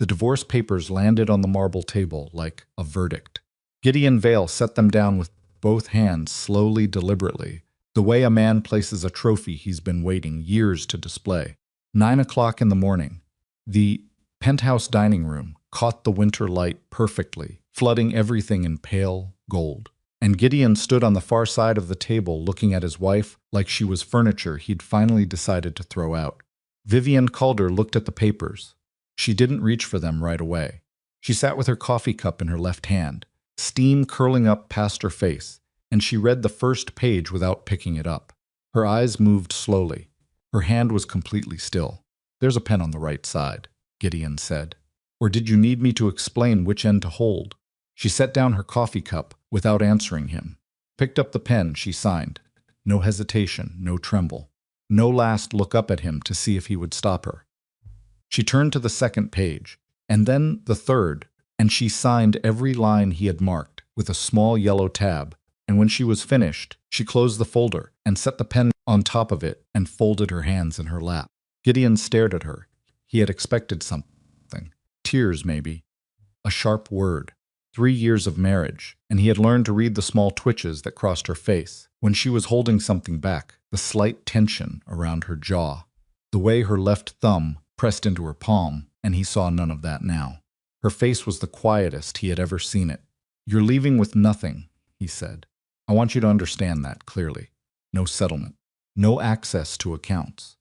The divorce papers landed on the marble table like a verdict. Gideon Vale set them down with both hands, slowly, deliberately, the way a man places a trophy he's been waiting years to display. 9 o'clock in the morning. The penthouse dining room caught the winter light perfectly, flooding everything in pale gold. And Gideon stood on the far side of the table looking at his wife like she was furniture he'd finally decided to throw out. Vivian Calder looked at the papers. She didn't reach for them right away. She sat with her coffee cup in her left hand, steam curling up past her face, and she read the first page without picking it up. Her eyes moved slowly. Her hand was completely still. "There's a pen on the right side," Gideon said. "Or did you need me to explain which end to hold?" She set down her coffee cup without answering him. Picked up the pen, she signed. No hesitation, no tremble. No last look up at him to see if he would stop her. She turned to the second page, and then the third, and she signed every line he had marked with a small yellow tab, and when she was finished, she closed the folder and set the pen on top of it and folded her hands in her lap. Gideon stared at her. He had expected something. Tears, maybe. A sharp word. 3 years of marriage, and he had learned to read the small twitches that crossed her face, when she was holding something back, the slight tension around her jaw, the way her left thumb pressed into her palm, and he saw none of that now. Her face was the quietest he had ever seen it. "You're leaving with nothing," he said. "I want you to understand that clearly. No settlement. No access to accounts.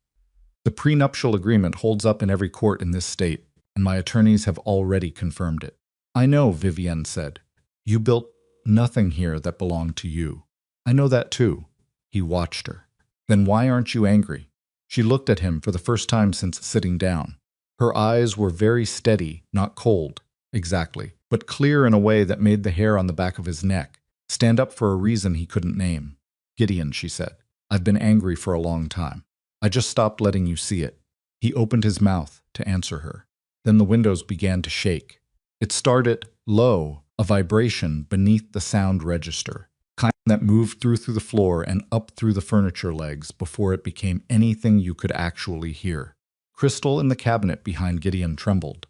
The prenuptial agreement holds up in every court in this state, and my attorneys have already confirmed it." "I know," Vivienne said. "You built nothing here that belonged to you." "I know that too." He watched her. "Then why aren't you angry?" She looked at him for the first time since sitting down. Her eyes were very steady, not cold, exactly, but clear in a way that made the hair on the back of his neck stand up for a reason he couldn't name. "Gideon," she said, "I've been angry for a long time. I just stopped letting you see it." He opened his mouth to answer her. Then the windows began to shake. It started low, a vibration beneath the sound register, kind that moved through the floor and up through the furniture legs before it became anything you could actually hear. Crystal in the cabinet behind Gideon trembled.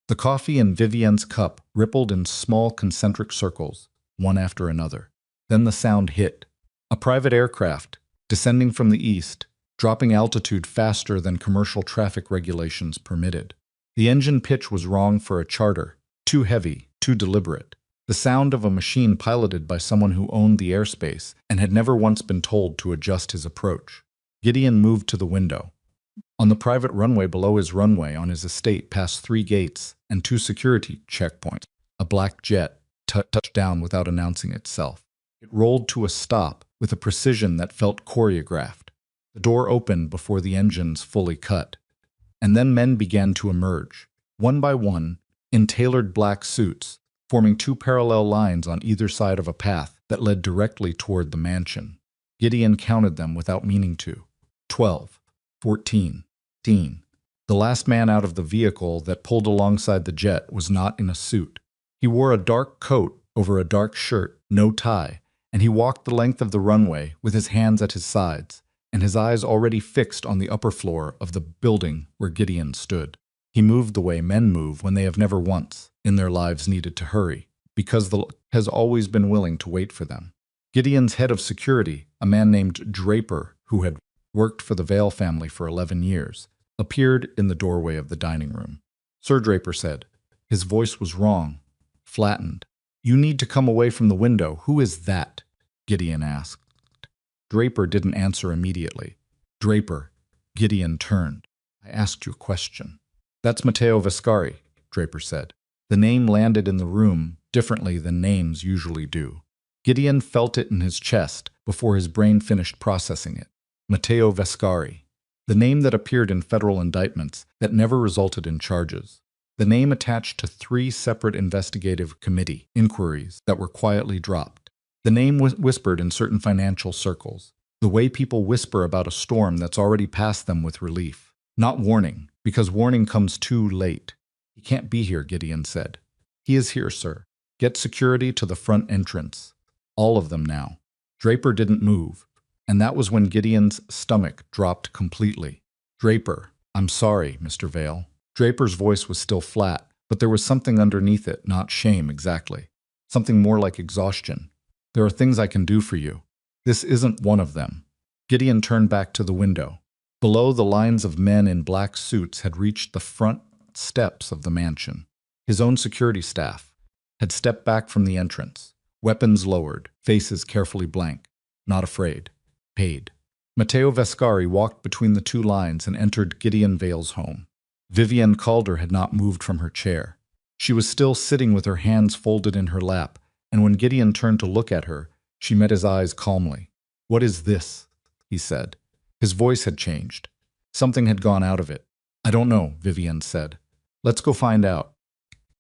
The coffee in Vivienne's cup rippled in small concentric circles, one after another. Then the sound hit. A private aircraft, descending from the east, dropping altitude faster than commercial traffic regulations permitted. The engine pitch was wrong for a charter. Too heavy, too deliberate. The sound of a machine piloted by someone who owned the airspace and had never once been told to adjust his approach. Gideon moved to the window. On the private runway below his runway on his estate passed 3 gates and 2 security checkpoints. A black jet touched down without announcing itself. It rolled to a stop with a precision that felt choreographed. The door opened before the engines fully cut. And then men began to emerge, one by one, in tailored black suits, forming 2 parallel lines on either side of a path that led directly toward the mansion. Gideon counted them without meaning to. 12, 14, 15. The last man out of the vehicle that pulled alongside the jet was not in a suit. He wore a dark coat over a dark shirt, no tie, and he walked the length of the runway with his hands at his sides, and his eyes already fixed on the upper floor of the building where Gideon stood. He moved the way men move when they have never once, in their lives, needed to hurry, because the law has always been willing to wait for them. Gideon's head of security, a man named Draper, who had worked for the Vale family for 11 years, appeared in the doorway of the dining room. "Sir," Draper said. His voice was wrong, flattened. "You need to come away from the window. Who is that?" Gideon asked. Draper didn't answer immediately. "Draper." Gideon turned. "I asked you a question." "That's Matteo Vescari," Draper said. The name landed in the room differently than names usually do. Gideon felt it in his chest before his brain finished processing it. Matteo Vescari. The name that appeared in federal indictments that never resulted in charges. The name attached to 3 separate investigative committee inquiries that were quietly dropped. The name was whispered in certain financial circles, the way people whisper about a storm that's already passed them with relief. Not warning, because warning comes too late. "He can't be here," Gideon said. "He is here, sir. Get security to the front entrance. All of them now." Draper didn't move, and that was when Gideon's stomach dropped completely. "Draper, I'm sorry, Mr. Vale." Draper's voice was still flat, but there was something underneath it, not shame exactly. Something more like exhaustion. There are things I can do for you. This isn't one of them. Gideon turned back to the window. Below, the lines of men in black suits had reached the front steps of the mansion. His own security staff had stepped back from the entrance, weapons lowered, faces carefully blank, not afraid, paid. Matteo Vescari walked between the two lines and entered Gideon Vale's home. Vivienne Calder had not moved from her chair. She was still sitting with her hands folded in her lap, and when Gideon turned to look at her, she met his eyes calmly. "What is this?" he said. His voice had changed. Something had gone out of it. "I don't know," Vivienne said. "Let's go find out."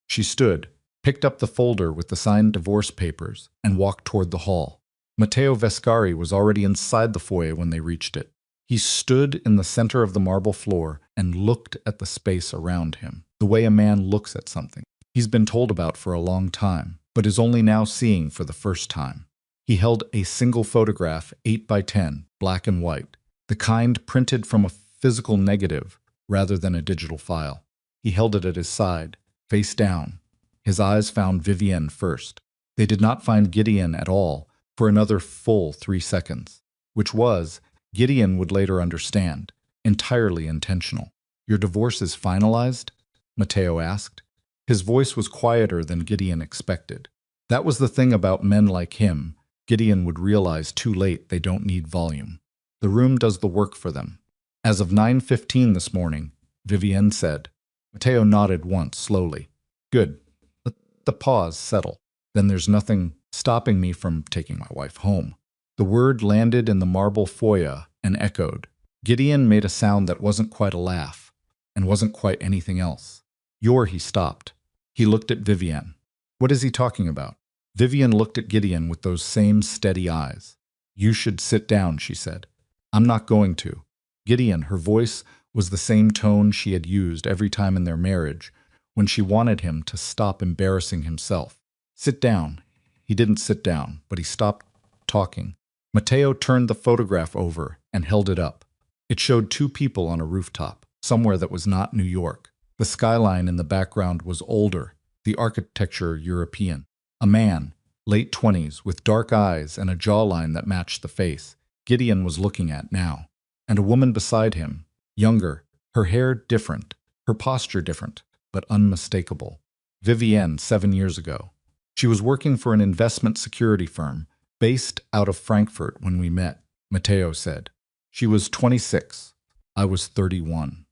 She stood, picked up the folder with the signed divorce papers, and walked toward the hall. Matteo Vescari was already inside the foyer when they reached it. He stood in the center of the marble floor and looked at the space around him, the way a man looks at something he's been told about for a long time, but is only now seeing for the first time. He held a single photograph, 8 by 10, black and white, the kind printed from a physical negative rather than a digital file. He held it at his side, face down. His eyes found Vivienne first. They did not find Gideon at all for another full 3 seconds, which was, Gideon would later understand, entirely intentional. "Your divorce is finalized?" Matteo asked. His voice was quieter than Gideon expected. That was the thing about men like him. Gideon would realize too late they don't need volume. The room does the work for them. "As of 9:15 this morning," Vivienne said. Matteo nodded once, slowly. "Good. Let the pause settle. Then there's nothing stopping me from taking my wife home." The word landed in the marble foyer and echoed. Gideon made a sound that wasn't quite a laugh, and wasn't quite anything else. He stopped. He looked at Vivienne. What is he talking about? Vivienne looked at Gideon with those same steady eyes. "You should sit down," she said. "I'm not going to." Gideon, her voice was the same tone she had used every time in their marriage, when she wanted him to stop embarrassing himself. "Sit down." He didn't sit down, but he stopped talking. Matteo turned the photograph over and held it up. It showed 2 people on a rooftop, somewhere that was not New York. The skyline in the background was older, the architecture European. A man, late 20s, with dark eyes and a jawline that matched the face, Gideon was looking at now. And a woman beside him, younger, her hair different, her posture different, but unmistakable. Vivienne, 7 years ago. She was working for an investment security firm, based out of Frankfurt when we met, Matteo said. She was 26. I was 31.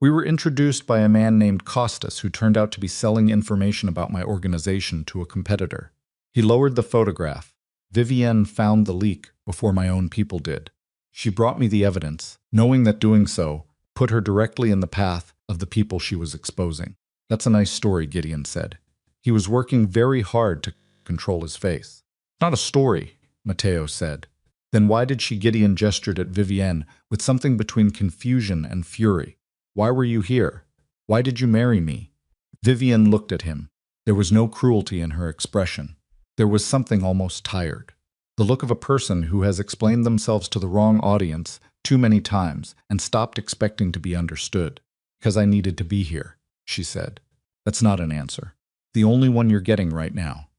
We were introduced by a man named Costas who turned out to be selling information about my organization to a competitor. He lowered the photograph. Vivienne found the leak before my own people did. She brought me the evidence, knowing that doing so put her directly in the path of the people she was exposing. "That's a nice story," Gideon said. He was working very hard to control his face. "Not a story," Matteo said. Then why did she? Gideon gestured at Vivienne with something between confusion and fury. "Why were you here? Why did you marry me?" Vivienne looked at him. There was no cruelty in her expression. There was something almost tired. The look of a person who has explained themselves to the wrong audience too many times and stopped expecting to be understood. "Because I needed to be here," she said. "That's not an answer. The only one you're getting right now."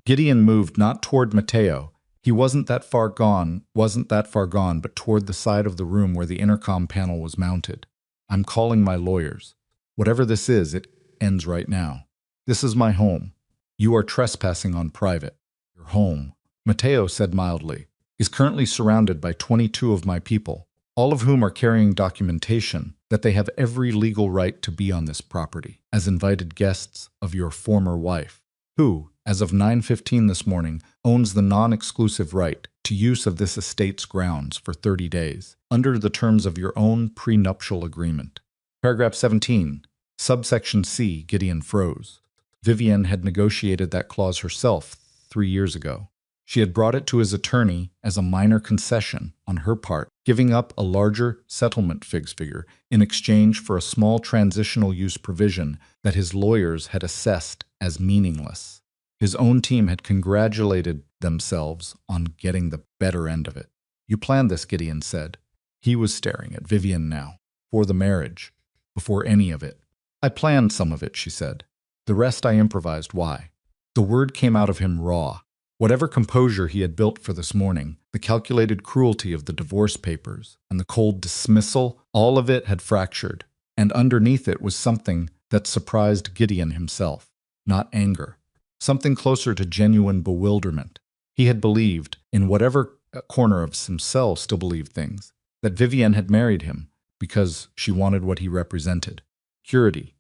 Gideon moved not toward Matteo. He wasn't that far gone, but toward the side of the room where the intercom panel was mounted. "I'm calling my lawyers. Whatever this is, it ends right now. This is my home. You are trespassing on private. Your home," Matteo said mildly, "is currently surrounded by 22 of my people, all of whom are carrying documentation that they have every legal right to be on this property as invited guests of your former wife, who, as of 9:15 this morning, owns the non-exclusive right to use of this estate's grounds for 30 days, under the terms of your own prenuptial agreement." Paragraph 17, subsection C. Gideon froze. Vivienne had negotiated that clause herself 3 years ago. She had brought it to his attorney as a minor concession on her part, giving up a larger settlement figure in exchange for a small transitional use provision that his lawyers had assessed as meaningless. His own team had congratulated themselves on getting the better end of it. "You planned this," Gideon said. He was staring at Vivienne now. "For the marriage. Before any of it. I planned some of it, she said. The rest I improvised. Why? The word came out of him raw. Whatever composure he had built for this morning, the calculated cruelty of the divorce papers, and the cold dismissal, all of it had fractured. And underneath it was something that surprised Gideon himself. Not anger. Something closer to genuine bewilderment. He had believed, in whatever corner of himself still believed things, that Vivienne had married him because she wanted what he represented. Purity.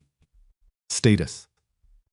Status.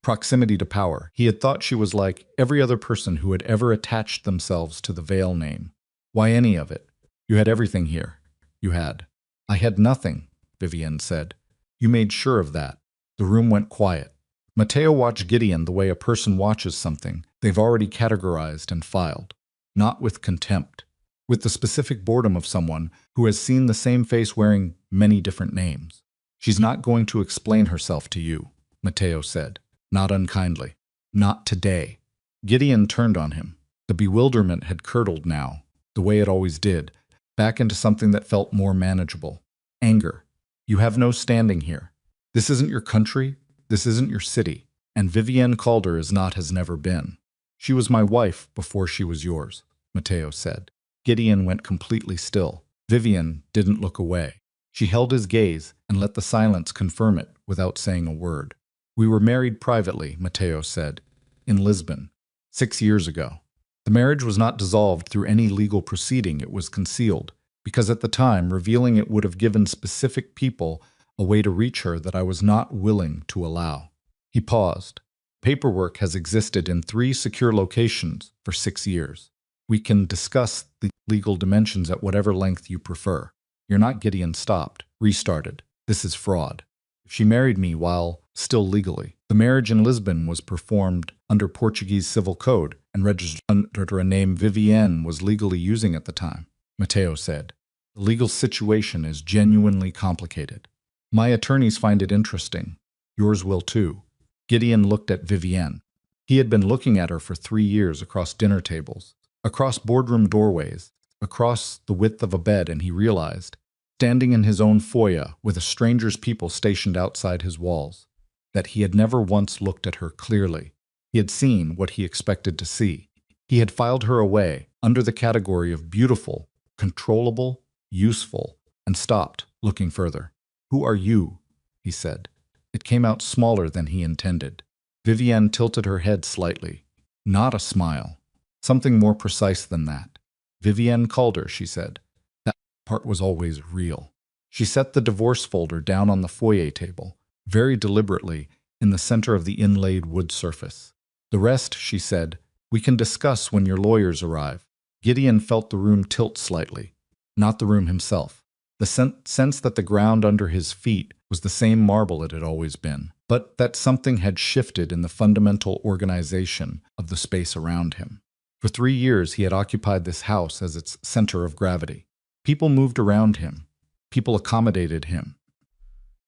Proximity to power. He had thought she was like every other person who had ever attached themselves to the Veil name. Why any of it? You had everything here. You had. I had nothing, Vivienne said. You made sure of that. The room went quiet. Matteo watched Gideon the way a person watches something they've already categorized and filed. Not with contempt. With the specific boredom of someone who has seen the same face wearing many different names. She's not going to explain herself to you, Matteo said. Not unkindly. Not today. Gideon turned on him. The bewilderment had curdled now, the way it always did, back into something that felt more manageable. Anger. You have no standing here. This isn't your country. This isn't your city. And Vivienne Calder is not, has never been. She was my wife before she was yours, Matteo said. Gideon went completely still. Vivienne didn't look away. She held his gaze and let the silence confirm it without saying a word. We were married privately, Matteo said, in Lisbon, 6 years ago. The marriage was not dissolved through any legal proceeding. It was concealed, because at the time, revealing it would have given specific people a way to reach her that I was not willing to allow. He paused. Paperwork has existed in 3 secure locations for 6 years. We can discuss the legal dimensions at whatever length you prefer. You're not. Gideon stopped, restarted. This is fraud. She married me while still legally. The marriage in Lisbon was performed under Portuguese civil code and registered under a name Vivienne was legally using at the time, Matteo said. The legal situation is genuinely complicated. My attorneys find it interesting. Yours will too. Gideon looked at Vivienne. He had been looking at her for 3 years across dinner tables, across boardroom doorways, across the width of a bed, and he realized, standing in his own foyer with a stranger's people stationed outside his walls, that he had never once looked at her clearly. He had seen what he expected to see. He had filed her away under the category of beautiful, controllable, useful, and stopped looking further. Who are you? He said. It came out smaller than he intended. Vivienne tilted her head slightly. Not a smile. Something more precise than that. Vivienne Calder, she said. That part was always real. She set the divorce folder down on the foyer table, very deliberately, in the center of the inlaid wood surface. The rest, she said, we can discuss when your lawyers arrive. Gideon felt the room tilt slightly. Not the room himself. The sense that the ground under his feet was the same marble it had always been, but that something had shifted in the fundamental organization of the space around him. For 3 years he had occupied this house as its center of gravity. People moved around him. People accommodated him.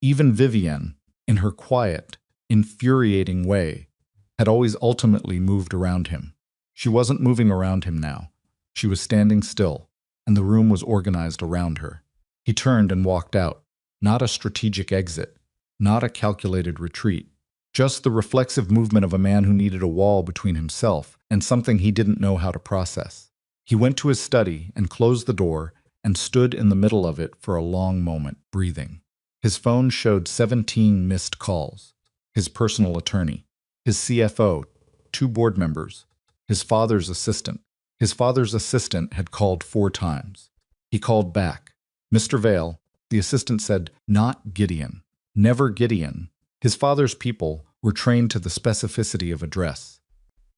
Even Vivienne, in her quiet, infuriating way, had always ultimately moved around him. She wasn't moving around him now. She was standing still, and the room was organized around her. He turned and walked out. Not a strategic exit, not a calculated retreat, just the reflexive movement of a man who needed a wall between himself and something he didn't know how to process. He went to his study and closed the door and stood in the middle of it for a long moment, breathing. His phone showed 17 missed calls. His personal attorney, his CFO, 2 board members, his father's assistant. His father's assistant had called 4 times. He called back. Mr. Vale, the assistant said, not Gideon. Never Gideon. His father's people were trained to the specificity of address.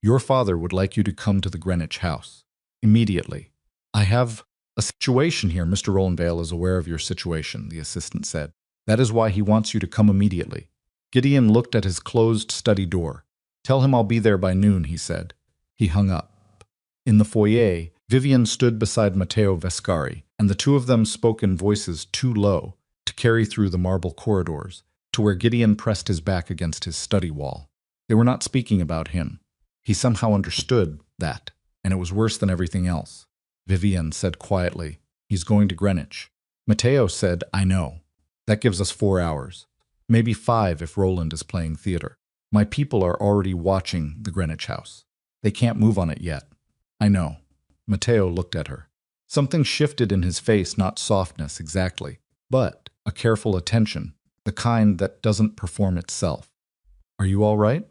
Your father would like you to come to the Greenwich house. Immediately. I have a situation here. Mr. Roland Vale is aware of your situation, the assistant said. That is why he wants you to come immediately. Gideon looked at his closed study door. Tell him I'll be there by noon, he said. He hung up. In the foyer, Vivienne stood beside Matteo Vescari, and the 2 of them spoke in voices too low to carry through the marble corridors, to where Gideon pressed his back against his study wall. They were not speaking about him. He somehow understood that, and it was worse than everything else. Vivienne said quietly, he's going to Greenwich. Matteo said, I know. That gives us 4 hours. Maybe 5 if Roland is playing theater. My people are already watching the Greenwich house. They can't move on it yet. I know. Matteo looked at her. Something shifted in his face, not softness exactly, but a careful attention, the kind that doesn't perform itself. Are you all right?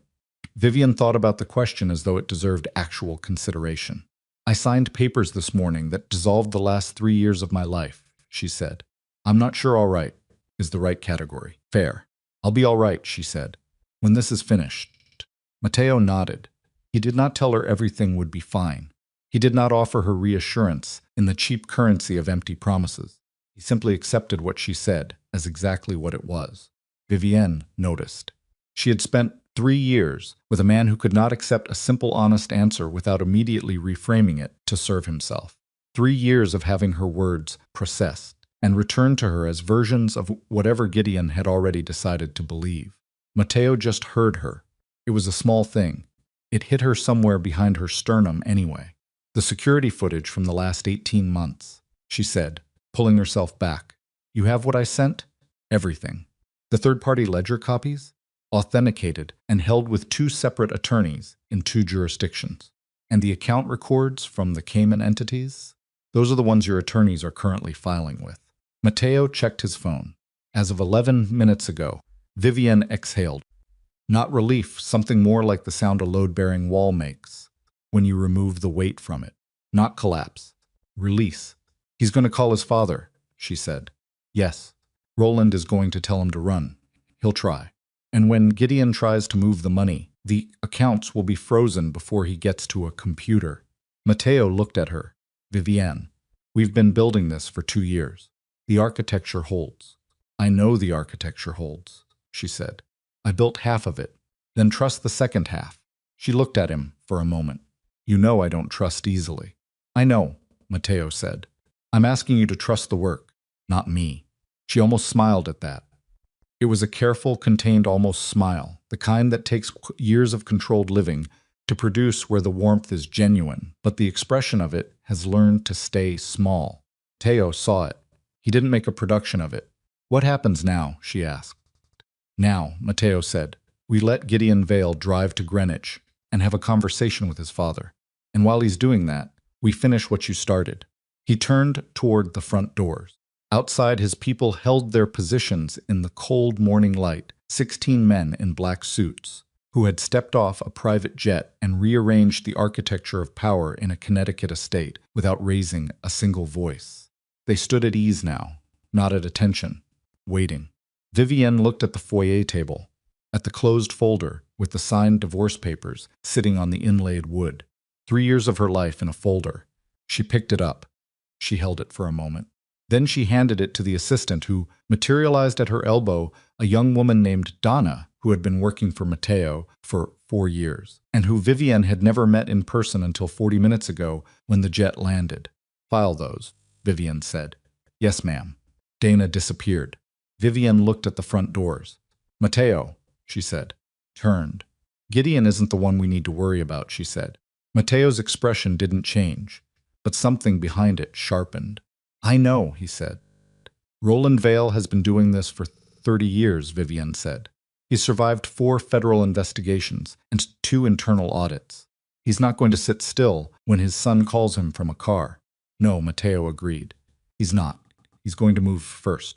Vivian thought about the question as though it deserved actual consideration. I signed papers this morning that dissolved the last 3 years of my life, she said. I'm not sure all right is the right category. Fair. I'll be all right, she said, when this is finished. Matteo nodded. He did not tell her everything would be fine. He did not offer her reassurance in the cheap currency of empty promises. He simply accepted what she said as exactly what it was. Vivienne noticed. She had spent 3 years with a man who could not accept a simple, honest answer without immediately reframing it to serve himself. 3 years of having her words processed and returned to her as versions of whatever Gideon had already decided to believe. Matteo just heard her. It was a small thing. It hit her somewhere behind her sternum anyway. The security footage from the last 18 months, she said, pulling herself back. You have what I sent? Everything. The third-party ledger copies? Authenticated and held with 2 separate attorneys in 2 jurisdictions. And the account records from the Cayman entities? Those are the ones your attorneys are currently filing with. Matteo checked his phone. As of 11 minutes ago, Vivienne exhaled. Not relief, something more like the sound a load-bearing wall makes when you remove the weight from it. Not collapse. Release. He's going to call his father, she said. Yes. Roland is going to tell him to run. He'll try. And when Gideon tries to move the money, the accounts will be frozen before he gets to a computer. Matteo looked at her. Vivienne, we've been building this for 2 years. The architecture holds. I know the architecture holds, she said. I built half of it. Then trust the second half. She looked at him for a moment. You know I don't trust easily. I know, Matteo said. I'm asking you to trust the work, not me. She almost smiled at that. It was a careful, contained almost smile, the kind that takes years of controlled living to produce where the warmth is genuine, but the expression of it has learned to stay small. Matteo saw it. He didn't make a production of it. What happens now? She asked. Now, Matteo said, we let Gideon Vale drive to Greenwich and have a conversation with his father. And while he's doing that, we finish what you started. He turned toward the front doors. Outside, his people held their positions in the cold morning light, 16 men in black suits, who had stepped off a private jet and rearranged the architecture of power in a Connecticut estate without raising a single voice. They stood at ease now, not at attention, waiting. Vivienne looked at the foyer table, at the closed folder with the signed divorce papers sitting on the inlaid wood. 3 years of her life in a folder. She picked it up. She held it for a moment. Then she handed it to the assistant who materialized at her elbow, a young woman named Donna, who had been working for Matteo for 4 years, and who Vivienne had never met in person until 40 minutes ago when the jet landed. File those, Vivienne said. Yes, ma'am. Dana disappeared. Vivienne looked at the front doors. Matteo, she said. Turned. Gideon isn't the one we need to worry about, she said. Matteo's expression didn't change, but something behind it sharpened. I know, he said. Roland Vale has been doing this for 30 years, Vivienne said. He's survived 4 federal investigations and 2 internal audits. He's not going to sit still when his son calls him from a car. No, Matteo agreed. He's not. He's going to move first.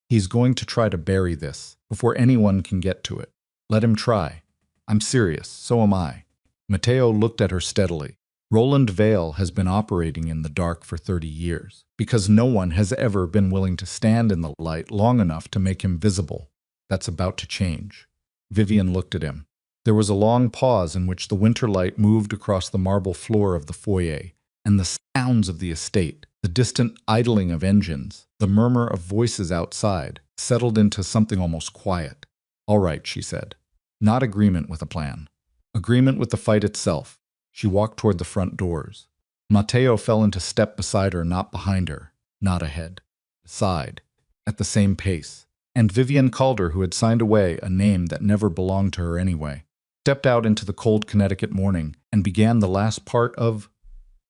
He's going to try to bury this before anyone can get to it. Let him try. I'm serious, so am I. Matteo looked at her steadily. Roland Vale has been operating in the dark for 30 years, because no one has ever been willing to stand in the light long enough to make him visible. That's about to change. Vivienne looked at him. There was a long pause in which the winter light moved across the marble floor of the foyer, and the sounds of the estate, the distant idling of engines, the murmur of voices outside, settled into something almost quiet. All right, she said. Not agreement with a plan. Agreement with the fight itself. She walked toward the front doors. Matteo fell into step beside her, not behind her, not ahead. Beside, at the same pace. And Vivienne Calder, who had signed away a name that never belonged to her anyway, stepped out into the cold Connecticut morning and began the last part of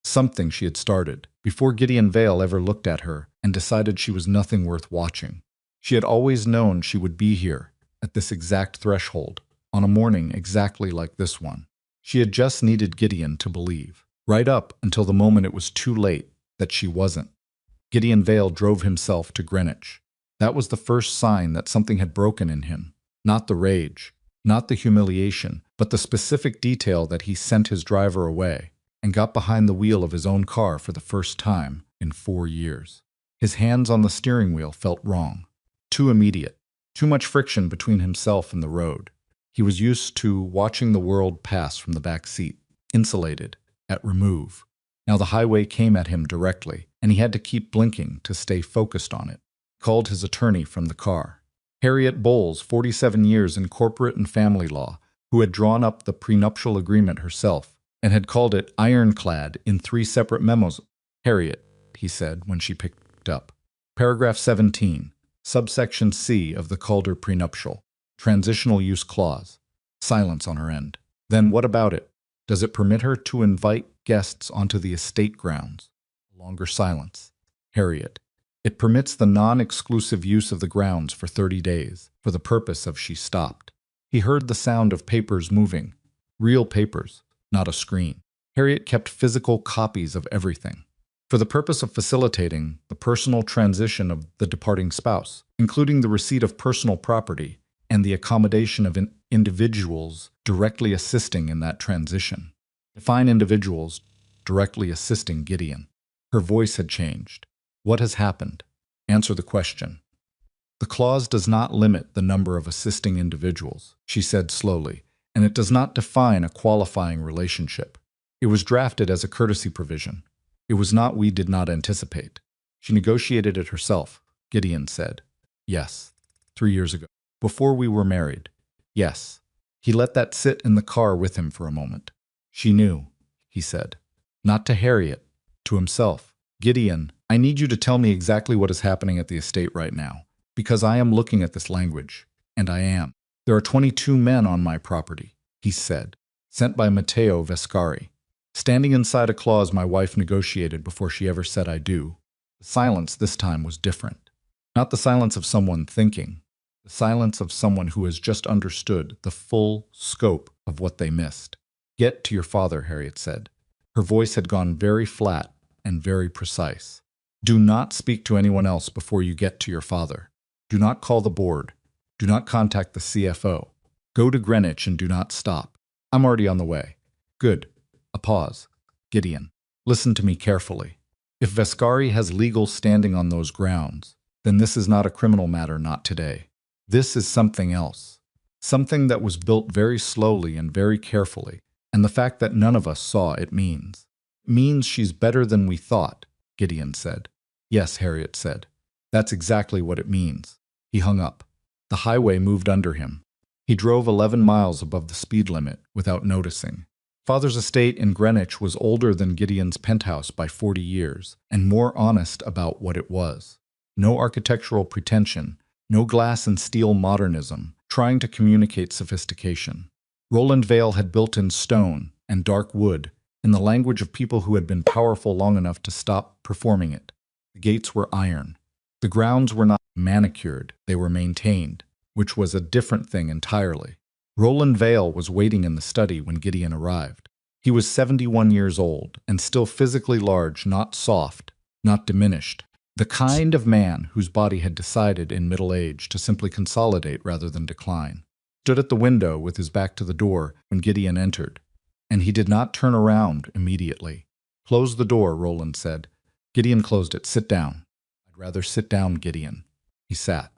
something she had started, before Gideon Vale ever looked at her and decided she was nothing worth watching. She had always known she would be here, at this exact threshold, on a morning exactly like this one. She had just needed Gideon to believe, right up until the moment it was too late, that she wasn't. Gideon Vale drove himself to Greenwich. That was the first sign that something had broken in him. Not the rage, not the humiliation, but the specific detail that he sent his driver away and got behind the wheel of his own car for the first time in 4 years. His hands on the steering wheel felt wrong, too immediate, too much friction between himself and the road. He was used to watching the world pass from the back seat, insulated, at remove. Now the highway came at him directly, and he had to keep blinking to stay focused on it. He called his attorney from the car. Harriet Bowles, 47 years in corporate and family law, who had drawn up the prenuptial agreement herself and had called it ironclad in 3 separate memos. Harriet, he said when she picked up. Paragraph 17, subsection C of the Calder prenuptial. Transitional use clause. Silence on her end. Then what about it? Does it permit her to invite guests onto the estate grounds? Longer silence. Harriet. It permits the non-exclusive use of the grounds for 30 days, for the purpose of she stopped. He heard the sound of papers moving. Real papers, not a screen. Harriet kept physical copies of everything, for the purpose of facilitating the personal transition of the departing spouse, including the receipt of personal property and the accommodation of individuals directly assisting in that transition. Define individuals directly assisting Gideon. Her voice had changed. What has happened? Answer the question. The clause does not limit the number of assisting individuals, she said slowly, and it does not define a qualifying relationship. It was drafted as a courtesy provision. It was not we did not anticipate. She negotiated it herself, Gideon said. Yes, 3 years ago. Before we were married. Yes. He let that sit in the car with him for a moment. She knew, he said. Not to Harriet, to himself. Gideon, I need you to tell me exactly what is happening at the estate right now, because I am looking at this language, and I am. There are 22 men on my property, he said, sent by Matteo Vescari. Standing inside a clause my wife negotiated before she ever said I do. The silence this time was different. Not the silence of someone thinking, the silence of someone who has just understood the full scope of what they missed. Get to your father, Harriet said. Her voice had gone very flat and very precise. Do not speak to anyone else before you get to your father. Do not call the board. Do not contact the CFO. Go to Greenwich and do not stop. I'm already on the way. Good. A pause. Gideon, listen to me carefully. If Vescari has legal standing on those grounds, then this is not a criminal matter, not today. This is something else. Something that was built very slowly and very carefully, and the fact that none of us saw it means. Means she's better than we thought, Gideon said. Yes, Harriet said. That's exactly what it means. He hung up. The highway moved under him. He drove 11 miles above the speed limit without noticing. Father's estate in Greenwich was older than Gideon's penthouse by 40 years, and more honest about what it was. No architectural pretension, no glass and steel modernism, trying to communicate sophistication. Roland Vale had built in stone and dark wood, in the language of people who had been powerful long enough to stop performing it. The gates were iron. The grounds were not manicured, they were maintained, which was a different thing entirely. Roland Vale was waiting in the study when Gideon arrived. He was 71 years old, and still physically large, not soft, not diminished. The kind of man whose body had decided in middle age to simply consolidate rather than decline. Stood at the window with his back to the door when Gideon entered, and he did not turn around immediately. Close the door, Roland said. Gideon closed it. Sit down. I'd rather sit down, Gideon. He sat.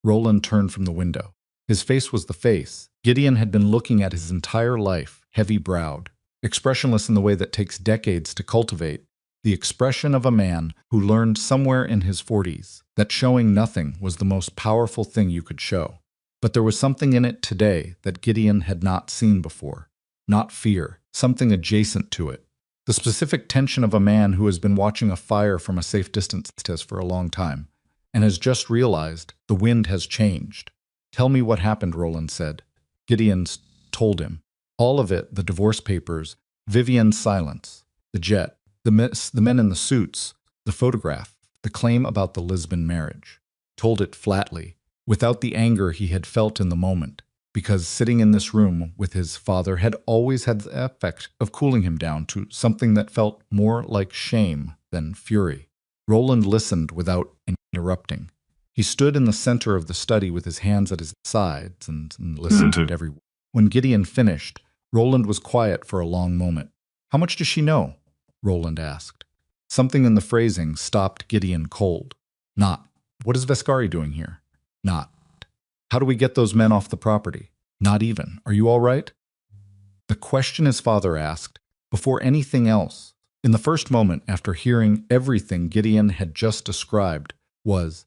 Roland turned from the window. His face was the face Gideon had been looking at his entire life, heavy-browed, expressionless in the way that takes decades to cultivate, the expression of a man who learned somewhere in his 40s that showing nothing was the most powerful thing you could show. But there was something in it today that Gideon had not seen before. Not fear, something adjacent to it. The specific tension of a man who has been watching a fire from a safe distance for a long time, and has just realized the wind has changed. Tell me what happened, Roland said. Gideon told him. All of it, the divorce papers, Vivian's silence, the jet, the men in the suits, the photograph, the claim about the Lisbon marriage. Told it flatly. without the anger he had felt in the moment, because sitting in this room with his father had always had the effect of cooling him down to something that felt more like shame than fury. Roland listened without interrupting. He stood in the center of the study with his hands at his sides and listened to every word. When Gideon finished, Roland was quiet for a long moment. "How much does she know?" Roland asked. Something in the phrasing stopped Gideon cold. "Not. What is Vescari doing here?" "Not. How do we get those men off the property?" "Not even. Are you all right?" The question his father asked, before anything else, in the first moment after hearing everything Gideon had just described, was,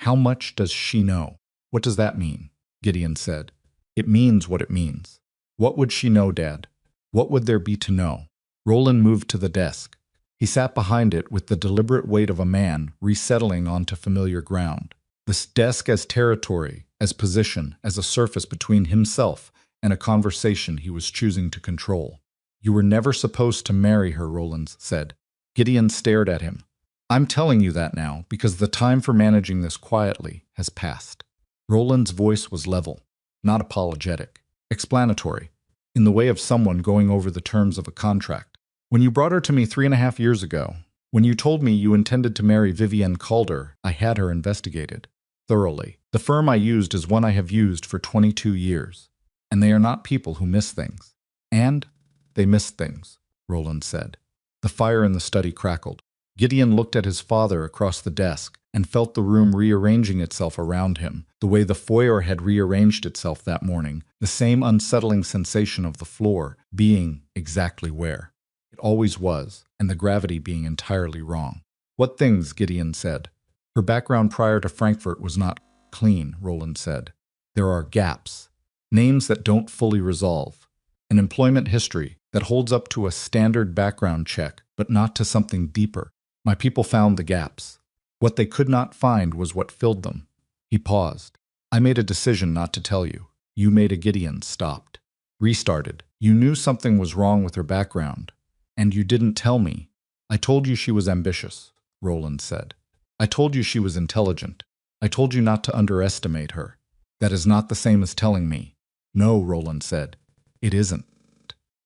"How much does she know?" "What does that mean?" Gideon said. "It means what it means." "What would she know, Dad? What would there be to know?" Roland moved to the desk. He sat behind it with the deliberate weight of a man resettling onto familiar ground. This desk as territory, as position, as a surface between himself and a conversation he was choosing to control. "You were never supposed to marry her," Roland said. Gideon stared at him. "I'm telling you that now because the time for managing this quietly has passed." Roland's voice was level, not apologetic, explanatory, in the way of someone going over the terms of a contract. "When you brought her to me 3.5 years ago, when you told me you intended to marry Vivienne Calder, I had her investigated. Thoroughly. The firm I used is one I have used for 22 years. And they are not people who miss things." "And they missed things," Roland said. The fire in the study crackled. Gideon looked at his father across the desk and felt the room rearranging itself around him, the way the foyer had rearranged itself that morning, the same unsettling sensation of the floor being exactly where it always was, and the gravity being entirely wrong. "What things?" Gideon said. "Her background prior to Frankfurt was not clean," Roland said. "There are gaps, names that don't fully resolve, an employment history that holds up to a standard background check, but not to something deeper. My people found the gaps. What they could not find was what filled them." He paused. "I made a decision not to tell you. You made a." Gideon stopped. Restarted. "You knew something was wrong with her background, and you didn't tell me." "I told you she was ambitious," Roland said. "I told you she was intelligent. I told you not to underestimate her. That is not the same as telling me." "No," Roland said. "It isn't."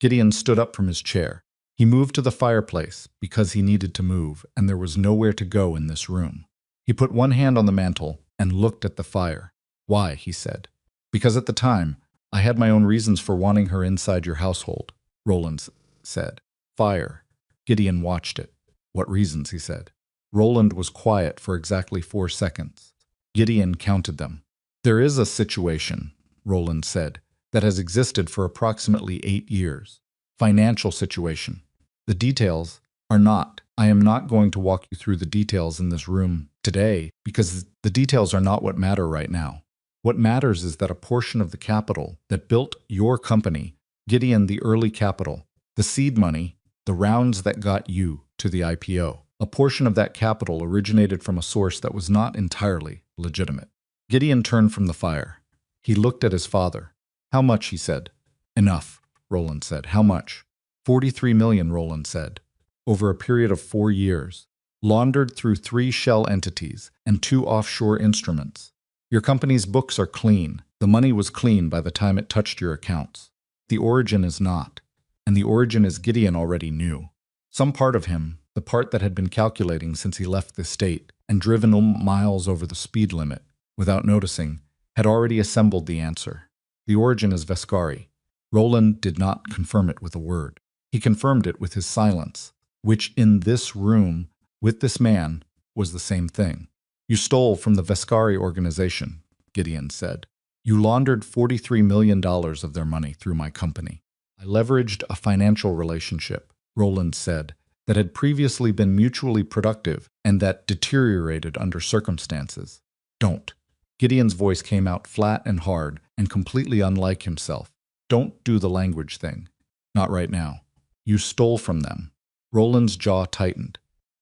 Gideon stood up from his chair. He moved to the fireplace because he needed to move, and there was nowhere to go in this room. He put one hand on the mantel and looked at the fire. "Why?" he said. "Because at the time, I had my own reasons for wanting her inside your household," Roland said. "Fire." Gideon watched it. "What reasons?" he said. Roland was quiet for exactly 4 seconds. Gideon counted them. "There is a situation," Roland said, "that has existed for approximately 8 years. Financial situation. The details are not. I am not going to walk you through the details in this room today because the details are not what matter right now. What matters is that a portion of the capital that built your company, Gideon, the early capital, the seed money, the rounds that got you to the IPO, a portion of that capital originated from a source that was not entirely legitimate." Gideon turned from the fire. He looked at his father. "How much?" he said. "Enough," Roland said. "How much?" 43 million, Roland said. "Over a period of 4 years. Laundered through 3 shell entities and 2 offshore instruments. Your company's books are clean. The money was clean by the time it touched your accounts. The origin is not. And the origin is Gideon already knew. Some part of him, the part that had been calculating since he left the state and driven miles over the speed limit, without noticing, had already assembled the answer. The origin is Vescari." Roland did not confirm it with a word. He confirmed it with his silence, which in this room, with this man, was the same thing. "You stole from the Vescari organization," Gideon said. "You laundered $43 million of their money through my company. I leveraged a financial relationship," Roland said, "that had previously been mutually productive and that deteriorated under circumstances." "Don't." Gideon's voice came out flat and hard and completely unlike himself. "Don't do the language thing. Not right now. You stole from them." Roland's jaw tightened.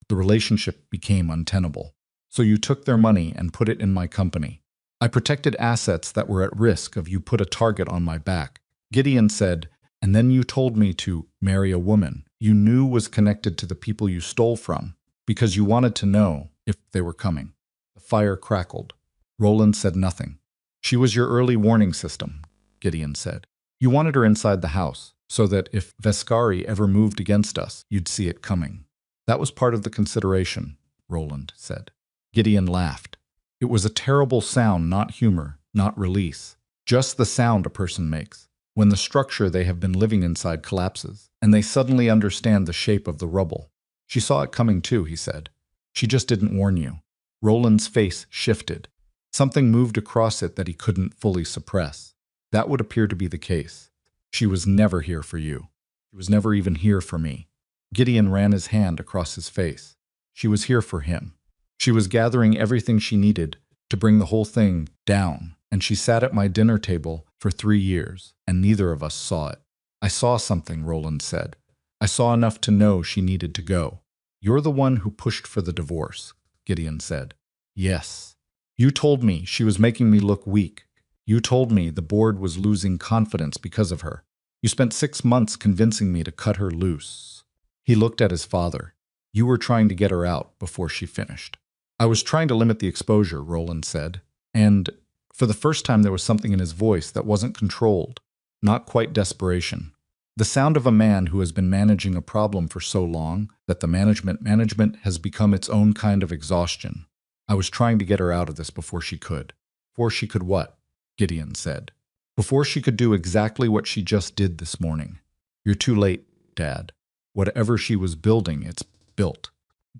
The relationship became untenable. "So you took their money and put it in my company. I protected assets that were at risk of you put a target on my back." Gideon said, "And then you told me to marry a woman you knew was connected to the people you stole from because you wanted to know if they were coming." The fire crackled. Roland said nothing. She was your early warning system, Gideon said. You wanted her inside the house, so that if Vescari ever moved against us, you'd see it coming. That was part of the consideration, Roland said. Gideon laughed. It was a terrible sound, not humor, not release. Just the sound a person makes when the structure they have been living inside collapses, and they suddenly understand the shape of the rubble. She saw it coming too, he said. She just didn't warn you. Roland's face shifted. Something moved across it that he couldn't fully suppress. That would appear to be the case. She was never here for you. She was never even here for me. Gideon ran his hand across his face. She was here for him. She was gathering everything she needed to bring the whole thing down, and she sat at my dinner table for 3 years, and neither of us saw it. I saw something, Roland said. I saw enough to know she needed to go. You're the one who pushed for the divorce, Gideon said. Yes. You told me she was making me look weak. You told me the board was losing confidence because of her. You spent 6 months convincing me to cut her loose. He looked at his father. You were trying to get her out before she finished. I was trying to limit the exposure, Roland said. And for the first time there was something in his voice that wasn't controlled, not quite desperation. The sound of a man who has been managing a problem for so long that the management has become its own kind of exhaustion. I was trying to get her out of this before she could. Before she could what? Gideon said. Before she could do exactly what she just did this morning. You're too late, Dad. Whatever she was building, it's built.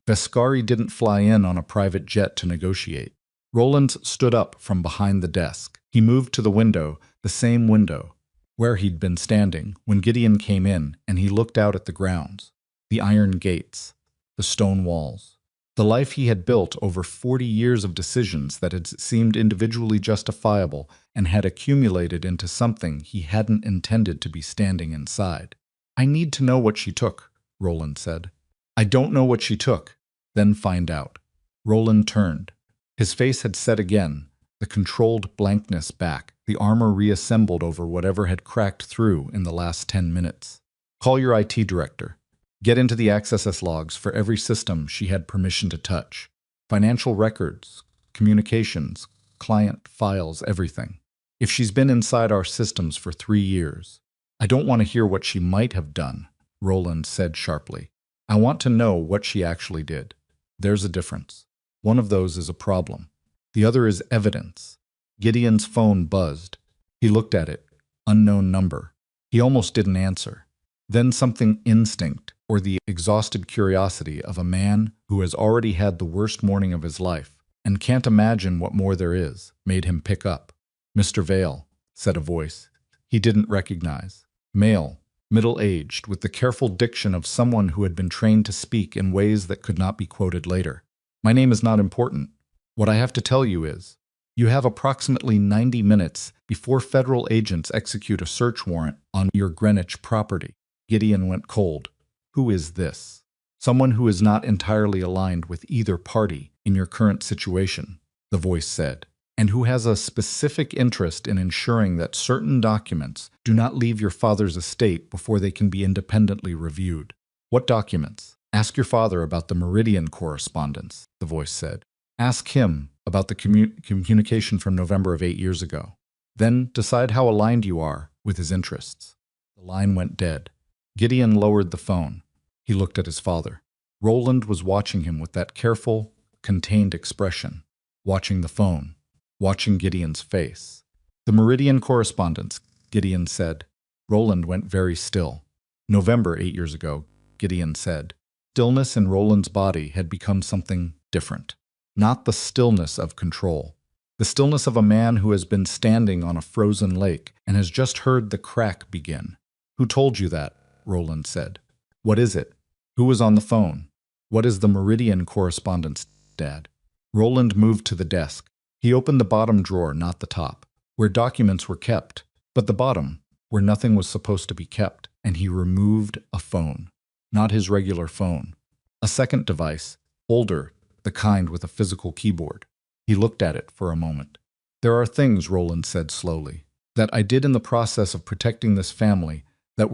Vescari didn't fly in on a private jet to negotiate. Roland stood up from behind the desk. He moved to the window, the same window, where he'd been standing when Gideon came in, and he looked out at the grounds, the iron gates, the stone walls. The life he had built over 40 years of decisions that had seemed individually justifiable and had accumulated into something he hadn't intended to be standing inside. I need to know what she took, Roland said. I don't know what she took. Then find out. Roland turned. His face had set again, the controlled blankness back, the armor reassembled over whatever had cracked through in the last 10 minutes. Call your IT director. Get into the access logs for every system she had permission to touch. Financial records, communications, client files, everything. If she's been inside our systems for 3 years, I don't want to hear what she might have done, Roland said sharply. I want to know what she actually did. There's a difference. One of those is a problem. The other is evidence. Gideon's phone buzzed. He looked at it. Unknown number. He almost didn't answer. Then something instinct, or the exhausted curiosity of a man who has already had the worst morning of his life and can't imagine what more there is, made him pick up. Mr. Vale, said a voice he didn't recognize. Male, middle-aged, with the careful diction of someone who had been trained to speak in ways that could not be quoted later. My name is not important. What I have to tell you is, you have approximately 90 minutes before federal agents execute a search warrant on your Greenwich property. Gideon went cold. Who is this? Someone who is not entirely aligned with either party in your current situation, the voice said, and who has a specific interest in ensuring that certain documents do not leave your father's estate before they can be independently reviewed. What documents? Ask your father about the Meridian correspondence, the voice said. Ask him about the communication from November of 8 years ago. Then decide how aligned you are with his interests. The line went dead. Gideon lowered the phone. He looked at his father. Roland was watching him with that careful, contained expression, watching the phone, watching Gideon's face. The Meridian correspondence, Gideon said. Roland went very still. November 8 years ago, Gideon said. Stillness in Roland's body had become something different. Not the stillness of control. The stillness of a man who has been standing on a frozen lake and has just heard the crack begin. Who told you that? Roland said. What is it? Who was on the phone? What is the Meridian correspondence, Dad? Roland moved to the desk. He opened the bottom drawer, not the top, where documents were kept, but the bottom, where nothing was supposed to be kept, and he removed a phone. Not his regular phone. A second device, older, the kind with a physical keyboard. He looked at it for a moment. There are things, Roland said slowly, that I did in the process of protecting this family that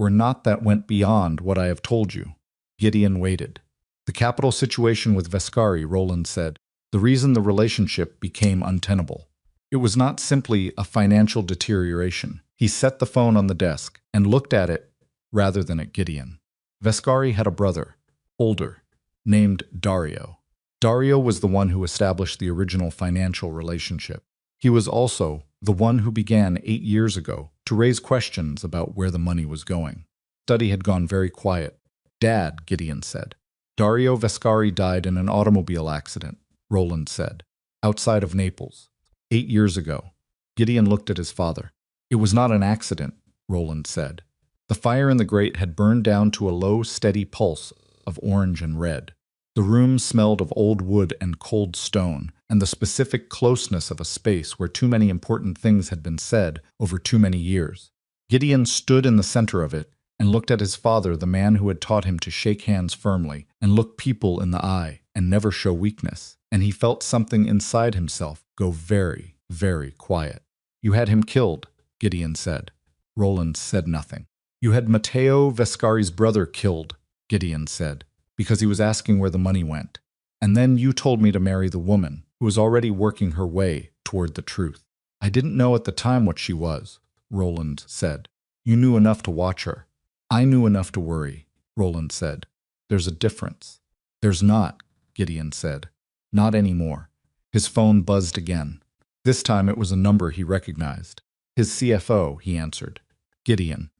went beyond what I have told you. Gideon waited. The capital situation with Vescari, Roland said. The reason the relationship became untenable. It was not simply a financial deterioration. He set the phone on the desk and looked at it rather than at Gideon. Vascari had a brother, older, named Dario. Dario was the one who established the original financial relationship. He was also the one who began 8 years ago to raise questions about where the money was going. Study had gone very quiet. "Dad," Gideon said. "Dario Vascari died in an automobile accident," Roland said, "outside of Naples, 8 years ago." Gideon looked at his father. "It was not an accident," Roland said. The fire in the grate had burned down to a low, steady pulse of orange and red. The room smelled of old wood and cold stone, and the specific closeness of a space where too many important things had been said over too many years. Gideon stood in the center of it and looked at his father, the man who had taught him to shake hands firmly and look people in the eye and never show weakness, and he felt something inside himself go very, very quiet. "You had him killed," Gideon said. Roland said nothing. "You had Matteo Vascari's brother killed," Gideon said, "because he was asking where the money went. And then you told me to marry the woman who was already working her way toward the truth." "I didn't know at the time what she was," Roland said. "You knew enough to watch her." "I knew enough to worry," Roland said. "There's a difference." "There's not," Gideon said. "Not anymore." His phone buzzed again. This time it was a number he recognized. "His CFO," he answered. "Gideon."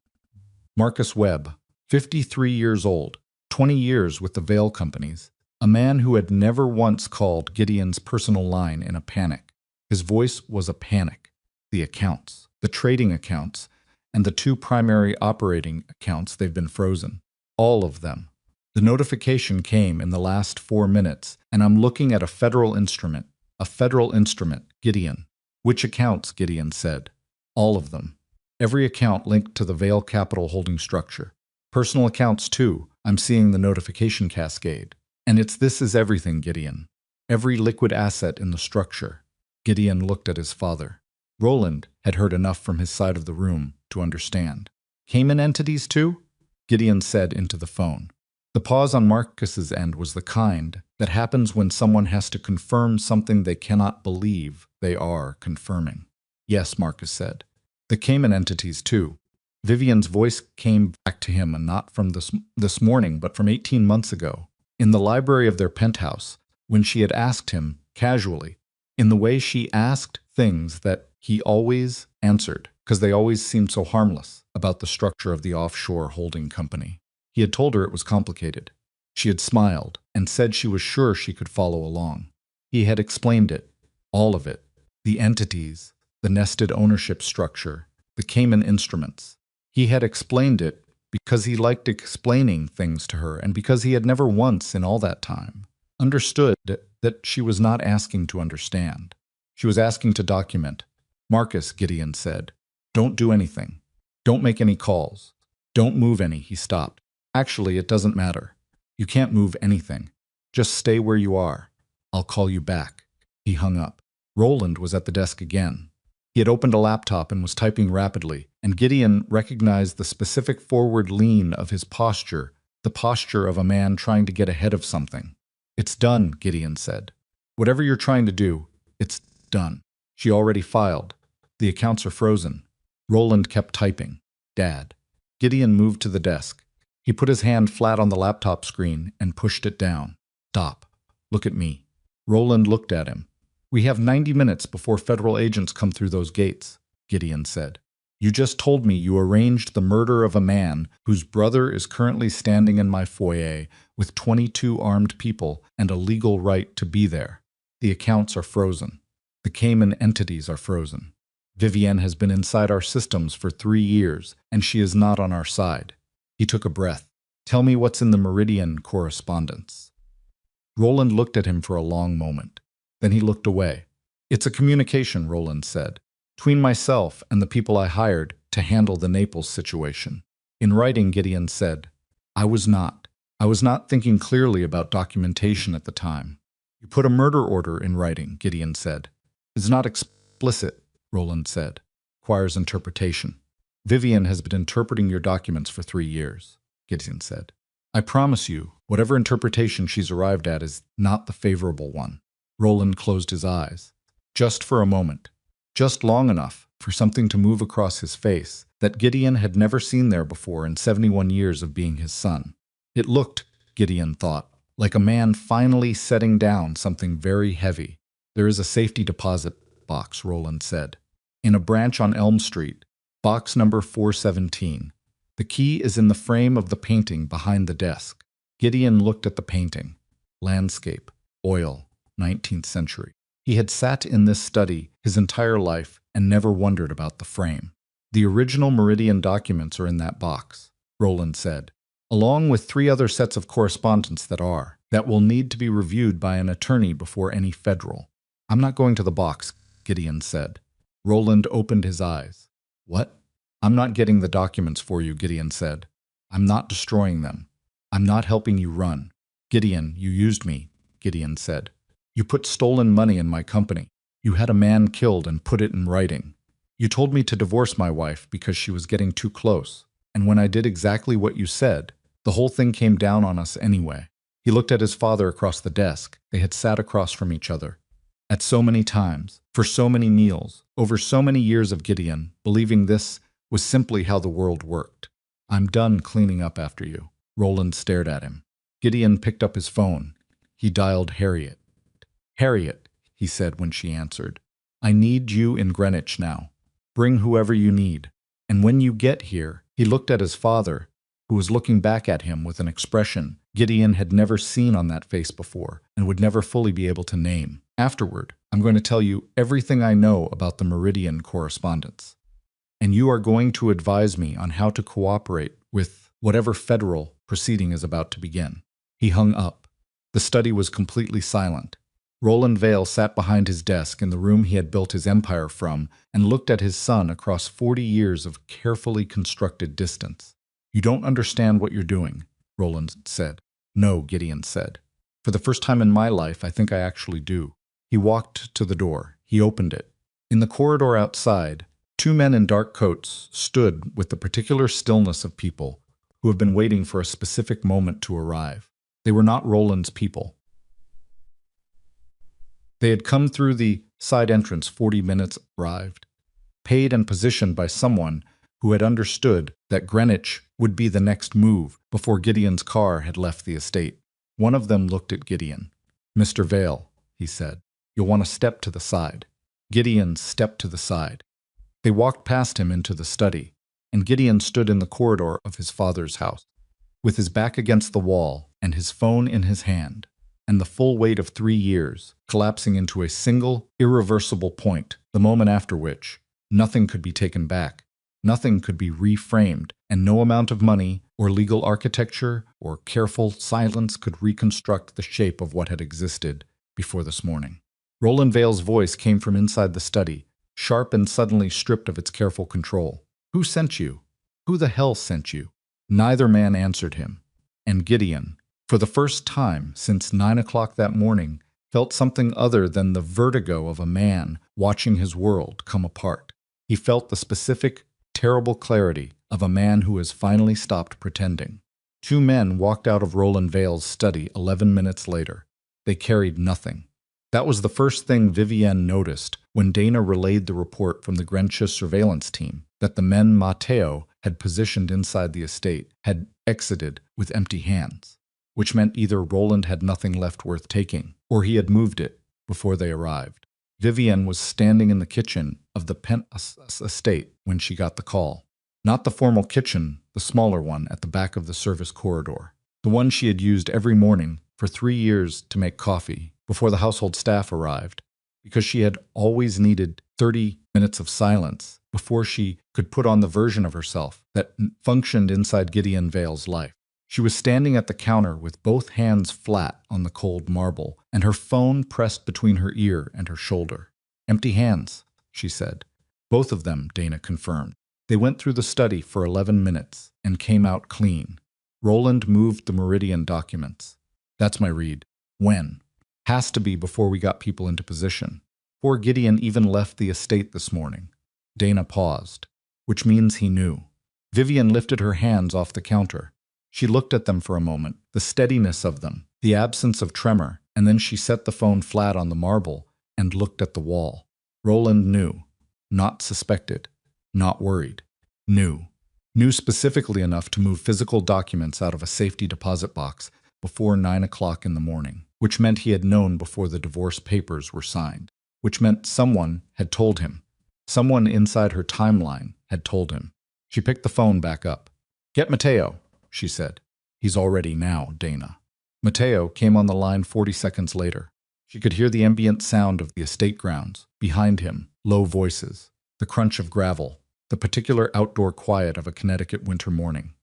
Marcus Webb, 53 years old, 20 years with the Veil Companies, a man who had never once called Gideon's personal line in a panic. His voice was a panic. The accounts, the trading accounts, and the 2 primary operating accounts, they've been frozen. All of them. The notification came in the last 4 minutes, and I'm looking at a federal instrument. A federal instrument, Gideon. "Which accounts?" Gideon said. "All of them. Every account linked to the Veil Capital holding structure. Personal accounts too. I'm seeing the notification cascade. And this is everything, Gideon. Every liquid asset in the structure." Gideon looked at his father. Roland had heard enough from his side of the room to understand. "Cayman entities too?" Gideon said into the phone. The pause on Marcus's end was the kind that happens when someone has to confirm something they cannot believe they are confirming. "Yes," Marcus said. "The Cayman entities too." Vivian's voice came back to him, and not from this morning, but from 18 months ago, in the library of their penthouse, when she had asked him, casually, in the way she asked things that he always answered, because they always seemed so harmless, about the structure of the offshore holding company. He had told her it was complicated. She had smiled and said she was sure she could follow along. He had explained it, all of it, the entities, the nested ownership structure, the Cayman instruments. He had explained it because he liked explaining things to her, and because he had never once in all that time understood that she was not asking to understand. She was asking to document. "Marcus," Gideon said, "don't do anything. Don't make any calls. Don't move any." He stopped. "Actually, it doesn't matter. You can't move anything. Just stay where you are. I'll call you back." He hung up. Roland was at the desk again. He had opened a laptop and was typing rapidly, and Gideon recognized the specific forward lean of his posture, the posture of a man trying to get ahead of something. "It's done," Gideon said. "Whatever you're trying to do, it's done. She already filed. The accounts are frozen." Roland kept typing. "Dad." Gideon moved to the desk. He put his hand flat on the laptop screen and pushed it down. "Stop. Look at me." Roland looked at him. "We have 90 minutes before federal agents come through those gates," Gideon said. "You just told me you arranged the murder of a man whose brother is currently standing in my foyer with 22 armed people and a legal right to be there. The accounts are frozen. The Cayman entities are frozen. Vivienne has been inside our systems for 3 years, and she is not on our side." He took a breath. "Tell me what's in the Meridian correspondence." Roland looked at him for a long moment. Then he looked away. "It's a communication," Roland said, "between myself and the people I hired to handle the Naples situation." In writing, Gideon said, I was not thinking clearly about documentation at the time." "You put a murder order in writing," Gideon said. "It's not explicit," Roland said. "Requires interpretation." "Vivian has been interpreting your documents for 3 years," Gideon said. "I promise you, whatever interpretation she's arrived at is not the favorable one." Roland closed his eyes. "Just for a moment." just long enough for something to move across his face that Gideon had never seen there before in 71 years of being his son. It looked, Gideon thought, like a man finally setting down something very heavy. "There is a safety deposit box," Roland said. "In a branch on Elm Street, box number 417. The key is in the frame of the painting behind the desk." Gideon looked at the painting. Landscape, oil, 19th century. He had sat in this study his entire life and never wondered about the frame. "The original Meridian documents are in that box," Roland said, "along with 3 other sets of correspondence that will need to be reviewed by an attorney before any federal." "I'm not going to the box," Gideon said. Roland opened his eyes. "What?" "I'm not getting the documents for you," Gideon said. "I'm not destroying them. I'm not helping you run." "Gideon, you used me," Gideon said. "You put stolen money in my company. You had a man killed and put it in writing. You told me to divorce my wife because she was getting too close. And when I did exactly what you said, the whole thing came down on us anyway." He looked at his father across the desk. They had sat across from each other. At so many times, for so many meals, over so many years of Gideon, believing this was simply how the world worked. "I'm done cleaning up after you." Roland stared at him. Gideon picked up his phone. He dialed Harriet. "Harriet," he said when she answered, "I need you in Greenwich now. Bring whoever you need. And when you get here," he looked at his father, who was looking back at him with an expression Gideon had never seen on that face before and would never fully be able to name. "Afterward, I'm going to tell you everything I know about the Meridian correspondence. And you are going to advise me on how to cooperate with whatever federal proceeding is about to begin." He hung up. The study was completely silent. Roland Vale sat behind his desk in the room he had built his empire from and looked at his son across 40 years of carefully constructed distance. "You don't understand what you're doing," Roland said. "No," Gideon said. "For the first time in my life, I think I actually do." He walked to the door. He opened it. In the corridor outside, 2 men in dark coats stood with the particular stillness of people who have been waiting for a specific moment to arrive. They were not Roland's people. They had come through the side entrance 40 minutes arrived, paid and positioned by someone who had understood that Greenwich would be the next move before Gideon's car had left the estate. One of them looked at Gideon. "Mr. Vale," he said, "you'll want to step to the side." Gideon stepped to the side. They walked past him into the study, and Gideon stood in the corridor of his father's house, with his back against the wall and his phone in his hand, and the full weight of 3 years collapsing into a single, irreversible point, the moment after which nothing could be taken back, nothing could be reframed, and no amount of money or legal architecture or careful silence could reconstruct the shape of what had existed before this morning. Roland Vale's voice came from inside the study, sharp and suddenly stripped of its careful control. "Who sent you? Who the hell sent you?" Neither man answered him, and Gideon, for the first time since 9 o'clock that morning, felt something other than the vertigo of a man watching his world come apart. He felt the specific, terrible clarity of a man who has finally stopped pretending. 2 men walked out of Roland Vale's study 11 minutes later. They carried nothing. That was the first thing Vivienne noticed when Dana relayed the report from the Greenwich surveillance team that the men Matteo had positioned inside the estate had exited with empty hands, which meant either Roland had nothing left worth taking, or he had moved it before they arrived. Vivienne was standing in the kitchen of the Pent estate when she got the call. Not the formal kitchen, the smaller one at the back of the service corridor. The one she had used every morning for 3 years to make coffee before the household staff arrived, because she had always needed 30 minutes of silence before she could put on the version of herself that functioned inside Gideon Vale's life. She was standing at the counter with both hands flat on the cold marble and her phone pressed between her ear and her shoulder. "Empty hands," she said. "Both of them," Dana confirmed. They went through the study for 11 minutes and came out clean. Roland moved the Meridian documents. "That's my read." "When?" "Has to be before we got people into position. Before Gideon even left the estate this morning." Dana paused, which means he knew. Vivian lifted her hands off the counter. She looked at them for a moment, the steadiness of them, the absence of tremor, and then she set the phone flat on the marble and looked at the wall. Roland knew. not suspected, not worried. Knew. Knew specifically enough to move physical documents out of a safety deposit box before 9 o'clock in the morning, which meant he had known before the divorce papers were signed, which meant someone had told him. Someone inside her timeline had told him. She picked the phone back up. "Get Matteo," she said. "He's already now, Dana." Matteo came on the line 40 seconds later. She could hear the ambient sound of the estate grounds. Behind him, low voices, the crunch of gravel, the particular outdoor quiet of a Connecticut winter morning.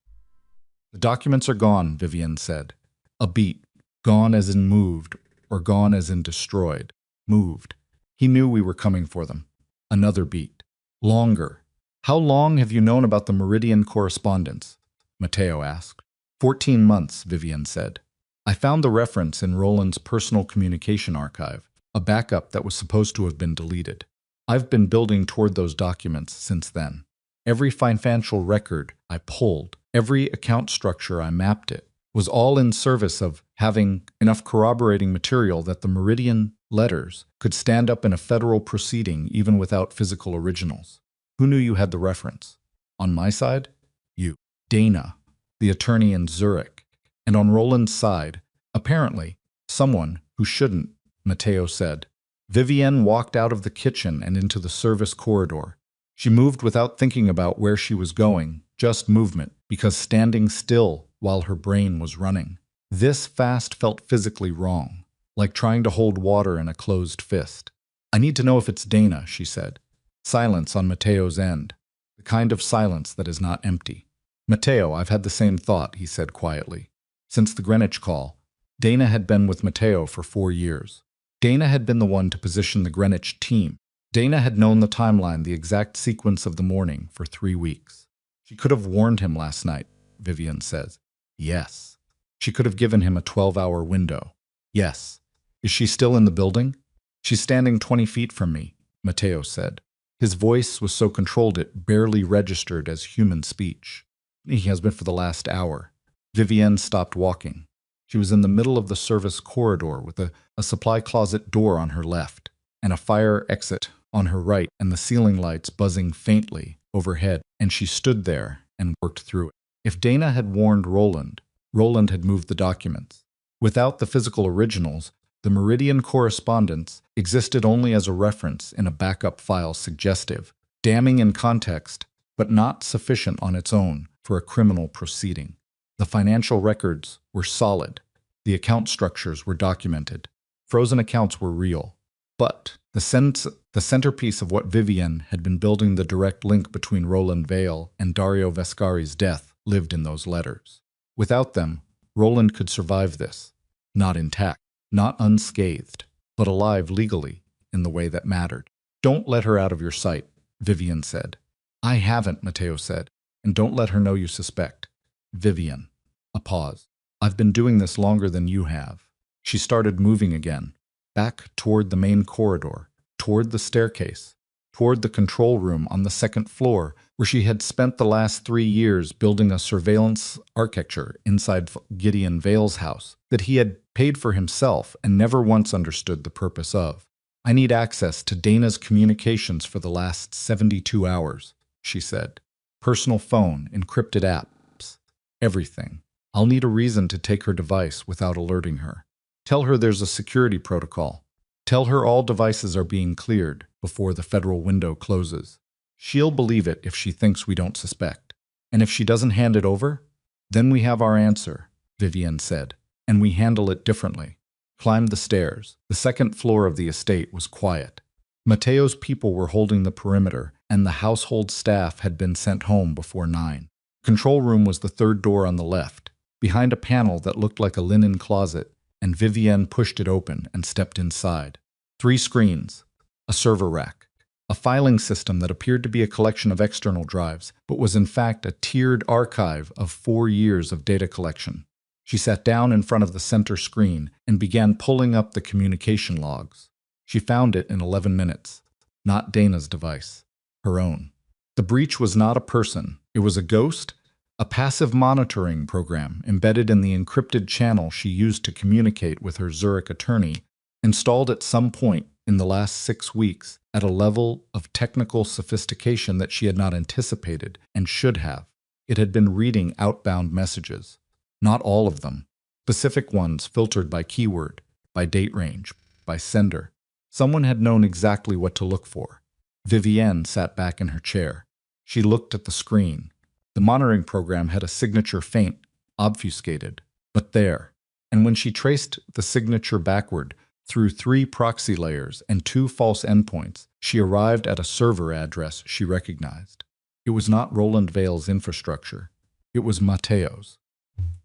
"The documents are gone," Vivian said. A beat. Gone as in moved, or gone as in destroyed. Moved. He knew we were coming for them. Another beat. Longer. "How long have you known about the Meridian correspondence?" Matteo asked. 14 months, Vivian said. "I found the reference in Roland's personal communication archive, a backup that was supposed to have been deleted. I've been building toward those documents since then. Every financial record I pulled, every account structure I mapped it, was all in service of having enough corroborating material that the Meridian letters could stand up in a federal proceeding even without physical originals. Who knew you had the reference? On my side? You. Dana, the attorney in Zurich. And on Roland's side, apparently, someone who shouldn't," Matteo said. Vivienne walked out of the kitchen and into the service corridor. She moved without thinking about where she was going, just movement, because standing still while her brain was running. This fast felt physically wrong, like trying to hold water in a closed fist. "I need to know if it's Dana," she said. Silence on Matteo's end, the kind of silence that is not empty. "Matteo, I've had the same thought," he said quietly. Since the Greenwich call, Dana had been with Matteo for 4 years. Dana had been the one to position the Greenwich team. Dana had known the timeline, the exact sequence of the morning, for 3 weeks. She could have warned him last night, Vivian says. Yes. She could have given him a 12-hour window. Yes. Is she still in the building? She's standing 20 feet from me, Matteo said. His voice was so controlled it barely registered as human speech. He has been for the last hour. Vivienne stopped walking. She was in the middle of the service corridor with a supply closet door on her left and a fire exit on her right and the ceiling lights buzzing faintly overhead, and she stood there and worked through it. If Dana had warned Roland, Roland had moved the documents. Without the physical originals, the Meridian correspondence existed only as a reference in a backup file suggestive, damning in context, but not sufficient on its own for a criminal proceeding. The financial records were solid. The account structures were documented. Frozen accounts were real. But the centerpiece of what Vivienne had been building, the direct link between Roland Vale and Dario Vescari's death, lived in those letters. Without them, Roland could survive this. Not intact, not unscathed, but alive legally in the way that mattered. Don't let her out of your sight, Vivienne said. I haven't, Matteo said, and don't let her know you suspect. Vivienne. A pause. I've been doing this longer than you have. She started moving again, back toward the main corridor, toward the staircase, toward the control room on the second floor, where she had spent the last 3 years building a surveillance architecture inside Gideon Vale's house that he had paid for himself and never once understood the purpose of. I need access to Dana's communications for the last 72 hours, she said. Personal phone, encrypted apps, everything. I'll need a reason to take her device without alerting her. Tell her there's a security protocol. Tell her all devices are being cleared before the federal window closes. She'll believe it if she thinks we don't suspect. And if she doesn't hand it over, then we have our answer, Vivienne said, and we handle it differently. Climbed the stairs. The second floor of the estate was quiet. Matteo's people were holding the perimeter, and the household staff had been sent home before 9. Control room was the third door on the left, behind a panel that looked like a linen closet, and Vivienne pushed it open and stepped inside. 3 screens, a server rack, a filing system that appeared to be a collection of external drives, but was in fact a tiered archive of 4 years of data collection. She sat down in front of the center screen and began pulling up the communication logs. She found it in 11 minutes. Not Dana's device, her own. The breach was not a person. It was a ghost, a passive monitoring program embedded in the encrypted channel she used to communicate with her Zurich attorney, installed at some point in the last 6 weeks at a level of technical sophistication that she had not anticipated and should have. It had been reading outbound messages. Not all of them. Specific ones filtered by keyword, by date range, by sender. Someone had known exactly what to look for. Vivienne sat back in her chair. She looked at the screen. The monitoring program had a signature faint, obfuscated, but there. And when she traced the signature backward through 3 proxy layers and 2 false endpoints, she arrived at a server address she recognized. It was not Roland Vale's infrastructure. It was Matteo's.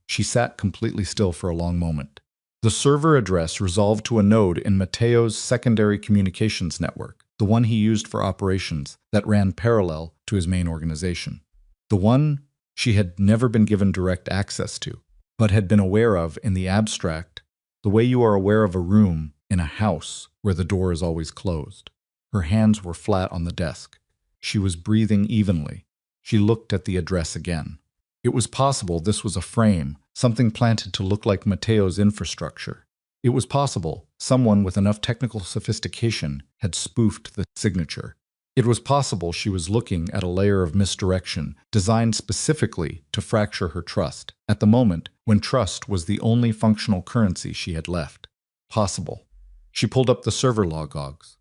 She sat completely still for a long moment. The server address resolved to a node in Matteo's secondary communications network, the one he used for operations that ran parallel to his main organization. The one she had never been given direct access to, but had been aware of in the abstract, the way you are aware of a room in a house where the door is always closed. Her hands were flat on the desk. She was breathing evenly. She looked at the address again. It was possible this was a frame, something planted to look like Matteo's infrastructure. It was possible someone with enough technical sophistication had spoofed the signature. It was possible she was looking at a layer of misdirection designed specifically to fracture her trust, at the moment when trust was the only functional currency she had left. Possible. She pulled up the server logs.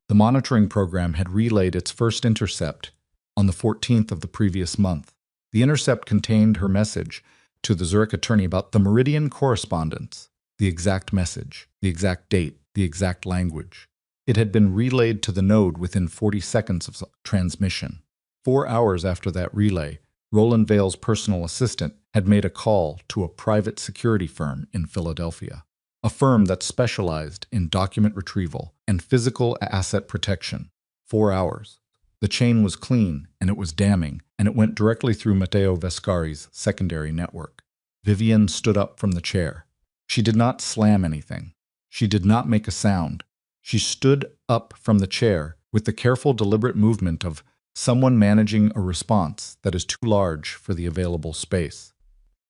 The monitoring program had relayed its first intercept on the 14th of the previous month. The intercept contained her message to the Zurich attorney about the Meridian correspondence, the exact message, the exact date, the exact language. It had been relayed to the node within 40 seconds of transmission. 4 hours after that relay, Roland Vale's personal assistant had made a call to a private security firm in Philadelphia, a firm that specialized in document retrieval and physical asset protection. 4 hours. The chain was clean, and it was damning, and it went directly through Matteo Vescari's secondary network. Vivienne stood up from the chair. She did not slam anything. She did not make a sound. She stood up from the chair with the careful, deliberate movement of someone managing a response that is too large for the available space.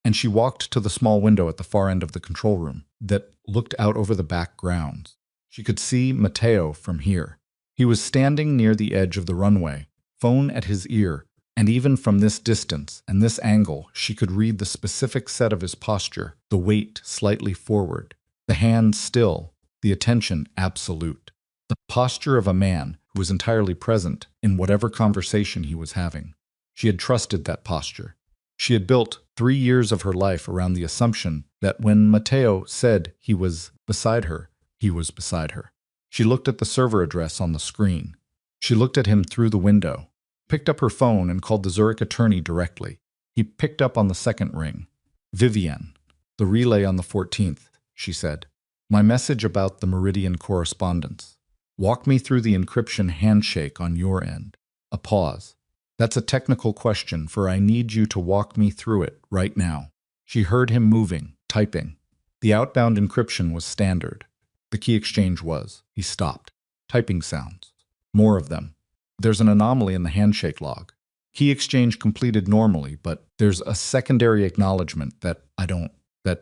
And she walked to the small window at the far end of the control room that looked out over the back grounds. She could see Matteo from here. He was standing near the edge of the runway, phone at his ear, and even from this distance and this angle, she could read the specific set of his posture, the weight slightly forward, the hands still, the attention absolute. The posture of a man who was entirely present in whatever conversation he was having. She had trusted that posture. She had built 3 years of her life around the assumption that when Matteo said he was beside her, he was beside her. She looked at the server address on the screen. She looked at him through the window, picked up her phone and called the Zurich attorney directly. He picked up on the second ring. Vivienne, the relay on the 14th, she said. My message about the Meridian correspondence. Walk me through the encryption handshake on your end. A pause. That's a technical question, for I need you to walk me through it right now. She heard him moving, typing. The outbound encryption was standard. The key exchange was. He stopped. Typing sounds. More of them. There's an anomaly in the handshake log. Key exchange completed normally, but there's a secondary acknowledgement that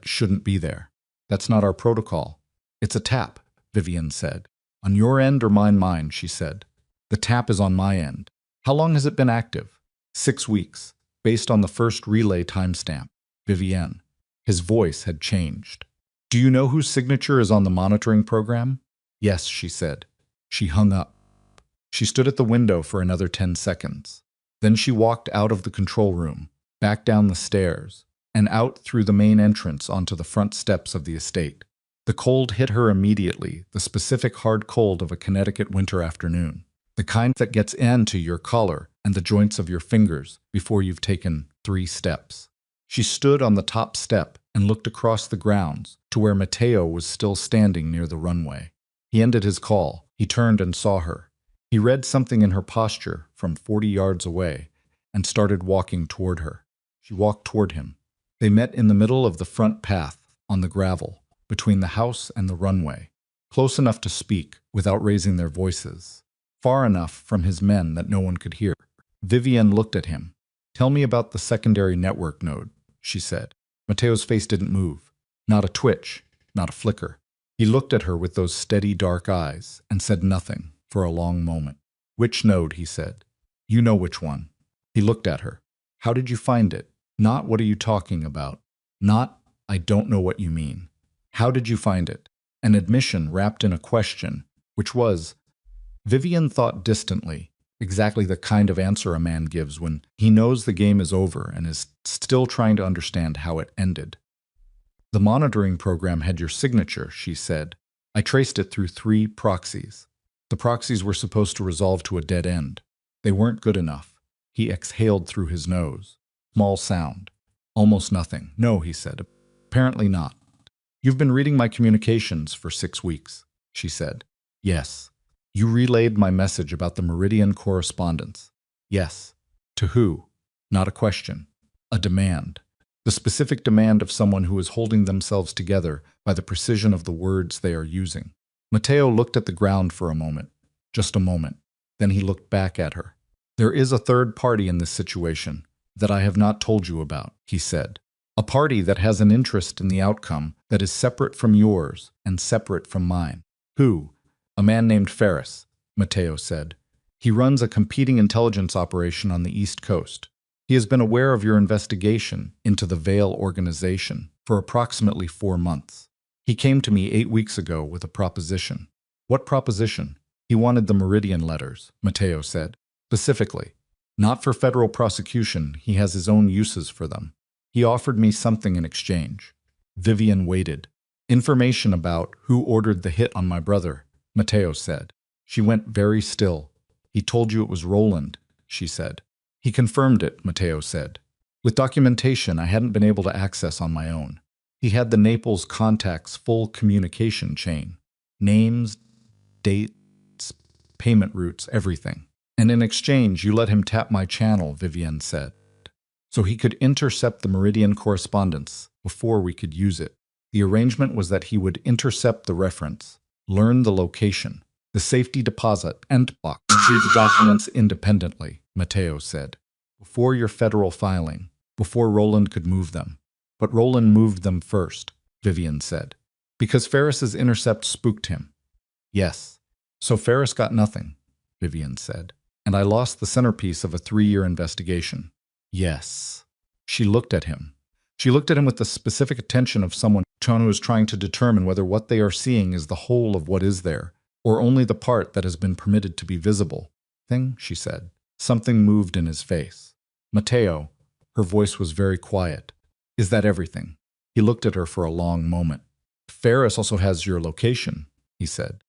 shouldn't be there. That's not our protocol. It's a tap, Vivienne said. On your end or mine, she said. The tap is on my end. How long has it been active? 6 weeks, based on the first relay timestamp. Vivienne. His voice had changed. Do you know whose signature is on the monitoring program? Yes, she said. She hung up. She stood at the window for another 10 seconds. Then she walked out of the control room, back down the stairs, and out through the main entrance onto the front steps of the estate. The cold hit her immediately, the specific hard cold of a Connecticut winter afternoon. The kind that gets into your collar and the joints of your fingers before you've taken 3 steps. She stood on the top step and looked across the grounds to where Matteo was still standing near the runway. He ended his call. He turned and saw her. He read something in her posture from 40 yards away and started walking toward her. She walked toward him. They met in the middle of the front path on the gravel between the house and the runway, close enough to speak without raising their voices, far enough from his men that no one could hear. Vivienne looked at him. Tell me about the secondary network node, she said. Matteo's face didn't move. Not a twitch, not a flicker. He looked at her with those steady dark eyes and said nothing. for a long moment. Which node, he said. You know which one. He looked at her. How did you find it? Not what are you talking about. Not, I don't know what you mean. How did you find it? An admission wrapped in a question, which was, Vivian thought distantly, exactly the kind of answer a man gives when he knows the game is over and is still trying to understand how it ended. The monitoring program had your signature, she said. I traced it through 3 proxies. The proxies were supposed to resolve to a dead end. They weren't good enough. He exhaled through his nose. Small sound. Almost nothing. No, he said. Apparently not. You've been reading my communications for 6 weeks, she said. Yes. You relayed my message about the Meridian correspondence. Yes. To who? Not a question. A demand. The specific demand of someone who is holding themselves together by the precision of the words they are using. Matteo looked at the ground for a moment. Just a moment. Then he looked back at her. There is a third party in this situation that I have not told you about, he said. A party that has an interest in the outcome that is separate from yours and separate from mine. Who? A man named Ferris, Matteo said. He runs a competing intelligence operation on the East Coast. He has been aware of your investigation into the Veil organization for approximately 4 months. He came to me 8 weeks ago with a proposition. What proposition? He wanted the Meridian letters, Matteo said. Specifically. Not for federal prosecution, he has his own uses for them. He offered me something in exchange. Vivian waited. Information about who ordered the hit on my brother, Matteo said. She went very still. He told you it was Roland, she said. He confirmed it, Matteo said. With documentation I hadn't been able to access on my own. He had the Naples contacts' full communication chain. Names, dates, payment routes, everything. And in exchange you let him tap my channel, Vivian said. So he could intercept the Meridian correspondence before we could use it. The arrangement was that he would intercept the reference, learn the location, the safety deposit, and block the documents independently, Matteo said. Before your federal filing, before Roland could move them. But Roland moved them first, Vivian said. Because Ferris's intercept spooked him. Yes. So Ferris got nothing, Vivian said. And I lost the centerpiece of a 3-year investigation. Yes. She looked at him. She looked at him with the specific attention of someone who is trying to determine whether what they are seeing is the whole of what is there, or only the part that has been permitted to be visible. Thing, she said. Something moved in his face. Matteo, her voice was very quiet. Is that everything? He looked at her for a long moment. Ferris also has your location, he said.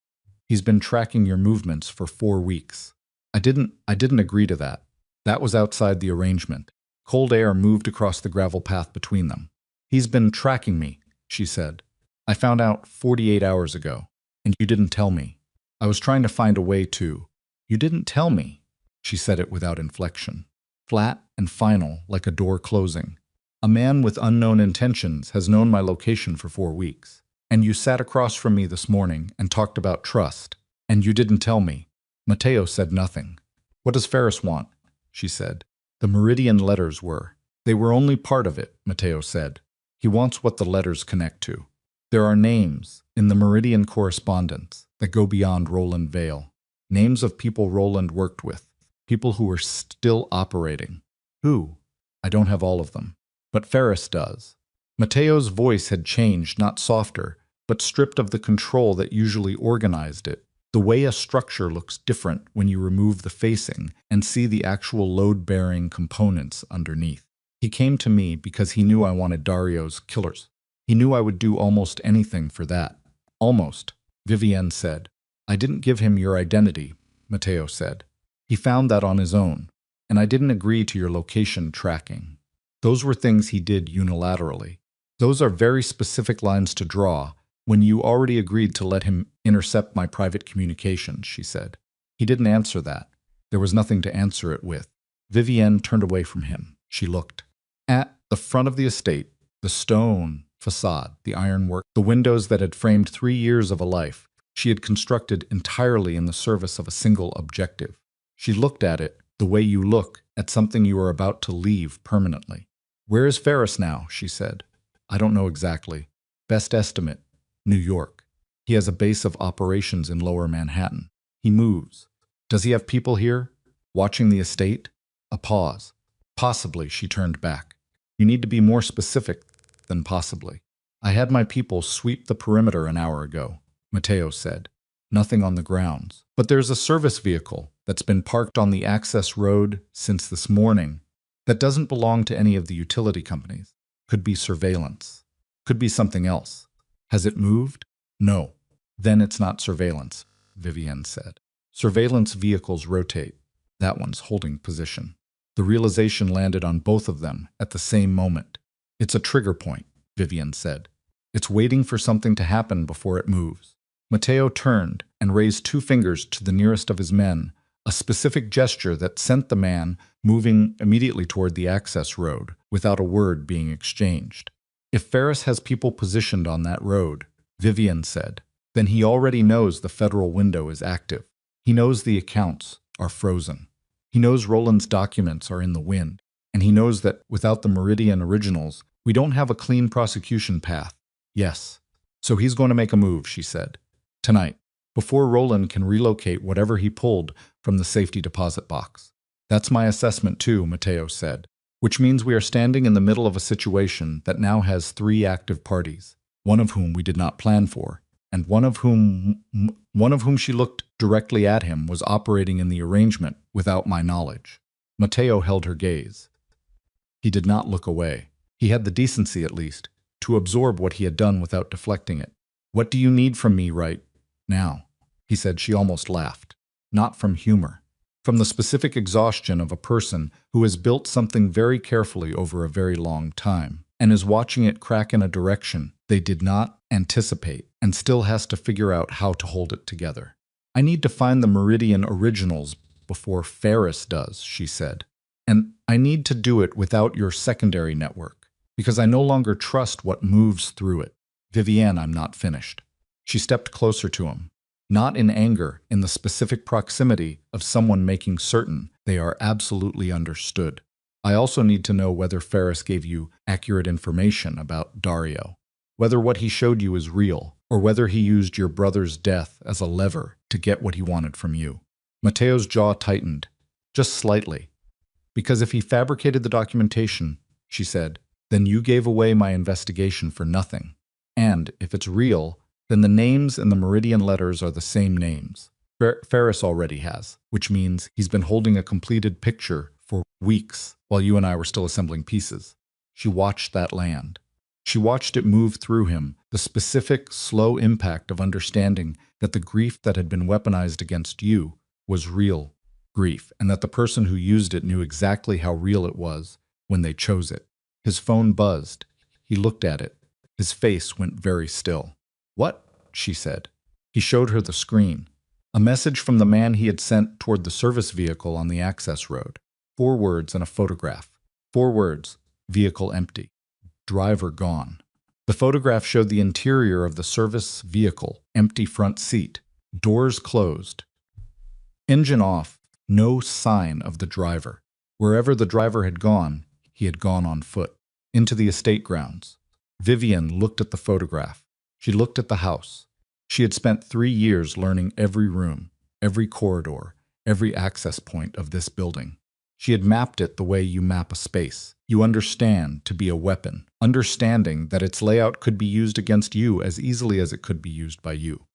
He's been tracking your movements for 4 weeks. I didn't agree to that. That was outside the arrangement. Cold air moved across the gravel path between them. He's been tracking me, she said. I found out 48 hours ago, and you didn't tell me. I was trying to find a way to. You didn't tell me. She said it without inflection. Flat and final, like a door closing. A man with unknown intentions has known my location for 4 weeks. And you sat across from me this morning and talked about trust. And you didn't tell me. Matteo said nothing. What does Ferris want? She said. The Meridian letters were. They were only part of it, Matteo said. He wants what the letters connect to. There are names in the Meridian correspondence that go beyond Roland Vale. Names of people Roland worked with. People who are still operating. Who? I don't have all of them. But Ferris does. Matteo's voice had changed, not softer, but stripped of the control that usually organized it. The way a structure looks different when you remove the facing and see the actual load-bearing components underneath. He came to me because he knew I wanted Dario's killers. He knew I would do almost anything for that. Almost, Vivienne said. I didn't give him your identity, Matteo said. He found that on his own, and I didn't agree to your location tracking. Those were things he did unilaterally. Those are very specific lines to draw when you already agreed to let him intercept my private communications, she said. He didn't answer that. There was nothing to answer it with. Vivienne turned away from him. She looked. At the front of the estate, the stone facade, the ironwork, the windows that had framed 3 years of a life, she had constructed entirely in the service of a single objective. She looked at it the way you look at something you are about to leave permanently. Where is Ferris now? She said. I don't know exactly. Best estimate, New York. He has a base of operations in Lower Manhattan. He moves. Does he have people here? Watching the estate? A pause. Possibly, she turned back. You need to be more specific than possibly. I had my people sweep the perimeter an hour ago, Matteo said. Nothing on the grounds. But there's a service vehicle that's been parked on the access road since this morning that doesn't belong to any of the utility companies. Could be surveillance. Could be something else. Has it moved? No. Then it's not surveillance, Vivienne said. Surveillance vehicles rotate. That one's holding position. The realization landed on both of them at the same moment. It's a trigger point, Vivienne said. It's waiting for something to happen before it moves. Matteo turned and raised 2 fingers to the nearest of his men, a specific gesture that sent the man moving immediately toward the access road without a word being exchanged. If Ferris has people positioned on that road, Vivienne said, then he already knows the federal window is active. He knows the accounts are frozen. He knows Roland's documents are in the wind. And he knows that without the Meridian originals, we don't have a clean prosecution path. Yes. So he's going to make a move, she said. Tonight, before Roland can relocate whatever he pulled from the safety deposit box. That's my assessment too, Matteo said, which means we are standing in the middle of a situation that now has 3 active parties, one of whom we did not plan for, and one of whom she looked directly at him was operating in the arrangement without my knowledge. Matteo held her gaze. He did not look away. He had the decency, at least, to absorb what he had done without deflecting it. What do you need from me right now? He said. She almost laughed. Not from humor. From the specific exhaustion of a person who has built something very carefully over a very long time and is watching it crack in a direction they did not anticipate and still has to figure out how to hold it together. I need to find the Meridian originals before Ferris does, she said. And I need to do it without your secondary network, because I no longer trust what moves through it. Vivienne, I'm not finished. She stepped closer to him, not in anger, in the specific proximity of someone making certain they are absolutely understood. I also need to know whether Ferris gave you accurate information about Dario, whether what he showed you is real, or whether he used your brother's death as a lever to get what he wanted from you. Matteo's jaw tightened, just slightly. Because if he fabricated the documentation, she said, then you gave away my investigation for nothing. And if it's real, then the names and the Meridian letters are the same names. Ferris already has, which means he's been holding a completed picture for weeks while you and I were still assembling pieces. She watched that land. She watched it move through him, the specific, slow impact of understanding that the grief that had been weaponized against you was real grief, and that the person who used it knew exactly how real it was when they chose it. His phone buzzed. He looked at it. His face went very still. What? She said. He showed her the screen. A message from the man he had sent toward the service vehicle on the access road. 4 words and a photograph. 4 words. Vehicle empty. Driver gone. The photograph showed the interior of the service vehicle, empty front seat, doors closed. Engine off, no sign of the driver. Wherever the driver had gone, he had gone on foot. Into the estate grounds. Vivienne looked at the photograph. She looked at the house. She had spent 3 years learning every room, every corridor, every access point of this building. She had mapped it the way you map a space. You understand to be a weapon, understanding that its layout could be used against you as easily as it could be used by you.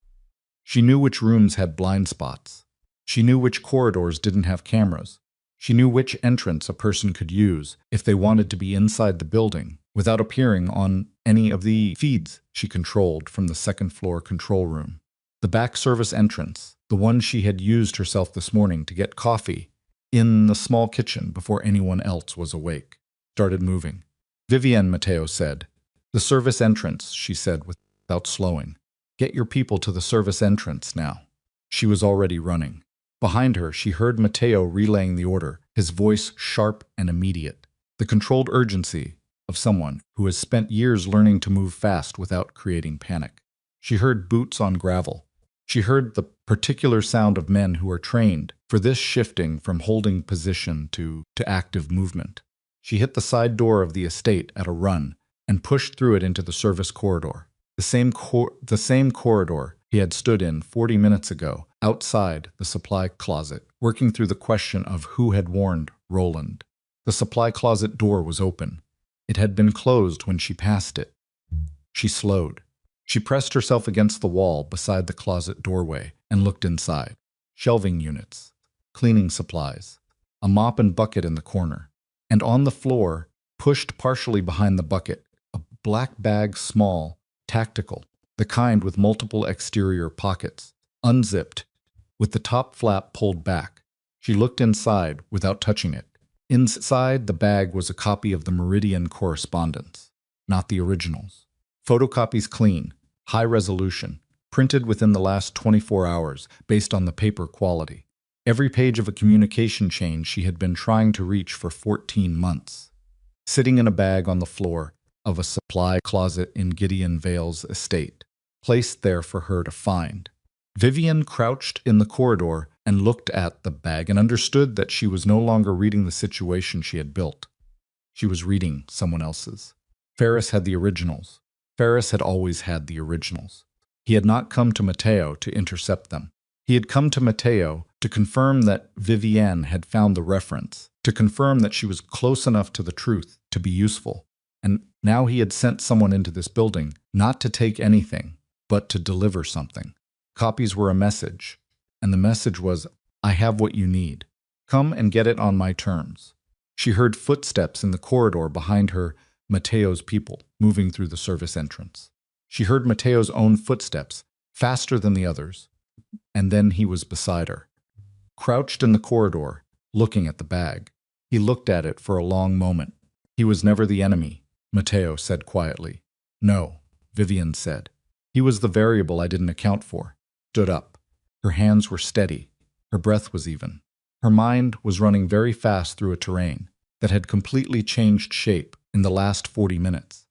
She knew which rooms had blind spots. She knew which corridors didn't have cameras. She knew which entrance a person could use if they wanted to be inside the building without appearing on any of the feeds she controlled from the second-floor control room. The back service entrance, the one she had used herself this morning to get coffee in the small kitchen before anyone else was awake, started moving. Vivienne, Matteo said. The service entrance, she said without slowing. Get your people to the service entrance now. She was already running. Behind her, she heard Matteo relaying the order, his voice sharp and immediate. The controlled urgency of someone who has spent years learning to move fast without creating panic. She heard boots on gravel. She heard the particular sound of men who are trained for this shifting from holding position to active movement. She hit the side door of the estate at a run and pushed through it into the service corridor. The same corridor he had stood in 40 minutes ago outside the supply closet, working through the question of who had warned Roland. The supply closet door was open. It had been closed when she passed it. She slowed. She pressed herself against the wall beside the closet doorway and looked inside. Shelving units, cleaning supplies, a mop and bucket in the corner, and on the floor, pushed partially behind the bucket, a black bag, small, tactical, the kind with multiple exterior pockets, unzipped, with the top flap pulled back. She looked inside without touching it. Inside the bag was a copy of the Meridian correspondence, not the originals. Photocopies clean, high resolution, printed within the last 24 hours based on the paper quality. Every page of a communication chain she had been trying to reach for 14 months. Sitting in a bag on the floor of a supply closet in Gideon Vale's estate, placed there for her to find. Vivian crouched in the corridor and looked at the bag and understood that she was no longer reading the situation she had built. She was reading someone else's. Ferris had the originals. Ferris had always had the originals. He had not come to Matteo to intercept them. He had come to Matteo to confirm that Vivienne had found the reference, to confirm that she was close enough to the truth to be useful. And now he had sent someone into this building, not to take anything, but to deliver something. Copies were a message, and the message was, "I have what you need. Come and get it on my terms." She heard footsteps in the corridor behind her, Matteo's people, moving through the service entrance. She heard Matteo's own footsteps, faster than the others, and then he was beside her. Crouched in the corridor, looking at the bag. He looked at it for a long moment. "He was never the enemy," Matteo said quietly. "No," Vivian said. "He was the variable I didn't account for." Stood up. Her hands were steady. Her breath was even. Her mind was running very fast through a terrain that had completely changed shape in the last 40 minutes.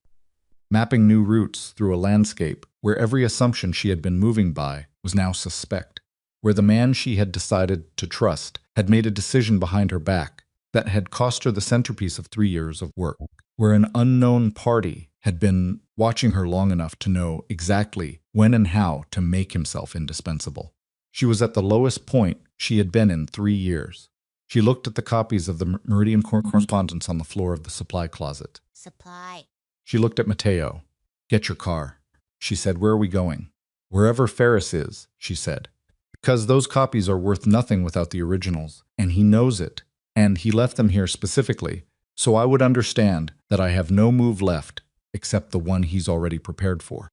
Mapping new routes through a landscape where every assumption she had been moving by was now suspect, where the man she had decided to trust had made a decision behind her back that had cost her the centerpiece of 3 years of work, where an unknown party had been watching her long enough to know exactly when and how to make himself indispensable. She was at the lowest point she had been in 3 years. She looked at the copies of the Meridian correspondence on the floor of the supply closet. Supply. She looked at Matteo. "Get your car," she said. "Where are we going?" "Wherever Ferris is," she said. "Because those copies are worth nothing without the originals, and he knows it, and he left them here specifically, so I would understand that I have no move left except the one he's already prepared for."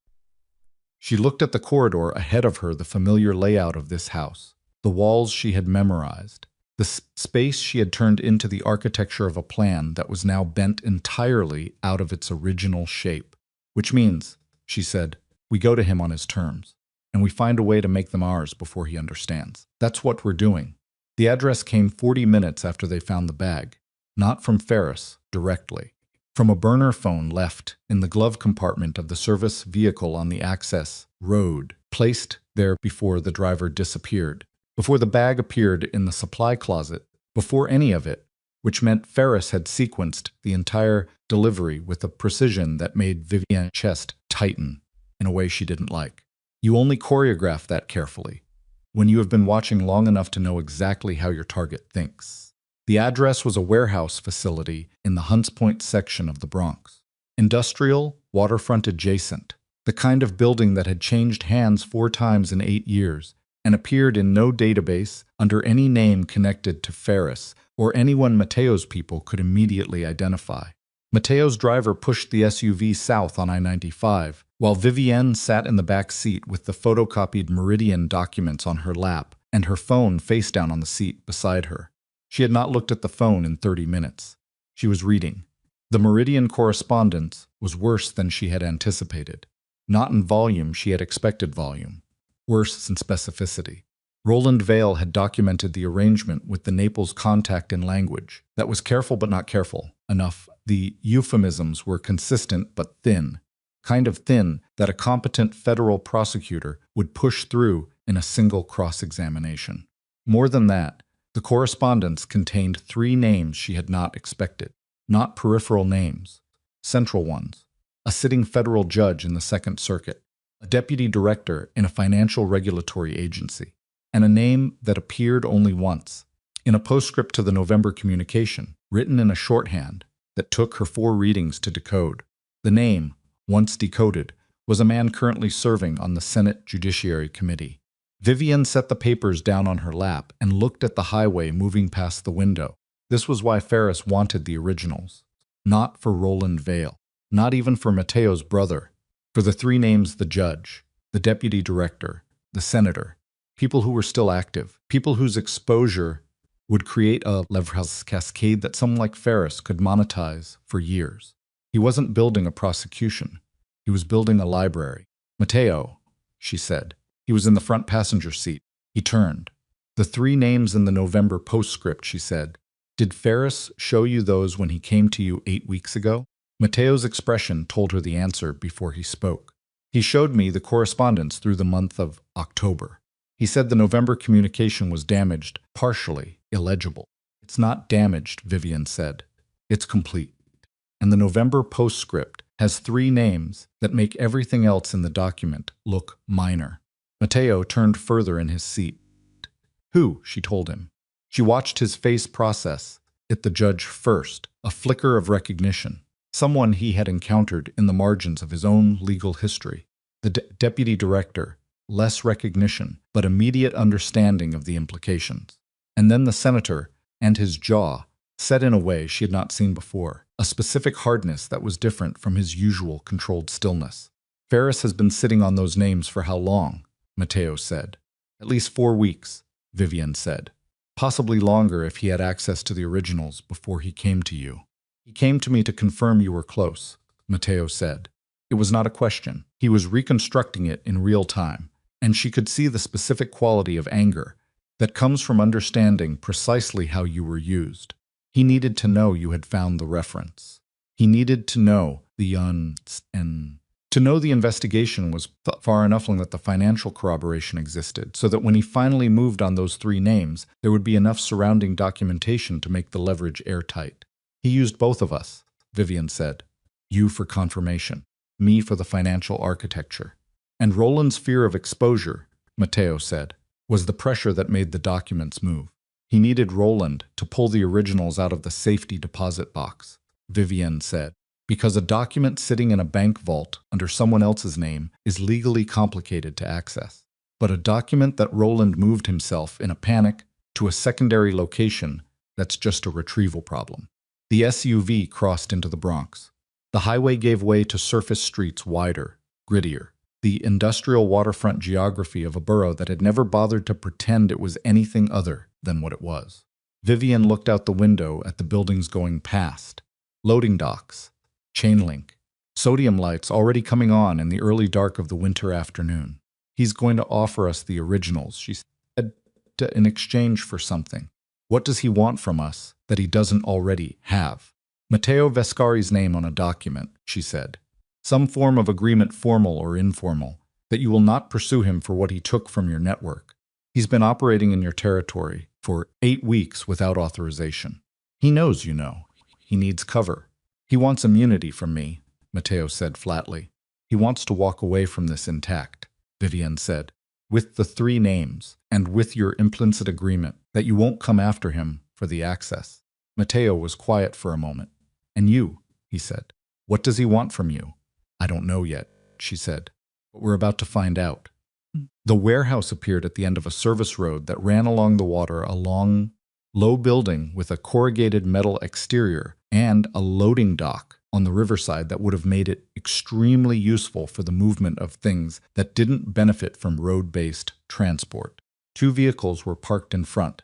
She looked at the corridor ahead of her, the familiar layout of this house, the walls she had memorized, the space she had turned into the architecture of a plan that was now bent entirely out of its original shape. "Which means," she said, "we go to him on his terms, and we find a way to make them ours before he understands. That's what we're doing." The address came 40 minutes after they found the bag, not from Ferris directly. From a burner phone left in the glove compartment of the service vehicle on the access road, placed there before the driver disappeared, before the bag appeared in the supply closet, before any of it, which meant Ferris had sequenced the entire delivery with a precision that made Vivian's chest tighten in a way she didn't like. You only choreograph that carefully when you have been watching long enough to know exactly how your target thinks. The address was a warehouse facility in the Hunts Point section of the Bronx. Industrial, waterfront adjacent, the kind of building that had changed hands 4 times in 8 years and appeared in no database under any name connected to Ferris or anyone Matteo's people could immediately identify. Matteo's driver pushed the SUV south on I-95, while Vivienne sat in the back seat with the photocopied Meridian documents on her lap and her phone face down on the seat beside her. She had not looked at the phone in 30 minutes. She was reading. The Meridian correspondence was worse than she had anticipated. Not in volume, she had expected volume. Worse in specificity. Roland Vale had documented the arrangement with the Naples contact in language that was careful but not careful enough. The euphemisms were consistent but thin, kind of thin that a competent federal prosecutor would push through in a single cross-examination. More than that, the correspondence contained 3 names she had not expected, not peripheral names, central ones: a sitting federal judge in the Second Circuit, a deputy director in a financial regulatory agency, and a name that appeared only once. In a postscript to the November communication, written in a shorthand that took her 4 readings to decode. The name, once decoded, was a man currently serving on the Senate Judiciary Committee. Vivian set the papers down on her lap and looked at the highway moving past the window. This was why Ferris wanted the originals. Not for Roland Vale. Not even for Mateo's brother. For the 3 names: the judge, the deputy director, the senator. People who were still active. People whose exposure would create a leverage cascade that someone like Ferris could monetize for years. He wasn't building a prosecution. He was building a library. "Mateo," she said. He was in the front passenger seat. He turned. "The 3 names in the November postscript," she said. "Did Ferris show you those when he came to you 8 weeks ago?" Mateo's expression told her the answer before he spoke. "He showed me the correspondence through the month of October. He said the November communication was damaged, partially illegible." "It's not damaged," Vivian said. "It's complete. And the November postscript has 3 names that make everything else in the document look minor." Mateo turned further in his seat. "Who?" she told him. She watched his face process it. The judge first, a flicker of recognition. Someone he had encountered in the margins of his own legal history. The deputy director, less recognition, but immediate understanding of the implications. And then the senator, and his jaw, set in a way she had not seen before, a specific hardness that was different from his usual controlled stillness. "Ferris has been sitting on those names for how long?" Mateo said. "At least 4 weeks, Vivian said. "Possibly longer if he had access to the originals before he came to you." "He came to me to confirm you were close," Mateo said. It was not a question. He was reconstructing it in real time, and she could see the specific quality of anger that comes from understanding precisely how you were used. He needed to know you had found the reference. He needed to know to know the investigation was far enough along that the financial corroboration existed, so that when he finally moved on those 3 names, there would be enough surrounding documentation to make the leverage airtight. "He used both of us," Vivian said. "You for confirmation, me for the financial architecture." "And Roland's fear of exposure," Mateo said, "was the pressure that made the documents move. He needed Roland to pull the originals out of the safety deposit box," Vivian said. "Because a document sitting in a bank vault under someone else's name is legally complicated to access. But a document that Roland moved himself in a panic to a secondary location, that's just a retrieval problem." The SUV crossed into the Bronx. The highway gave way to surface streets wider, grittier. The industrial waterfront geography of a borough that had never bothered to pretend it was anything other than what it was. Vivian looked out the window at the buildings going past. Loading docks. Chain link. Sodium lights already coming on in the early dark of the winter afternoon. "He's going to offer us the originals," she said, "in exchange for something. What does he want from us that he doesn't already have?" "Matteo Vescari's name on a document," she said. "Some form of agreement, formal or informal, that you will not pursue him for what he took from your network. He's been operating in your territory for 8 weeks without authorization. He knows you know. He needs cover. He wants immunity from me," Mateo said flatly. "He wants to walk away from this intact," Vivian said, "with the 3 names, and with your implicit agreement that you won't come after him for the access." Mateo was quiet for a moment. "And you," he said. "What does he want from you?" "I don't know yet," she said, "but we're about to find out." The warehouse appeared at the end of a service road that ran along the water, a long, low building with a corrugated metal exterior and a loading dock on the riverside that would have made it extremely useful for the movement of things that didn't benefit from road-based transport. 2 vehicles were parked in front.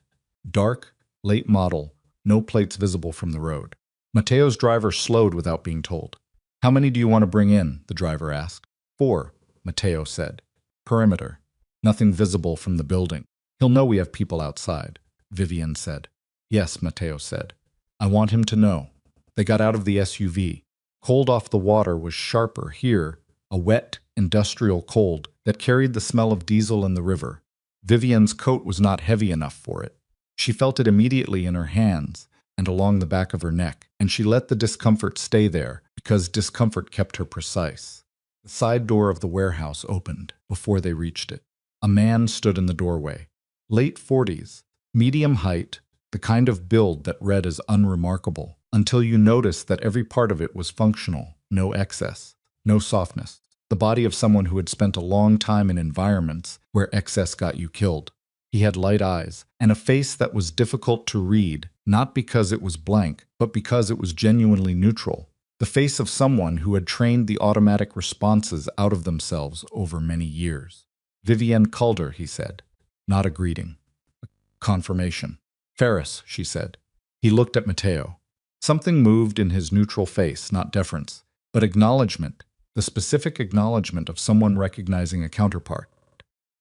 Dark, late model, no plates visible from the road. Mateo's driver slowed without being told. "How many do you want to bring in?" the driver asked. 4, Mateo said. "Perimeter. Nothing visible from the building. He'll know we have people outside," Vivian said. "Yes," Mateo said. "I want him to know." They got out of the SUV. Cold off the water was sharper here, a wet, industrial cold that carried the smell of diesel in the river. Vivian's coat was not heavy enough for it. She felt it immediately in her hands and along the back of her neck, and she let the discomfort stay there because discomfort kept her precise. The side door of the warehouse opened before they reached it. A man stood in the doorway. Late 40s, medium height, the kind of build that read as unremarkable, until you noticed that every part of it was functional, no excess, no softness. The body of someone who had spent a long time in environments where excess got you killed. He had light eyes and a face that was difficult to read, not because it was blank, but because it was genuinely neutral. The face of someone who had trained the automatic responses out of themselves over many years. Vivienne Calder, he said. Not a greeting. A confirmation. Ferris, she said. He looked at Matteo. Something moved in his neutral face, not deference, but acknowledgement, the specific acknowledgement of someone recognizing a counterpart.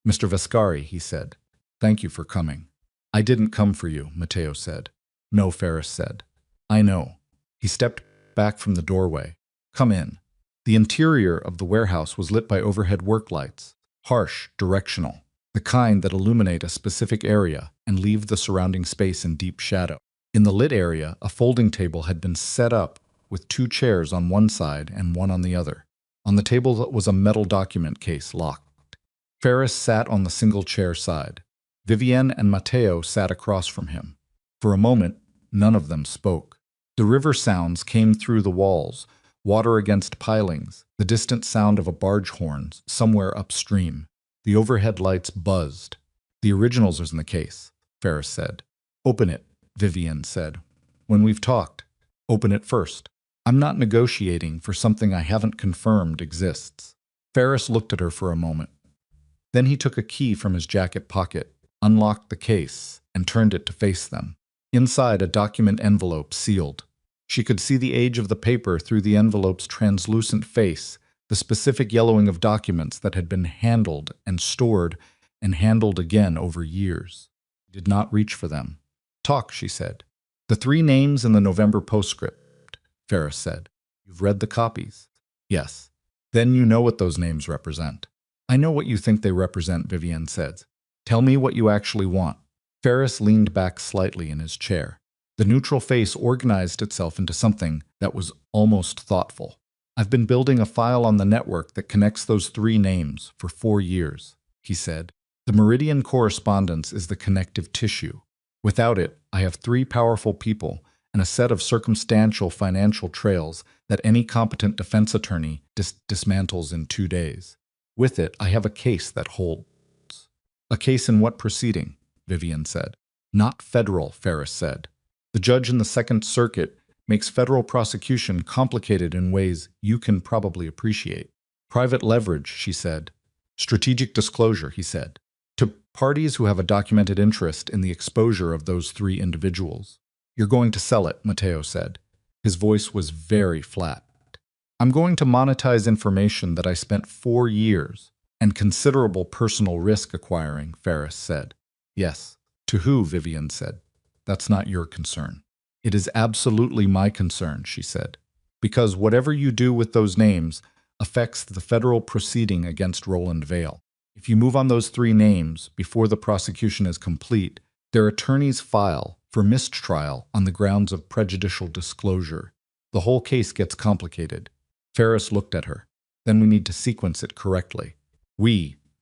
Mr. Vascari, he said. Thank you for coming. I didn't come for you, Matteo said. No, Ferris said. I know. He stepped back from the doorway. Come in. The interior of the warehouse was lit by overhead work lights, harsh, directional, the kind that illuminate a specific area and leave the surrounding space in deep shadow. In the lit area, a folding table had been set up with 2 chairs on one side and one on the other. On the table was a metal document case locked. Ferris sat on the single chair side. Vivienne and Matteo sat across from him. For a moment, none of them spoke. The river sounds came through the walls, water against pilings, the distant sound of a barge horn somewhere upstream. The overhead lights buzzed. The originals was in the case, Ferris said. Open it, Vivienne said. When we've talked, open it first. I'm not negotiating for something I haven't confirmed exists. Ferris looked at her for a moment. Then he took a key from his jacket pocket, unlocked the case, and turned it to face them. Inside, a document envelope sealed. She could see the age of the paper through the envelope's translucent face, the specific yellowing of documents that had been handled and stored and handled again over years. He did not reach for them. Talk, she said. The 3 names in the November postscript, Ferris said. You've read the copies? Yes. Then you know what those names represent. I know what you think they represent, Vivienne said. Tell me what you actually want. Ferris leaned back slightly in his chair. The neutral face organized itself into something that was almost thoughtful. I've been building a file on the network that connects those 3 names for 4 years, he said. The Meridian correspondence is the connective tissue. Without it, I have 3 powerful people and a set of circumstantial financial trails that any competent defense attorney dismantles in 2 days. With it, I have a case that holds. A case in what proceeding? Vivienne said. Not federal, Ferris said. The judge in the Second Circuit makes federal prosecution complicated in ways you can probably appreciate. Private leverage, she said. Strategic disclosure, he said. To parties who have a documented interest in the exposure of those 3 individuals. You're going to sell it, Matteo said. His voice was very flat. I'm going to monetize information that I spent 4 years and considerable personal risk acquiring, Ferris said. Yes. To who? Vivienne said. That's not your concern. It is absolutely my concern, she said. Because whatever you do with those names affects the federal proceeding against Roland Vale. If you move on those 3 names before the prosecution is complete, their attorneys file for mistrial on the grounds of prejudicial disclosure. The whole case gets complicated. Ferris looked at her. Then we need to sequence it correctly.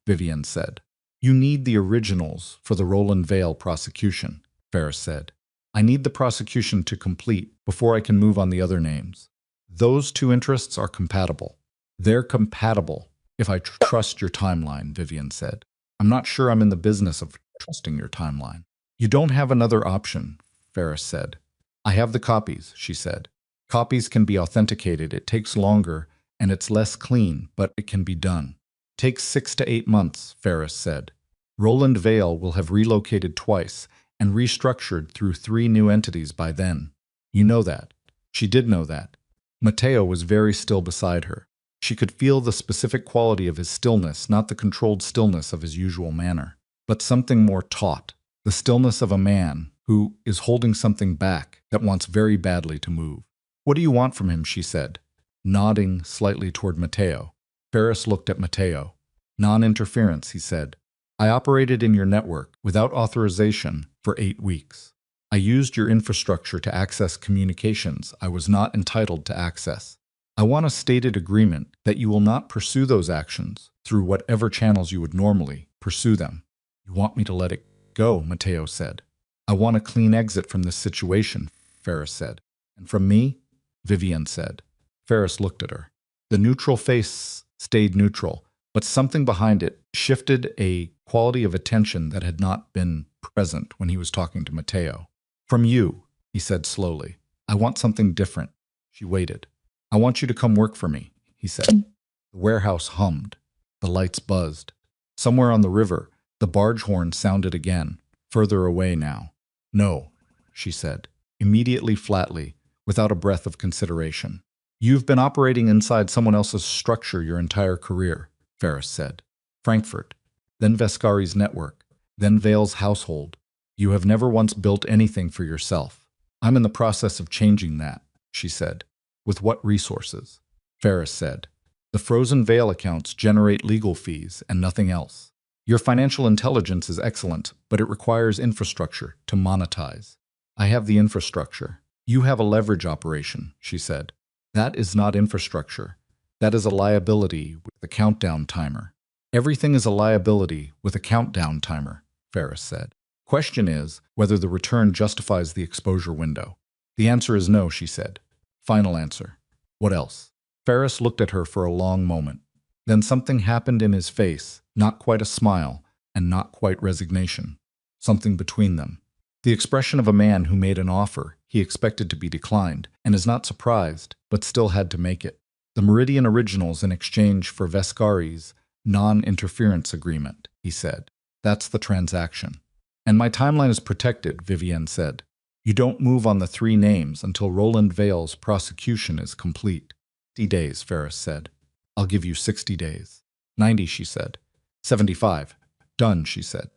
Vivienne said. You need the originals for the Roland Vale prosecution, Ferris said. I need the prosecution to complete before I can move on the other names. Those 2 interests are compatible. They're compatible if I trust your timeline, Vivienne said. I'm not sure I'm in the business of trusting your timeline. You don't have another option, Ferris said. I have the copies, she said. Copies can be authenticated. It takes longer and it's less clean, but it can be done. Takes 6 to 8 months, Ferris said. Roland Vale will have relocated twice and restructured through 3 new entities by then. You know that. She did know that. Matteo was very still beside her. She could feel the specific quality of his stillness, not the controlled stillness of his usual manner, but something more taut, the stillness of a man who is holding something back that wants very badly to move. What do you want from him? She said, nodding slightly toward Matteo. Ferris looked at Matteo. Non-interference, he said. I operated in your network without authorization for 8 weeks. I used your infrastructure to access communications I was not entitled to access. I want a stated agreement that you will not pursue those actions through whatever channels you would normally pursue them. You want me to let it go, Matteo said. I want a clean exit from this situation, Ferris said. And from me? Vivian said. Ferris looked at her. The neutral face stayed neutral, but something behind it shifted, a quality of attention that had not been present when he was talking to Matteo. From you, he said slowly. I want something different. She waited. I want you to come work for me, he said. The warehouse hummed. The lights buzzed. Somewhere on the river, the barge horn sounded again, further away now. No, she said, immediately flatly, without a breath of consideration. You've been operating inside someone else's structure your entire career, Ferris said. Frankfurt, then Vescari's network, then Vale's household. You have never once built anything for yourself. I'm in the process of changing that, she said. With what resources? Ferris said. The frozen Vale accounts generate legal fees and nothing else. Your financial intelligence is excellent, but it requires infrastructure to monetize. I have the infrastructure. You have a leverage operation, she said. That is not infrastructure. That is a liability with a countdown timer. Everything is a liability with a countdown timer, Ferris said. Question is whether the return justifies the exposure window. The answer is no, she said. Final answer. What else? Ferris looked at her for a long moment. Then something happened in his face, not quite a smile, and not quite resignation. Something between them. The expression of a man who made an offer he expected to be declined, and is not surprised, but still had to make it. The Meridian originals in exchange for Vescari's non-interference agreement, he said. That's the transaction. And my timeline is protected, Vivian said. You don't move on the 3 names until Roland Vale's prosecution is complete. 60 days, Ferris said. I'll give you 60 days. 90, she said. 75. Done, she said.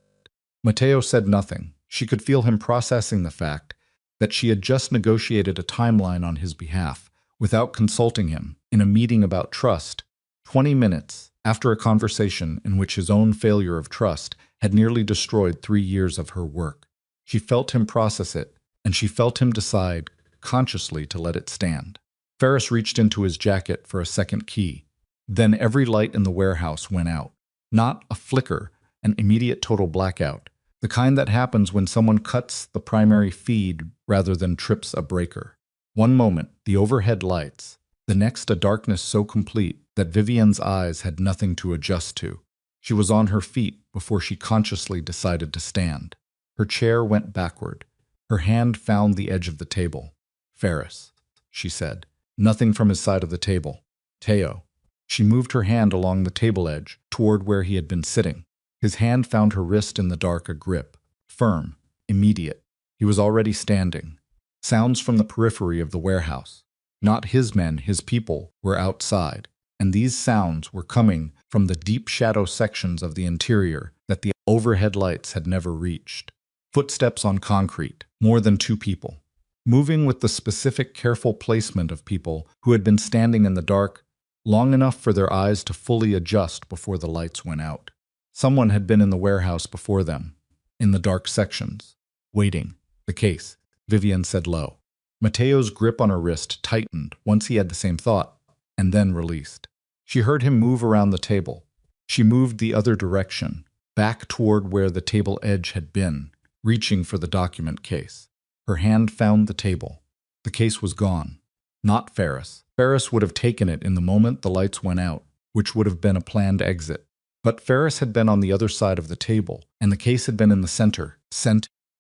Matteo said nothing. She could feel him processing the fact that she had just negotiated a timeline on his behalf without consulting him in a meeting about trust, 20 minutes after a conversation in which his own failure of trust had nearly destroyed 3 years of her work. She felt him process it, and she felt him decide consciously to let it stand. Ferris reached into his jacket for a second key. Then every light in the warehouse went out. Not a flicker, an immediate total blackout. The kind that happens when someone cuts the primary feed rather than trips a breaker. One moment, the overhead lights. The next, a darkness so complete that Vivian's eyes had nothing to adjust to. She was on her feet before she consciously decided to stand. Her chair went backward. Her hand found the edge of the table. Ferris, she said. Nothing from his side of the table. Teo. She moved her hand along the table edge toward where he had been sitting. His hand found her wrist in the dark, a grip. Firm. Immediate. He was already standing. Sounds from the periphery of the warehouse. Not his men, his people, were outside, and these sounds were coming from the deep shadow sections of the interior that the overhead lights had never reached. Footsteps on concrete, more than 2 people. Moving with the specific careful placement of people who had been standing in the dark long enough for their eyes to fully adjust before the lights went out. Someone had been in the warehouse before them, in the dark sections, waiting. The case, Vivian said low. Matteo's grip on her wrist tightened once he had the same thought, and then released. She heard him move around the table. She moved the other direction, back toward where the table edge had been, reaching for the document case. Her hand found the table. The case was gone. Not Ferris. Ferris would have taken it in the moment the lights went out, which would have been a planned exit. But Ferris had been on the other side of the table, and the case had been in the center,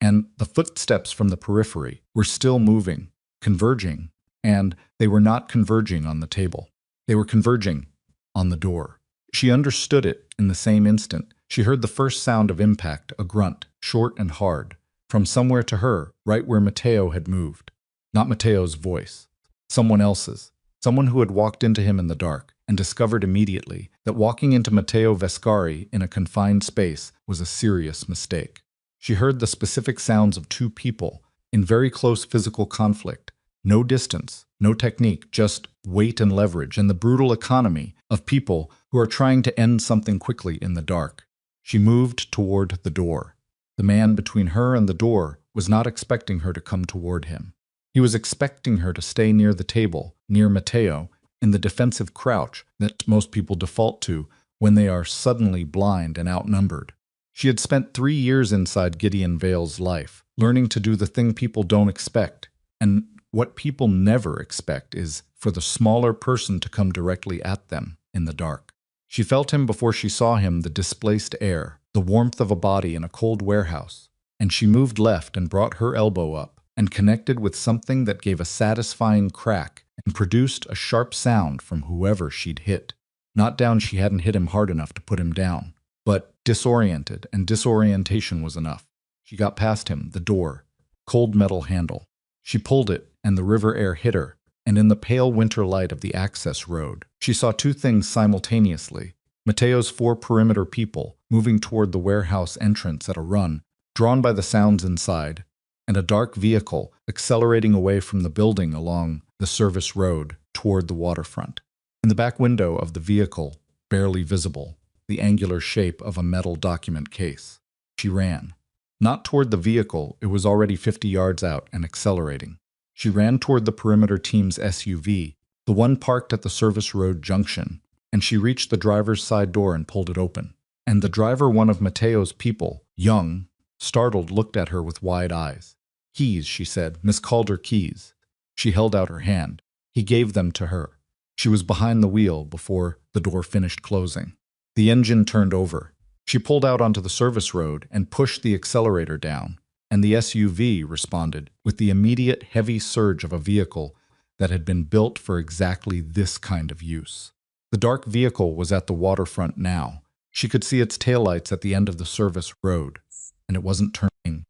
and the footsteps from the periphery were still moving, converging, and they were not converging on the table. They were converging on the door. She understood it in the same instant. She heard the first sound of impact, a grunt, short and hard, from somewhere to her, right where Matteo had moved. Not Matteo's voice. Someone else's. Someone who had walked into him in the dark, and discovered immediately that walking into Matteo Vescari in a confined space was a serious mistake. She heard the specific sounds of 2 people in very close physical conflict. No distance, no technique, just weight and leverage, and the brutal economy of people who are trying to end something quickly in the dark. She moved toward the door. The man between her and the door was not expecting her to come toward him. He was expecting her to stay near the table, near Matteo, in the defensive crouch that most people default to when they are suddenly blind and outnumbered. She had spent 3 years inside Gideon Vale's life, learning to do the thing people don't expect. And what people never expect is for the smaller person to come directly at them in the dark. She felt him before she saw him, the displaced air, the warmth of a body in a cold warehouse. And she moved left and brought her elbow up and connected with something that gave a satisfying crack and produced a sharp sound from whoever she'd hit. Not down, she hadn't hit him hard enough to put him down, but disoriented, and disorientation was enough. She got past him, the door, cold metal handle. She pulled it, and the river air hit her, and in the pale winter light of the access road, she saw two things simultaneously. Mateo's 4 perimeter people moving toward the warehouse entrance at a run, drawn by the sounds inside, and a dark vehicle accelerating away from the building along the service road toward the waterfront. In the back window of the vehicle, barely visible, the angular shape of a metal document case. She ran. Not toward the vehicle, it was already 50 yards out and accelerating. She ran toward the perimeter team's SUV, the one parked at the service road junction, and she reached the driver's side door and pulled it open. And the driver, one of Mateo's people, young, startled, looked at her with wide eyes. "Keys," she said. "Miss Calder, keys." She held out her hand. He gave them to her. She was behind the wheel before the door finished closing. The engine turned over. She pulled out onto the service road and pushed the accelerator down, and the SUV responded with the immediate heavy surge of a vehicle that had been built for exactly this kind of use. The dark vehicle was at the waterfront now. She could see its taillights at the end of the service road, and it wasn't turning.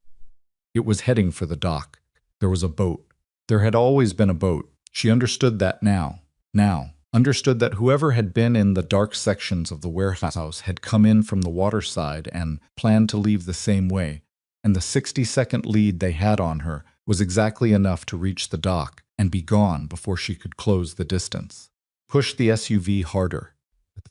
It was heading for the dock. There was a boat. There had always been a boat. She understood that now. Understood that whoever had been in the dark sections of the warehouse had come in from the waterside and planned to leave the same way, and the 60-second lead they had on her was exactly enough to reach the dock and be gone before she could close the distance. Push the SUV harder.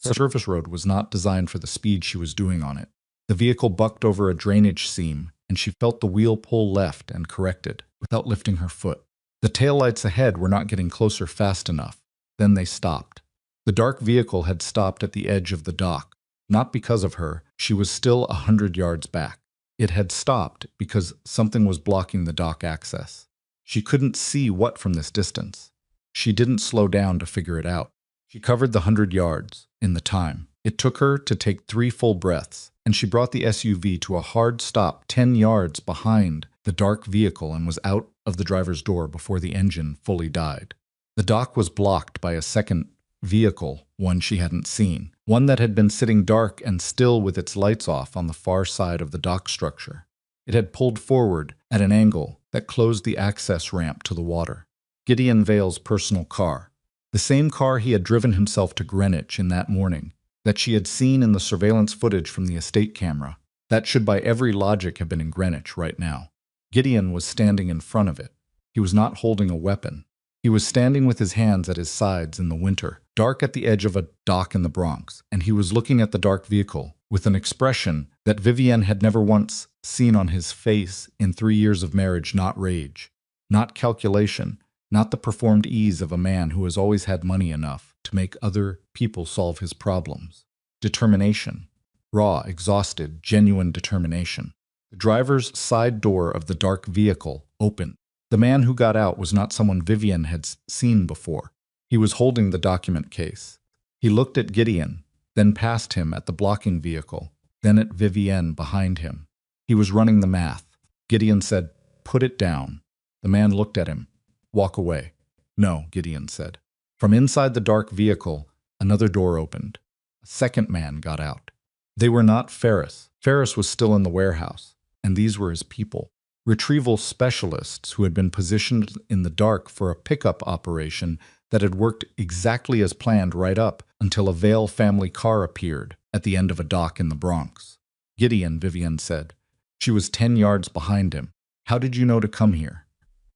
The service road was not designed for the speed she was doing on it. The vehicle bucked over a drainage seam, and she felt the wheel pull left and corrected, without lifting her foot. The taillights ahead were not getting closer fast enough. Then they stopped. The dark vehicle had stopped at the edge of the dock. Not because of her, she was still 100 yards back. It had stopped because something was blocking the dock access. She couldn't see what from this distance. She didn't slow down to figure it out. She covered the 100 yards in the time. It took her to take 3 full breaths, and she brought the SUV to a hard stop 10 yards behind the dark vehicle and was out of the driver's door before the engine fully died. The dock was blocked by a second vehicle, one she hadn't seen, one that had been sitting dark and still with its lights off on the far side of the dock structure. It had pulled forward at an angle that closed the access ramp to the water. Gideon Vale's personal car. The same car he had driven himself to Greenwich in that morning, that she had seen in the surveillance footage from the estate camera. That should by every logic have been in Greenwich right now. Gideon was standing in front of it. He was not holding a weapon. He was standing with his hands at his sides in the winter, dark at the edge of a dock in the Bronx, and he was looking at the dark vehicle with an expression that Vivienne had never once seen on his face in 3 years of marriage. Not rage, not calculation, not the performed ease of a man who has always had money enough to make other people solve his problems. Determination. Raw, exhausted, genuine determination. The driver's side door of the dark vehicle opened. The man who got out was not someone Vivienne had seen before. He was holding the document case. He looked at Gideon, then past him at the blocking vehicle, then at Vivienne behind him. He was running the math. Gideon said, "Put it down." The man looked at him. "Walk away." "No," Gideon said. From inside the dark vehicle, another door opened. A second man got out. They were not Ferris. Ferris was still in the warehouse, and these were his people. Retrieval specialists who had been positioned in the dark for a pickup operation that had worked exactly as planned right up until a Vale family car appeared at the end of a dock in the Bronx. "Gideon," Vivienne said. She was 10 yards behind him. "How did you know to come here?"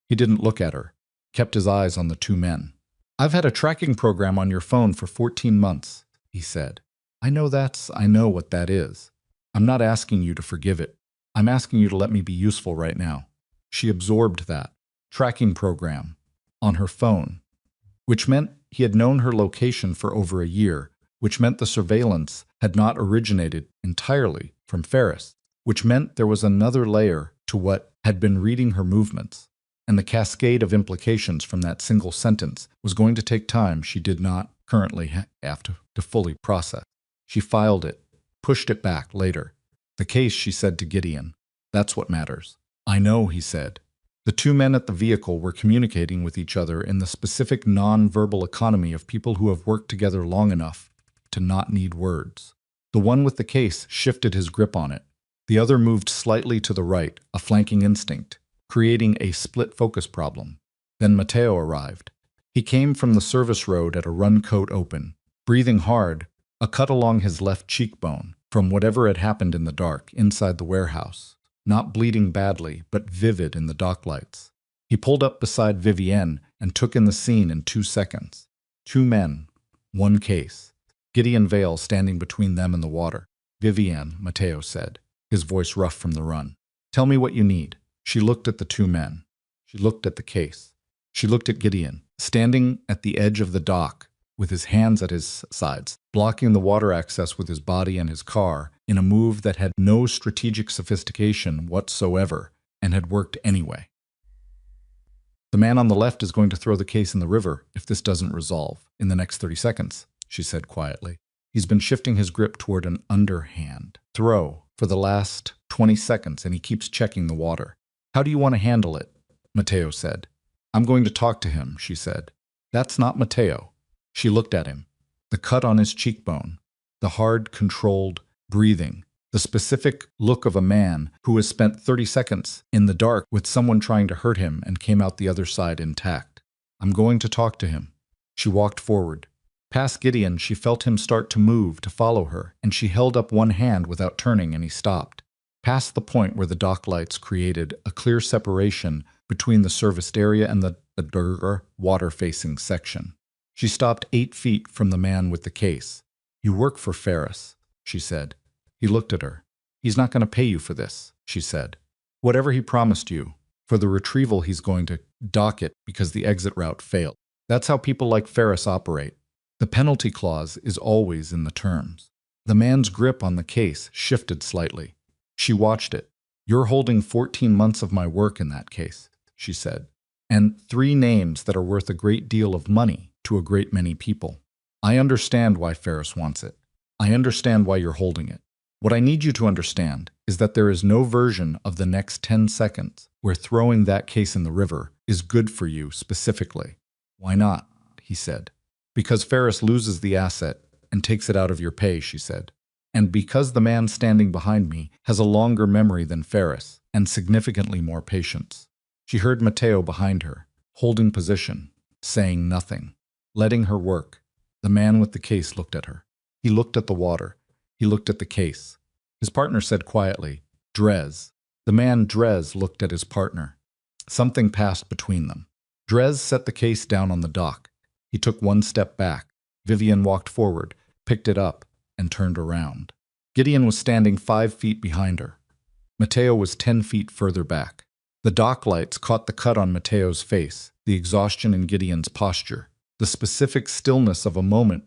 He didn't look at her, kept his eyes on the two men. "I've had a tracking program on your phone for 14 months, he said. I know what that is. I'm not asking you to forgive it. I'm asking you to let me be useful right now." She absorbed that. Tracking program. On her phone. Which meant he had known her location for over a year, which meant the surveillance had not originated entirely from Ferris, which meant there was another layer to what had been reading her movements, and the cascade of implications from that single sentence was going to take time she did not currently have to fully process. She filed it, pushed it back later. The case, she said to Gideon. That's what matters. I know, he said. The two men at the vehicle were communicating with each other in the specific non-verbal economy of people who have worked together long enough to not need words. The one with the case shifted his grip on it. The other moved slightly to the right, a flanking instinct, creating a split focus problem. Then Matteo arrived. He came from the service road at a run coat open, breathing hard, a cut along his left cheekbone, from whatever had happened in the dark inside the warehouse. Not bleeding badly, but vivid in the dock lights. He pulled up beside Vivienne and took in the scene in 2 seconds. 2 men, 1 case. Gideon Vale standing between them and the water. Vivienne, Matteo said, his voice rough from the run. Tell me what you need. She looked at the 2 men. She looked at the case. She looked at Gideon, standing at the edge of the dock, with his hands at his sides, blocking the water access with his body and his car, in a move that had no strategic sophistication whatsoever, and had worked anyway. The man on the left is going to throw the case in the river if this doesn't resolve in the next 30 seconds, she said quietly. He's been shifting his grip toward an underhand throw for the last 20 seconds, and he keeps checking the water. How do you want to handle it? Matteo said. I'm going to talk to him, she said. That's not Matteo. She looked at him. The cut on his cheekbone, the hard, controlled breathing, the specific look of a man who has spent 30 seconds in the dark with someone trying to hurt him and came out the other side intact. I'm going to talk to him. She walked forward. Past Gideon, she felt him start to move to follow her, and she held up one hand without turning, and he stopped. Past the point where the dock lights created a clear separation between the serviced area and the water-facing section. She stopped 8 feet from the man with the case. You work for Ferris, she said. He looked at her. He's not going to pay you for this, she said. Whatever he promised you, for the retrieval he's going to dock it because the exit route failed. That's how people like Ferris operate. The penalty clause is always in the terms. The man's grip on the case shifted slightly. She watched it. You're holding 14 months of my work in that case, she said, and 3 names that are worth a great deal of money to a great many people. I understand why Ferris wants it. I understand why you're holding it. What I need you to understand is that there is no version of the next 10 seconds where throwing that case in the river is good for you specifically. Why not? He said. Because Ferris loses the asset and takes it out of your pay, she said. And because the man standing behind me has a longer memory than Ferris and significantly more patience. She heard Matteo behind her, holding position, saying nothing, letting her work. The man with the case looked at her. He looked at the water. He looked at the case. His partner said quietly, Drez. The man Drez looked at his partner. Something passed between them. Drez set the case down on the dock. He took 1 step back. Vivienne walked forward, picked it up, and turned around. Gideon was standing 5 feet behind her. Matteo was 10 feet further back. The dock lights caught the cut on Matteo's face, the exhaustion in Gideon's posture, the specific stillness of a moment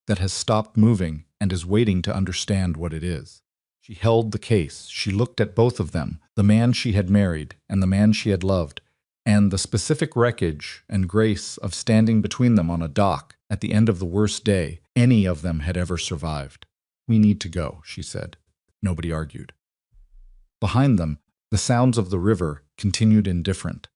that has stopped moving and is waiting to understand what it is. She held the case. She looked at both of them, the man she had married and the man she had loved, and the specific wreckage and grace of standing between them on a dock at the end of the worst day any of them had ever survived. We need to go, she said. Nobody argued. Behind them, the sounds of the river continued indifferent.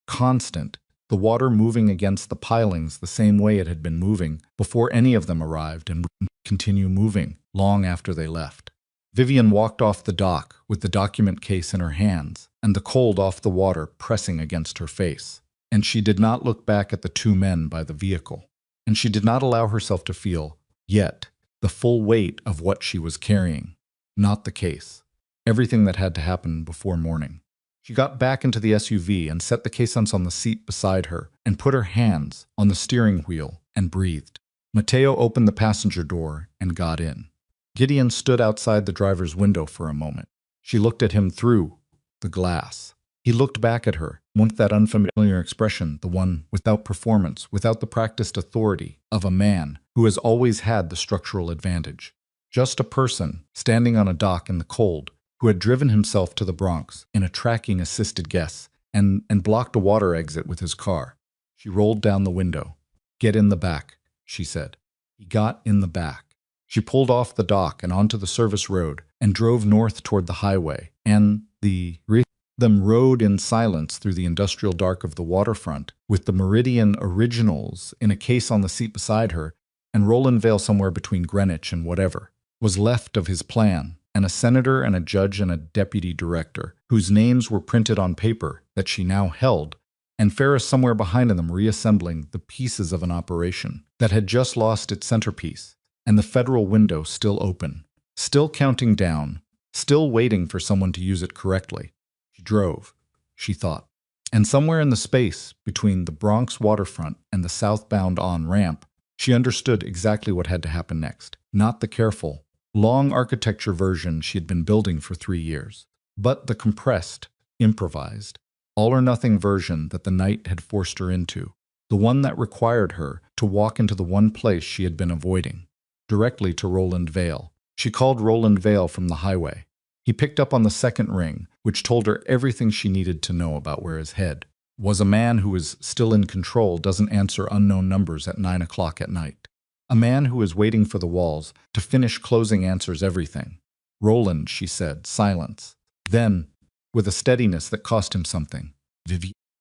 Constant, the water moving against the pilings the same way it had been moving before any of them arrived and would continue moving long after they left. Vivienne walked off the dock with the document case in her hands and the cold off the water pressing against her face. And she did not look back at the 2 men by the vehicle. And she did not allow herself to feel, yet, the full weight of what she was carrying. Not the case. Everything that had to happen before morning. She got back into the SUV and set the case on the seat beside her and put her hands on the steering wheel and breathed. Matteo opened the passenger door and got in. Gideon stood outside the driver's window for a moment. She looked at him through the glass. He looked back at her, with that unfamiliar expression, the one without performance, without the practiced authority of a man who has always had the structural advantage. Just a person standing on a dock in the cold who had driven himself to the Bronx in a tracking-assisted guess and blocked a water exit with his car. She rolled down the window. "Get in the back," she said. He got in the back. She pulled off the dock and onto the service road and drove north toward the highway, and them rode in silence through the industrial dark of the waterfront, with the Meridian Originals in a case on the seat beside her, and Roland Vale somewhere between Greenwich and whatever was left of his plan, and a senator and a judge and a deputy director, whose names were printed on paper that she now held, and Ferris somewhere behind them reassembling the pieces of an operation that had just lost its centerpiece, and the federal window still open, still counting down, still waiting for someone to use it correctly. She drove, she thought, and somewhere in the space between the Bronx waterfront and the southbound on-ramp, she understood exactly what had to happen next. Not the careful, long architecture version she had been building for 3 years, but the compressed, improvised, all-or-nothing version that the night had forced her into, the one that required her to walk into the one place she had been avoiding, directly to Roland Vale. She called Roland Vale from the highway. He picked up on the second ring, which told her everything she needed to know about where his head was. A man who is still in control doesn't answer unknown numbers at 9 o'clock at night. A man who is waiting for the walls to finish closing answers everything. "Roland," she said, silence. Then, with a steadiness that cost him something,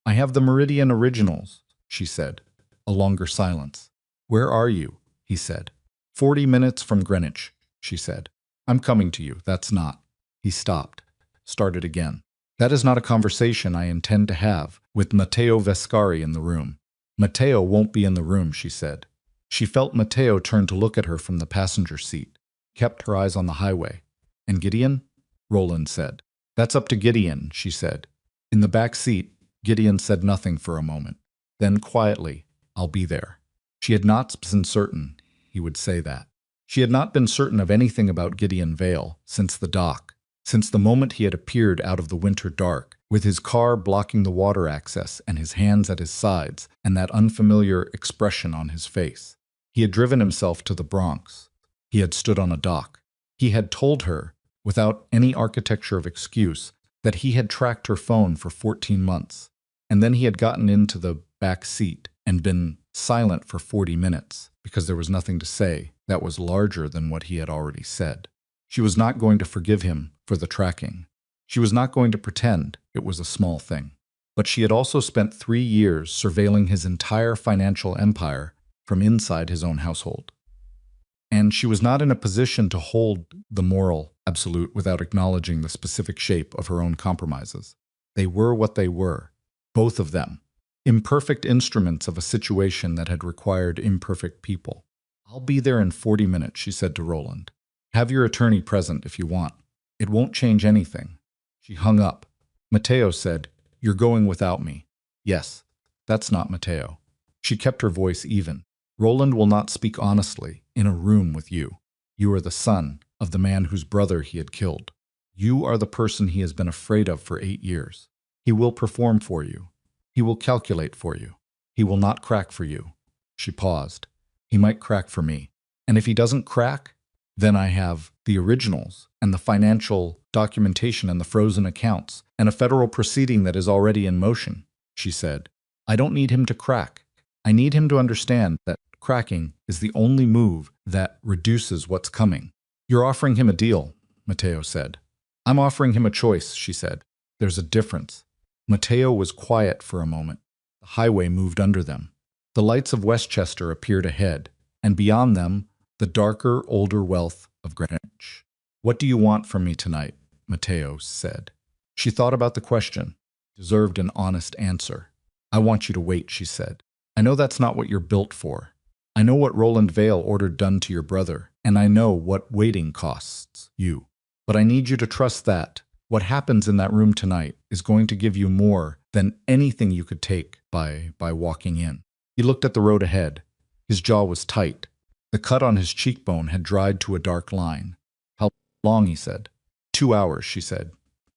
"I have the Meridian Originals," she said. A longer silence. "Where are you?" he said. 40 minutes from Greenwich," she said. "I'm coming to you, that's not." He stopped, started again. "That is not a conversation I intend to have with Matteo Vescari in the room." "Matteo won't be in the room," she said. She felt Matteo turn to look at her from the passenger seat, kept her eyes on the highway. "And Gideon?" Roland said. "That's up to Gideon," she said. In the back seat, Gideon said nothing for a moment. Then quietly, "I'll be there." She had not been certain he would say that. She had not been certain of anything about Gideon Vale since the dock, since the moment he had appeared out of the winter dark, with his car blocking the water access and his hands at his sides and that unfamiliar expression on his face. He had driven himself to the Bronx. He had stood on a dock. He had told her, without any architecture of excuse, that he had tracked her phone for 14 months, and then he had gotten into the back seat and been silent for 40 minutes because there was nothing to say that was larger than what he had already said. She was not going to forgive him for the tracking. She was not going to pretend it was a small thing. But she had also spent 3 years surveilling his entire financial empire from inside his own household. And she was not in a position to hold the moral absolute without acknowledging the specific shape of her own compromises. They were what they were, both of them, imperfect instruments of a situation that had required imperfect people. "I'll be there in 40 minutes, she said to Roland. "Have your attorney present if you want. It won't change anything." She hung up. Matteo said, "You're going without me." "Yes, that's not Matteo." She kept her voice even. "Roland will not speak honestly in a room with you. You are the son of the man whose brother he had killed. You are the person he has been afraid of for 8 years. He will perform for you. He will calculate for you. He will not crack for you." She paused. "He might crack for me. And if he doesn't crack, then I have the originals and the financial documentation and the frozen accounts and a federal proceeding that is already in motion," she said. "I don't need him to crack. I need him to understand that cracking is the only move that reduces what's coming." "You're offering him a deal," Matteo said. "I'm offering him a choice," she said. "There's a difference." Matteo was quiet for a moment. The highway moved under them. The lights of Westchester appeared ahead, and beyond them, the darker, older wealth of Greenwich. "What do you want from me tonight?" Matteo said. She thought about the question. It deserved an honest answer. "I want you to wait," she said. "I know that's not what you're built for. I know what Roland Vale ordered done to your brother, and I know what waiting costs you. But I need you to trust that what happens in that room tonight is going to give you more than anything you could take by walking in." He looked at the road ahead. His jaw was tight. The cut on his cheekbone had dried to a dark line. "How long?" he said. 2 hours, she said.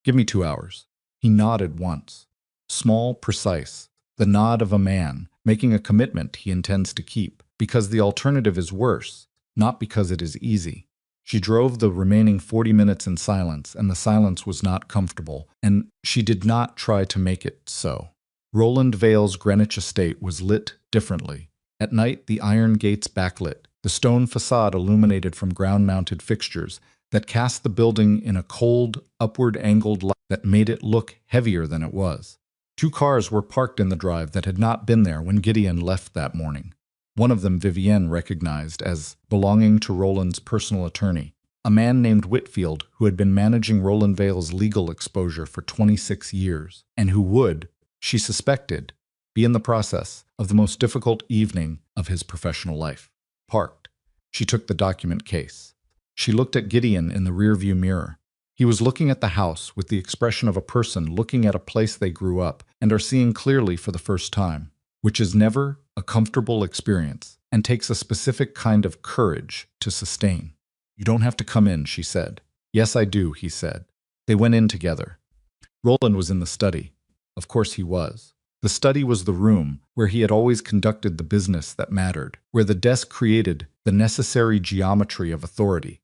"Give me 2 hours." He nodded once. Small, precise. The nod of a man making a commitment he intends to keep, because the alternative is worse, not because it is easy. She drove the remaining 40 minutes in silence, and the silence was not comfortable, and she did not try to make it so. Roland Vale's Greenwich estate was lit differently. At night, the iron gates backlit, the stone facade illuminated from ground-mounted fixtures that cast the building in a cold, upward-angled light that made it look heavier than it was. 2 cars were parked in the drive that had not been there when Gideon left that morning. One of them Vivienne recognized as belonging to Roland's personal attorney, a man named Whitfield who had been managing Roland Vale's legal exposure for 26 years, and who would, she suspected, be in the process of the most difficult evening of his professional life. Parked, she took the document case. She looked at Gideon in the rearview mirror. He was looking at the house with the expression of a person looking at a place they grew up and are seeing clearly for the first time, which is never a comfortable experience and takes a specific kind of courage to sustain. "You don't have to come in," she said. "Yes, I do," he said. They went in together. Roland was in the study. Of course he was. The study was the room where he had always conducted the business that mattered, where the desk created the necessary geometry of authority,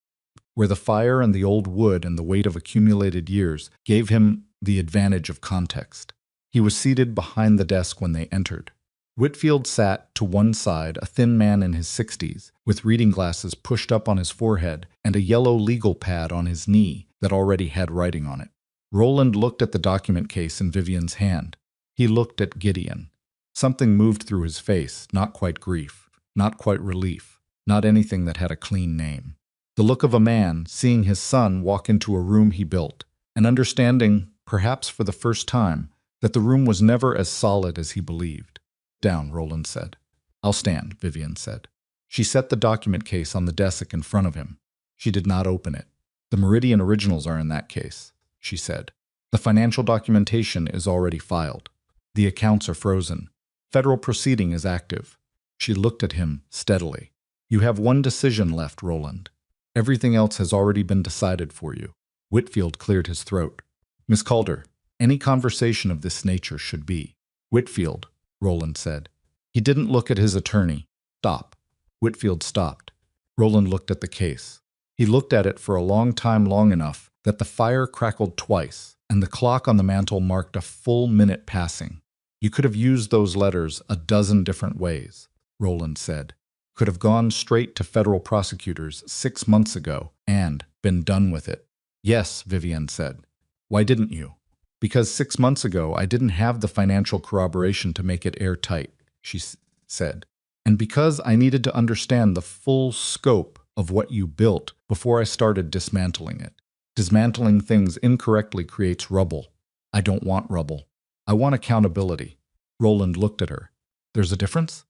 where the fire and the old wood and the weight of accumulated years gave him the advantage of context. He was seated behind the desk when they entered. Whitfield sat to one side, a thin man in his 60s, with reading glasses pushed up on his forehead and a yellow legal pad on his knee that already had writing on it. Roland looked at the document case in Vivienne's hand. He looked at Gideon. Something moved through his face, not quite grief, not quite relief, not anything that had a clean name. The look of a man seeing his son walk into a room he built, and understanding, perhaps for the first time, that the room was never as solid as he believed. "Down," Roland said. "I'll stand," Vivienne said. She set the document case on the desk in front of him. She did not open it. "The Meridian originals are in that case," she said. "The financial documentation is already filed. The accounts are frozen. Federal proceeding is active." She looked at him steadily. "You have one decision left, Roland. Everything else has already been decided for you." Whitfield cleared his throat. "Miss Calder, any conversation of this nature should be." "Whitfield," Roland said. He didn't look at his attorney. "Stop." Whitfield stopped. Roland looked at the case. He looked at it for a long time, long enough that the fire crackled twice, and the clock on the mantel marked a full minute passing. "You could have used those letters a dozen different ways," Roland said. "Could have gone straight to federal prosecutors 6 months ago and been done with it." "Yes," Vivienne said. "Why didn't you?" "Because 6 months ago I didn't have the financial corroboration to make it airtight," she said. "And because I needed to understand the full scope of what you built before I started dismantling it. Dismantling things incorrectly creates rubble. I don't want rubble. I want accountability." Roland looked at her. "There's a difference?"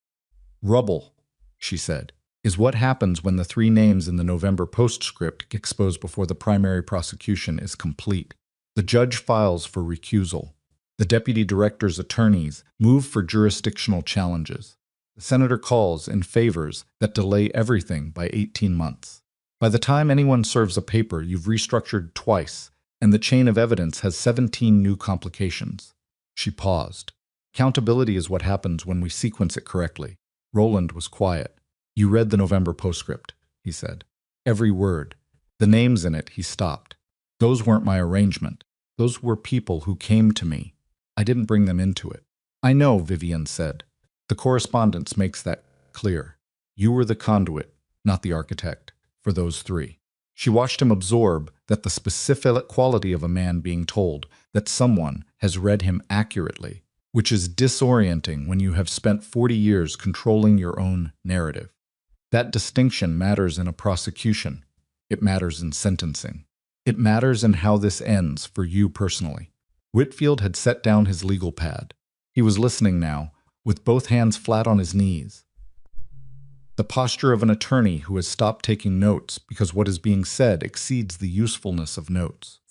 "Rubble," she said, "is what happens when the 3 names in the November postscript get exposed before the primary prosecution is complete. The judge files for recusal. The deputy director's attorneys move for jurisdictional challenges. The senator calls in favors that delay everything by 18 months. By the time anyone serves a paper, you've restructured twice, and the chain of evidence has 17 new complications." She paused. "Accountability is what happens when we sequence it correctly." Roland was quiet. "You read the November postscript," he said. "Every word. The names in it," he stopped. "Those weren't my arrangement. Those were people who came to me. I didn't bring them into it." "I know," Vivienne said. "The correspondence makes that clear. You were the conduit, not the architect, for those 3. She watched him absorb that the specific quality of a man being told that someone has read him accurately, which is disorienting when you have spent 40 years controlling your own narrative. That distinction matters in a prosecution. It matters in sentencing. It matters in how this ends for you personally." Whitfield had set down his legal pad. He was listening now, with both hands flat on his knees. The posture of an attorney who has stopped taking notes because what is being said exceeds the usefulness of notes.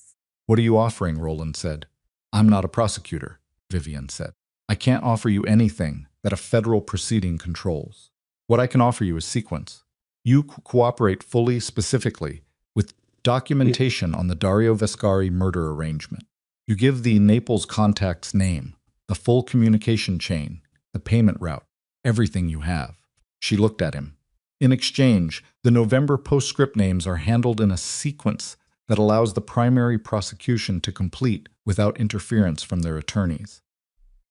"What are you offering?" Roland said. "I'm not a prosecutor," Vivienne said. "I can't offer you anything that a federal proceeding controls. What I can offer you is sequence. You cooperate fully, specifically, with documentation on the Dario Vescari murder arrangement. You give the Naples contact's name, the full communication chain, the payment route, everything you have." She looked at him. In exchange, the November postscript names are handled in a sequence that allows the primary prosecution to complete without interference from their attorneys.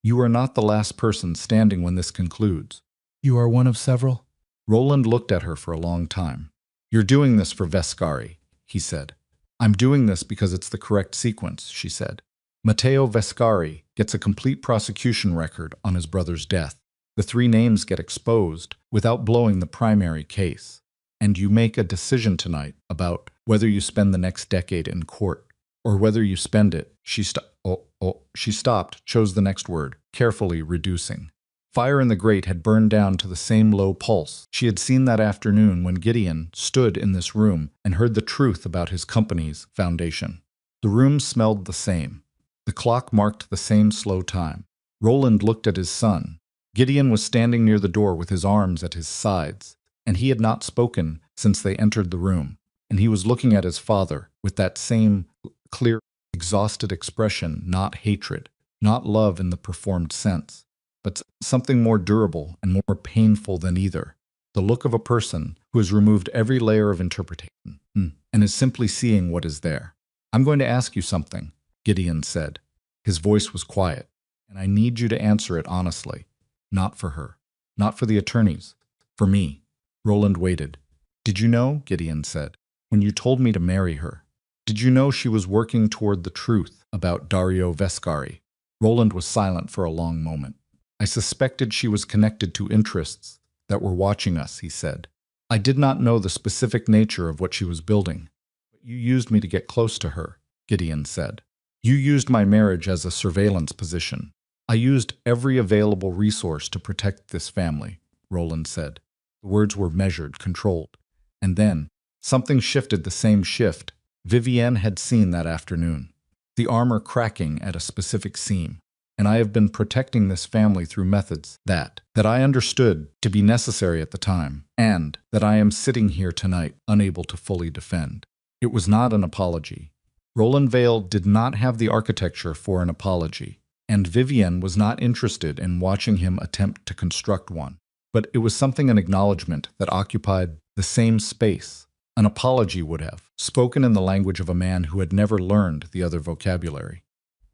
You are not the last person standing when this concludes. You are one of several? Roland looked at her for a long time. You're doing this for Vescari, he said. I'm doing this because it's the correct sequence, she said. Matteo Vescari gets a complete prosecution record on his brother's death. The three names get exposed without blowing the primary case. And you make a decision tonight about whether you spend the next decade in court or whether you spend it. She stopped, chose the next word, carefully reducing. Fire in the grate had burned down to the same low pulse she had seen that afternoon when Gideon stood in this room and heard the truth about his company's foundation. The room smelled the same. The clock marked the same slow time. Roland looked at his son. Gideon was standing near the door with his arms at his sides, and he had not spoken since they entered the room, and he was looking at his father with that same clear, exhausted expression, not hatred, not love in the performed sense, but something more durable and more painful than either, the look of a person who has removed every layer of interpretation and is simply seeing what is there. I'm going to ask you something, Gideon said. His voice was quiet, and I need you to answer it honestly. Not for her, not for the attorneys, for me. Roland waited. Did you know, Gideon said, when you told me to marry her, did you know she was working toward the truth about Dario Vescari? Roland was silent for a long moment. I suspected she was connected to interests that were watching us, he said. I did not know the specific nature of what she was building. But you used me to get close to her, Gideon said. You used my marriage as a surveillance position. I used every available resource to protect this family, Roland said. The words were measured, controlled. And then, something shifted the same shift Vivienne had seen that afternoon. The armor cracking at a specific seam. And I have been protecting this family through methods that I understood to be necessary at the time, and that I am sitting here tonight unable to fully defend. It was not an apology. Roland Vale did not have the architecture for an apology, and Vivienne was not interested in watching him attempt to construct one. But it was something, an acknowledgement that occupied the same space. An apology would have, spoken in the language of a man who had never learned the other vocabulary.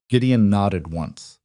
Gideon nodded once.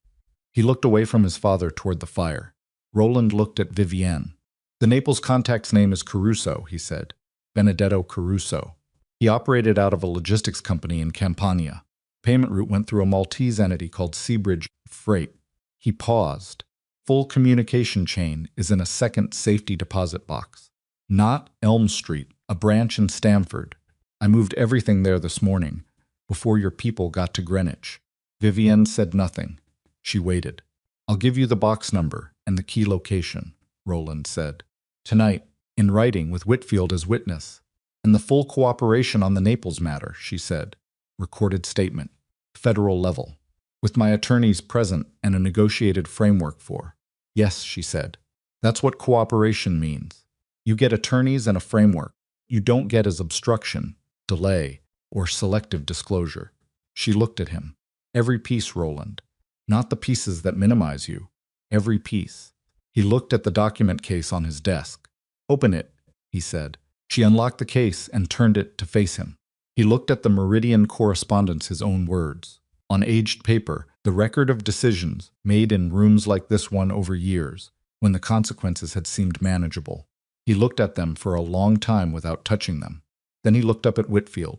He looked away from his father toward the fire. Roland looked at Vivienne. The Naples contact's name is Caruso, he said. Benedetto Caruso. He operated out of a logistics company in Campania. Payment route went through a Maltese entity called Seabridge Freight. He paused. Full communication chain is in a second safety deposit box. Not Elm Street, a branch in Stamford. I moved everything there this morning, before your people got to Greenwich. Vivienne said nothing. She waited. I'll give you the box number and the key location, Roland said. Tonight, in writing with Whitfield as witness. And the full cooperation on the Naples matter, she said. Recorded statement. Federal level. With my attorneys present and a negotiated framework for. Yes, she said. That's what cooperation means. You get attorneys and a framework. You don't get as obstruction, delay, or selective disclosure. She looked at him. Every piece, Roland. Not the pieces that minimize you. Every piece. He looked at the document case on his desk. Open it, he said. She unlocked the case and turned it to face him. He looked at the Meridian correspondence, his own words. On aged paper, the record of decisions made in rooms like this one over years, when the consequences had seemed manageable. He looked at them for a long time without touching them. Then he looked up at Whitfield.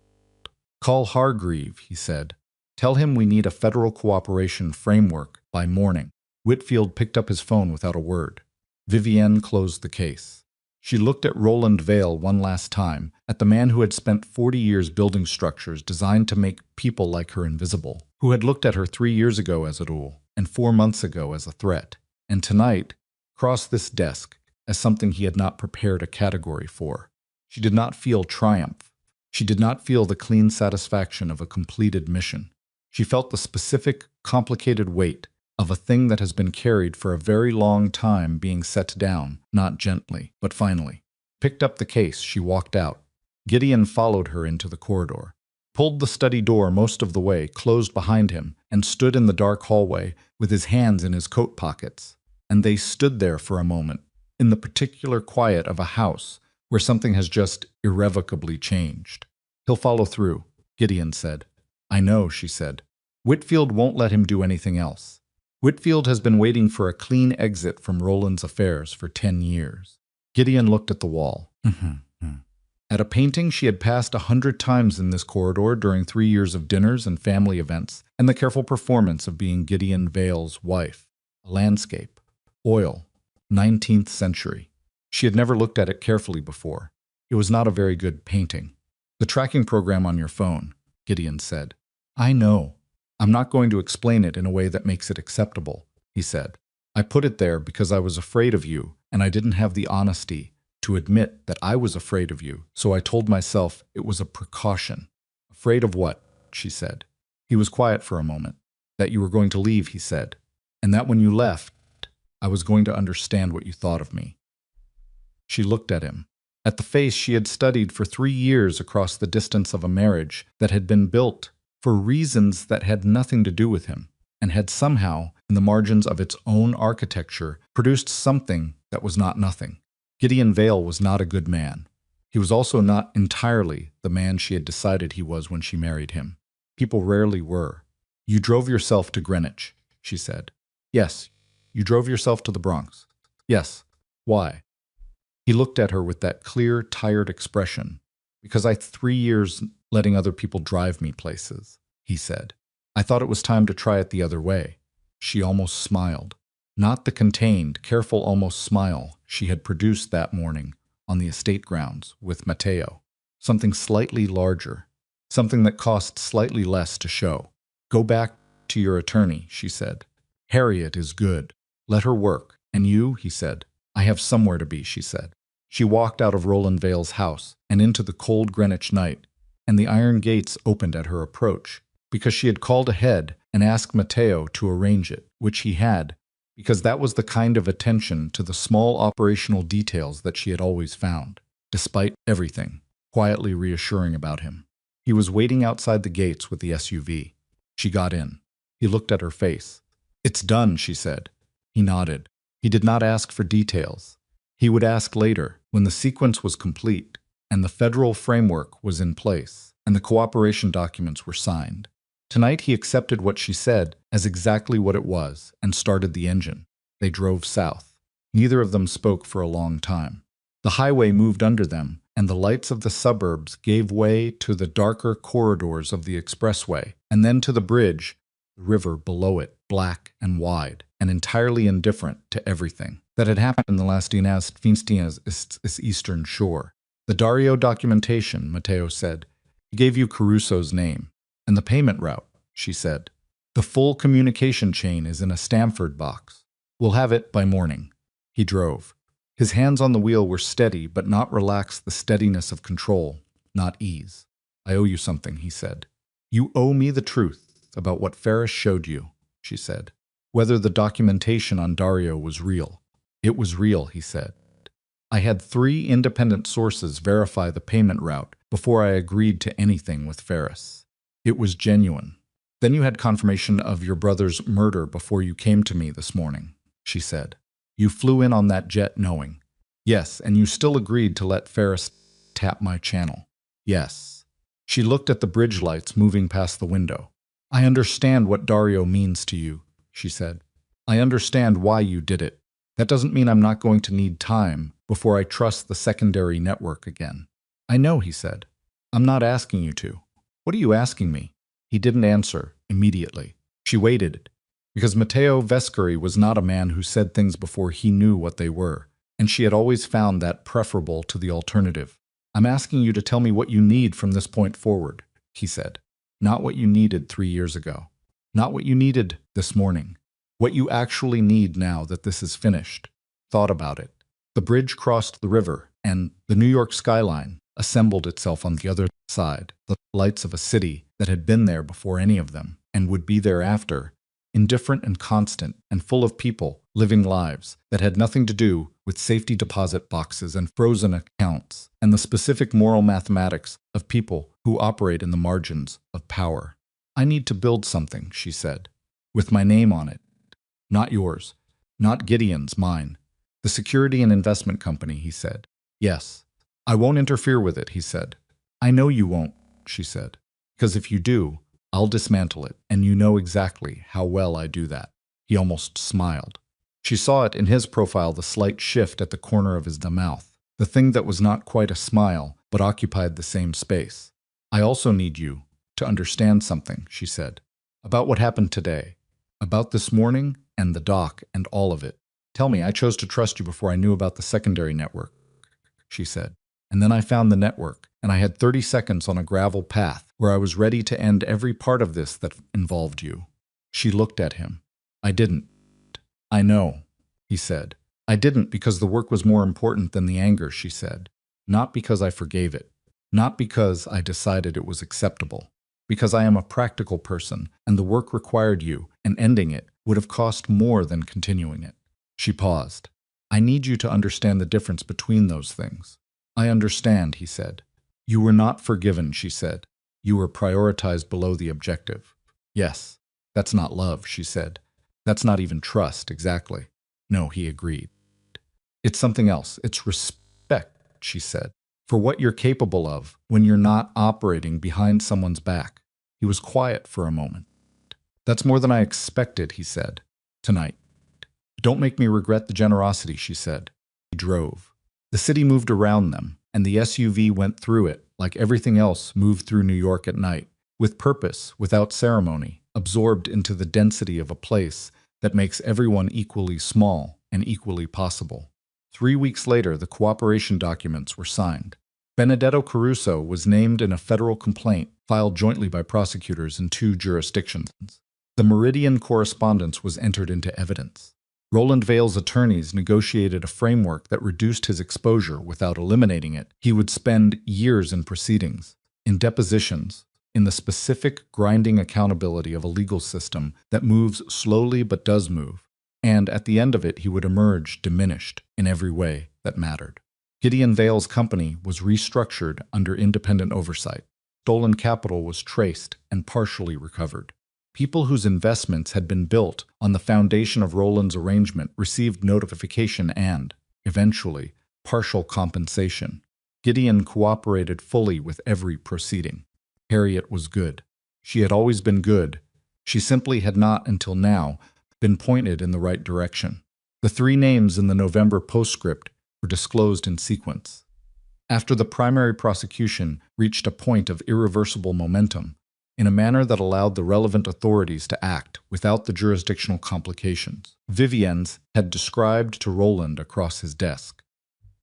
Call Hargreave, he said. Tell him we need a federal cooperation framework by morning. Whitfield picked up his phone without a word. Vivienne closed the case. She looked at Roland Vale one last time, at the man who had spent 40 years building structures designed to make people like her invisible, who had looked at her 3 years ago as a tool, and 4 months ago as a threat, and tonight crossed this desk as something he had not prepared a category for. She did not feel triumph. She did not feel the clean satisfaction of a completed mission. She felt the specific, complicated weight of a thing that has been carried for a very long time being set down, not gently, but finally. Picked up the case, she walked out. Gideon followed her into the corridor, pulled the study door most of the way, closed behind him, and stood in the dark hallway with his hands in his coat pockets. And they stood there for a moment, in the particular quiet of a house where something has just irrevocably changed. He'll follow through, Gideon said. I know, she said. Whitfield won't let him do anything else. Whitfield has been waiting for a clean exit from Roland's affairs for 10 years. Gideon looked at the wall. At a painting she had passed 100 times in this corridor during 3 years of dinners and family events, and the careful performance of being Gideon Vale's wife. A landscape. Oil. 19th century. She had never looked at it carefully before. It was not a very good painting. The tracking program on your phone, Gideon said. I know. I'm not going to explain it in a way that makes it acceptable, he said. I put it there because I was afraid of you, and I didn't have the honesty to admit that I was afraid of you, so I told myself it was a precaution. Afraid of what? She said. He was quiet for a moment. That you were going to leave, he said, and that when you left, I was going to understand what you thought of me. She looked at him. At the face she had studied for 3 years across the distance of a marriage that had been built for reasons that had nothing to do with him, and had somehow, in the margins of its own architecture, produced something that was not nothing. Gideon Vale was not a good man. He was also not entirely the man she had decided he was when she married him. People rarely were. You drove yourself to Greenwich, she said. Yes. You drove yourself to the Bronx. Yes. Why? He looked at her with that clear, tired expression. Because I 3 years letting other people drive me places, he said. I thought it was time to try it the other way. She almost smiled. Not the contained, careful almost smile she had produced that morning on the estate grounds with Matteo. Something slightly larger. Something that cost slightly less to show. Go back to your attorney, she said. Harriet is good. Let her work. And you, he said. I have somewhere to be, she said. She walked out of Roland Vale's house and into the cold Greenwich night, and the iron gates opened at her approach, because she had called ahead and asked Matteo to arrange it, which he had, because that was the kind of attention to the small operational details that she had always found, despite everything, quietly reassuring about him. He was waiting outside the gates with the SUV. She got in. He looked at her face. It's done, she said. He nodded. He did not ask for details. He would ask later, when the sequence was complete, and the federal framework was in place, and the cooperation documents were signed. Tonight he accepted what she said as exactly what it was and started the engine. They drove south. Neither of them spoke for a long time. The highway moved under them, and the lights of the suburbs gave way to the darker corridors of the expressway, and then to the bridge, the river below it, black and wide, and entirely indifferent to everything that had happened in the last dynasties' eastern shore. The Dario documentation, Matteo said. He gave you Caruso's name. And the payment route, she said. The full communication chain is in a Stamford box. We'll have it by morning. He drove. His hands on the wheel were steady, but not relaxed the steadiness of control, not ease. I owe you something, he said. You owe me the truth about what Ferris showed you, she said. Whether the documentation on Dario was real. It was real, he said. I had 3 independent sources verify the payment route before I agreed to anything with Ferris. It was genuine. Then you had confirmation of your brother's murder before you came to me this morning, she said. You flew in on that jet knowing. Yes, and you still agreed to let Ferris tap my channel. Yes. She looked at the bridge lights moving past the window. I understand what Dario means to you, she said. I understand why you did it. That doesn't mean I'm not going to need time before I trust the secondary network again. I know, he said. I'm not asking you to. What are you asking me? He didn't answer immediately. She waited, because Matteo Vescari was not a man who said things before he knew what they were, and she had always found that preferable to the alternative. I'm asking you to tell me what you need from this point forward, he said. Not what you needed 3 years ago. Not what you needed this morning. What you actually need now that this is finished. Thought about it. The bridge crossed the river, and the New York skyline assembled itself on the other side, the lights of a city that had been there before any of them, and would be there after, indifferent and constant, and full of people living lives that had nothing to do with safety deposit boxes and frozen accounts, and the specific moral mathematics of people who operate in the margins of power. I need to build something, she said, with my name on it. Not yours. Not Gideon's, mine. The security and investment company, he said. Yes. I won't interfere with it, he said. I know you won't, she said. Because if you do, I'll dismantle it, and you know exactly how well I do that. He almost smiled. She saw it in his profile, the slight shift at the corner of his mouth, the thing that was not quite a smile, but occupied the same space. I also need you to understand something, she said, about what happened today, about this morning and the dock and all of it. Tell me, I chose to trust you before I knew about the secondary network, she said. And then I found the network, and I had 30 seconds on a gravel path where I was ready to end every part of this that involved you. She looked at him. I didn't. I know, he said. I didn't because the work was more important than the anger, she said. Not because I forgave it. Not because I decided it was acceptable. Because I am a practical person, and the work required you, and ending it would have cost more than continuing it. She paused. I need you to understand the difference between those things. I understand, he said. You were not forgiven, she said. You were prioritized below the objective. Yes, that's not love, she said. That's not even trust, exactly. No, he agreed. It's something else. It's respect, she said, for what you're capable of when you're not operating behind someone's back. He was quiet for a moment. That's more than I expected, he said. Tonight. Don't make me regret the generosity, she said. He drove. The city moved around them, and the SUV went through it, like everything else moved through New York at night, with purpose, without ceremony, absorbed into the density of a place that makes everyone equally small and equally possible. 3 weeks later, the cooperation documents were signed. Benedetto Caruso was named in a federal complaint filed jointly by prosecutors in 2 jurisdictions. The Meridian correspondence was entered into evidence. Roland Vale's attorneys negotiated a framework that reduced his exposure without eliminating it. He would spend years in proceedings, in depositions, in the specific grinding accountability of a legal system that moves slowly but does move. And at the end of it, he would emerge diminished in every way that mattered. Gideon Vale's company was restructured under independent oversight. Stolen capital was traced and partially recovered. People whose investments had been built on the foundation of Roland's arrangement received notification and, eventually, partial compensation. Gideon cooperated fully with every proceeding. Harriet was good. She had always been good. She simply had not, until now, been pointed in the right direction. The 3 names in the November postscript were disclosed in sequence. After the primary prosecution reached a point of irreversible momentum, in a manner that allowed the relevant authorities to act without the jurisdictional complications, Vivien's had described to Roland across his desk.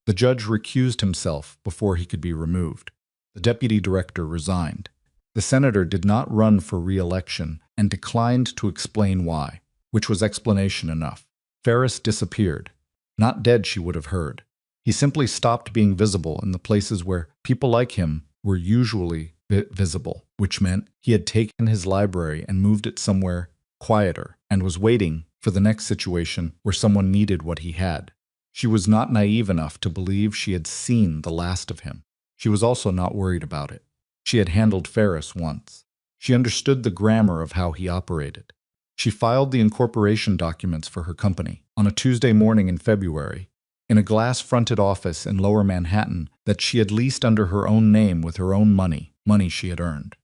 The judge recused himself before he could be removed. The deputy director resigned. The senator did not run for re-election and declined to explain why, which was explanation enough. Ferris disappeared. Not dead, she would have heard. He simply stopped being visible in the places where people like him were usually visible, which meant he had taken his library and moved it somewhere quieter and was waiting for the next situation where someone needed what he had. She was not naive enough to believe she had seen the last of him. She was also not worried about it. She had handled Ferris once. She understood the grammar of how he operated. She filed the incorporation documents for her company on a Tuesday morning in February, in a glass-fronted office in Lower Manhattan that she had leased under her own name with her own money she had earned,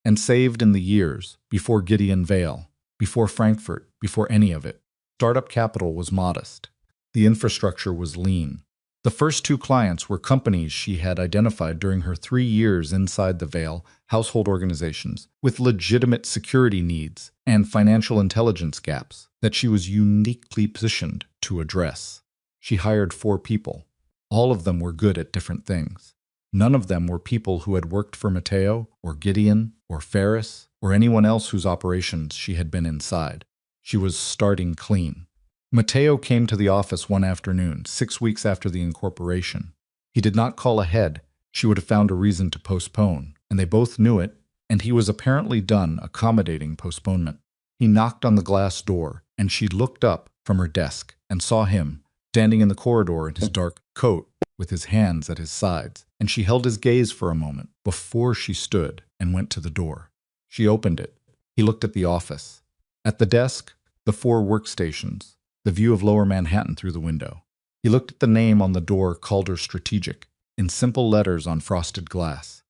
and saved in the years before Gideon Vale, before Frankfurt, before any of it. Startup capital was modest. The infrastructure was lean. The first 2 clients were companies she had identified during her 3 years inside the Vale household organizations with legitimate security needs and financial intelligence gaps that she was uniquely positioned to address. She hired 4 people. All of them were good at different things. None of them were people who had worked for Matteo or Gideon or Ferris or anyone else whose operations she had been inside. She was starting clean. Matteo came to the office one afternoon, 6 weeks after the incorporation. He did not call ahead. She would have found a reason to postpone, and they both knew it, and he was apparently done accommodating postponement. He knocked on the glass door, and she looked up from her desk and saw him, standing in the corridor in his dark coat with his hands at his sides, and she held his gaze for a moment before she stood and went to the door. She opened it. He looked at the office. At the desk, the 4 workstations, the view of Lower Manhattan through the window. He looked at the name on the door, Calder Strategic. in simple letters on frosted glass.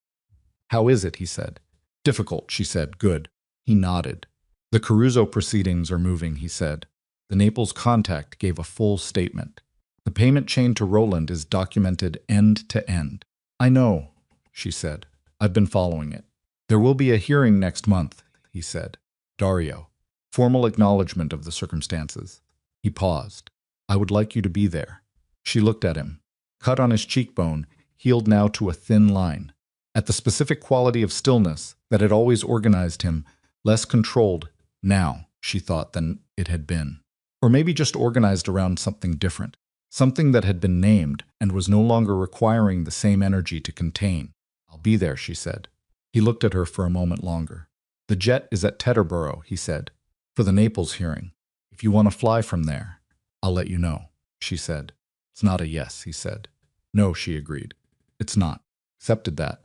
"How is it?" he said. "Difficult," she said. "Good." He nodded. "The Caruso proceedings are moving," he said. The Naples contact gave a full statement. "The payment chain to Roland is documented end to end." "I know," she said. "I've been following it." "There will be a hearing next month," he said. "Dario. Formal acknowledgement of the circumstances." He paused. "I would like you to be there." She looked at him. Cut on his cheekbone, healed now to a thin line. At the specific quality of stillness that had always organized him, less controlled now, she thought, than it had been. Or maybe just organized around something different. Something that had been named and was no longer requiring the same energy to contain. "I'll be there," she said. He looked at her for a moment longer. "The jet is at Teterboro," he said, "for the Naples hearing. If you want to fly from there, I'll let you know," she said. "It's not a yes," he said. "No," she agreed. "It's not." Accepted that.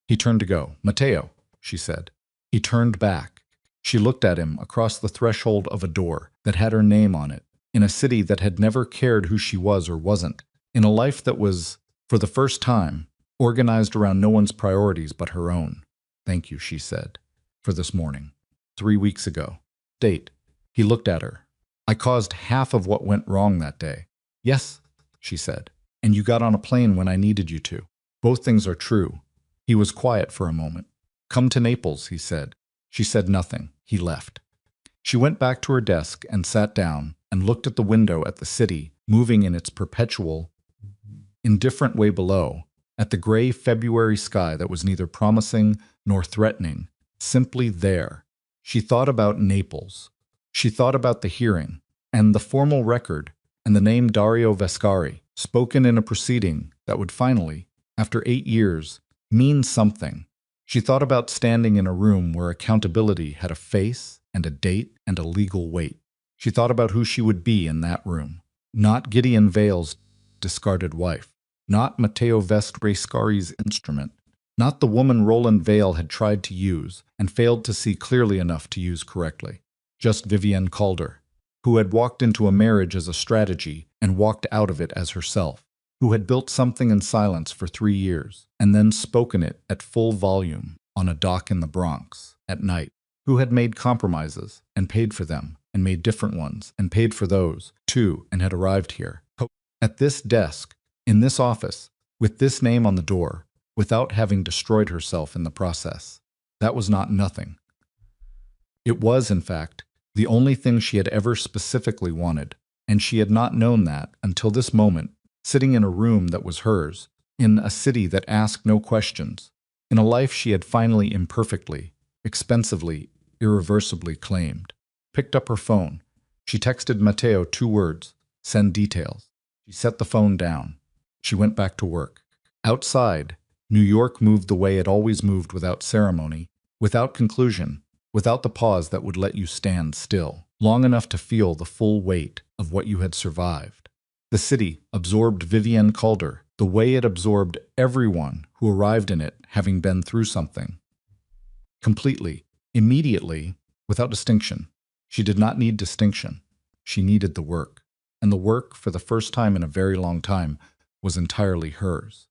He turned to go. "Matteo," she said. He turned back. She looked at him across the threshold of a door that had her name on it, in a city that had never cared who she was or wasn't, in a life that was, for the first time, organized around no one's priorities but her own. "Thank you," she said, "for this morning. 3 weeks ago. Date." He looked at her. "I caused half of what went wrong that day." "Yes," she said. "And you got on a plane when I needed you to. Both things are true." He was quiet for a moment. "Come to Naples," he said. She said nothing. He left. She went back to her desk and sat down and looked at the window at the city, moving in its perpetual, indifferent way below, at the gray February sky that was neither promising nor threatening, simply there. She thought about Naples. She thought about the hearing, and the formal record, and the name Dario Vescari, spoken in a proceeding that would finally, after 8 years, mean something. She thought about standing in a room where accountability had a face and a date and a legal weight. She thought about who she would be in that room. Not Gideon Vale's discarded wife. Not Matteo Vescari's instrument. Not the woman Roland Vale had tried to use and failed to see clearly enough to use correctly. Just Vivienne Calder, who had walked into a marriage as a strategy and walked out of it as herself, who had built something in silence for 3 years and then spoken it at full volume on a dock in the Bronx at night, who had made compromises and paid for them and made different ones and paid for those too and had arrived here, at this desk, in this office, with this name on the door, without having destroyed herself in the process. That was not nothing. It was, in fact, the only thing she had ever specifically wanted, and she had not known that until this moment, sitting in a room that was hers, in a city that asked no questions, in a life she had finally imperfectly, expensively, irreversibly claimed. Picked up her phone. She texted Matteo 2 words, "Send details." She set the phone down. She went back to work. Outside, New York moved the way it always moved, without ceremony, without conclusion, without the pause that would let you stand still, long enough to feel the full weight of what you had survived. The city absorbed Vivienne Calder the way it absorbed everyone who arrived in it having been through something. Completely, immediately, without distinction. She did not need distinction. She needed the work. And the work, for the first time in a very long time, was entirely hers.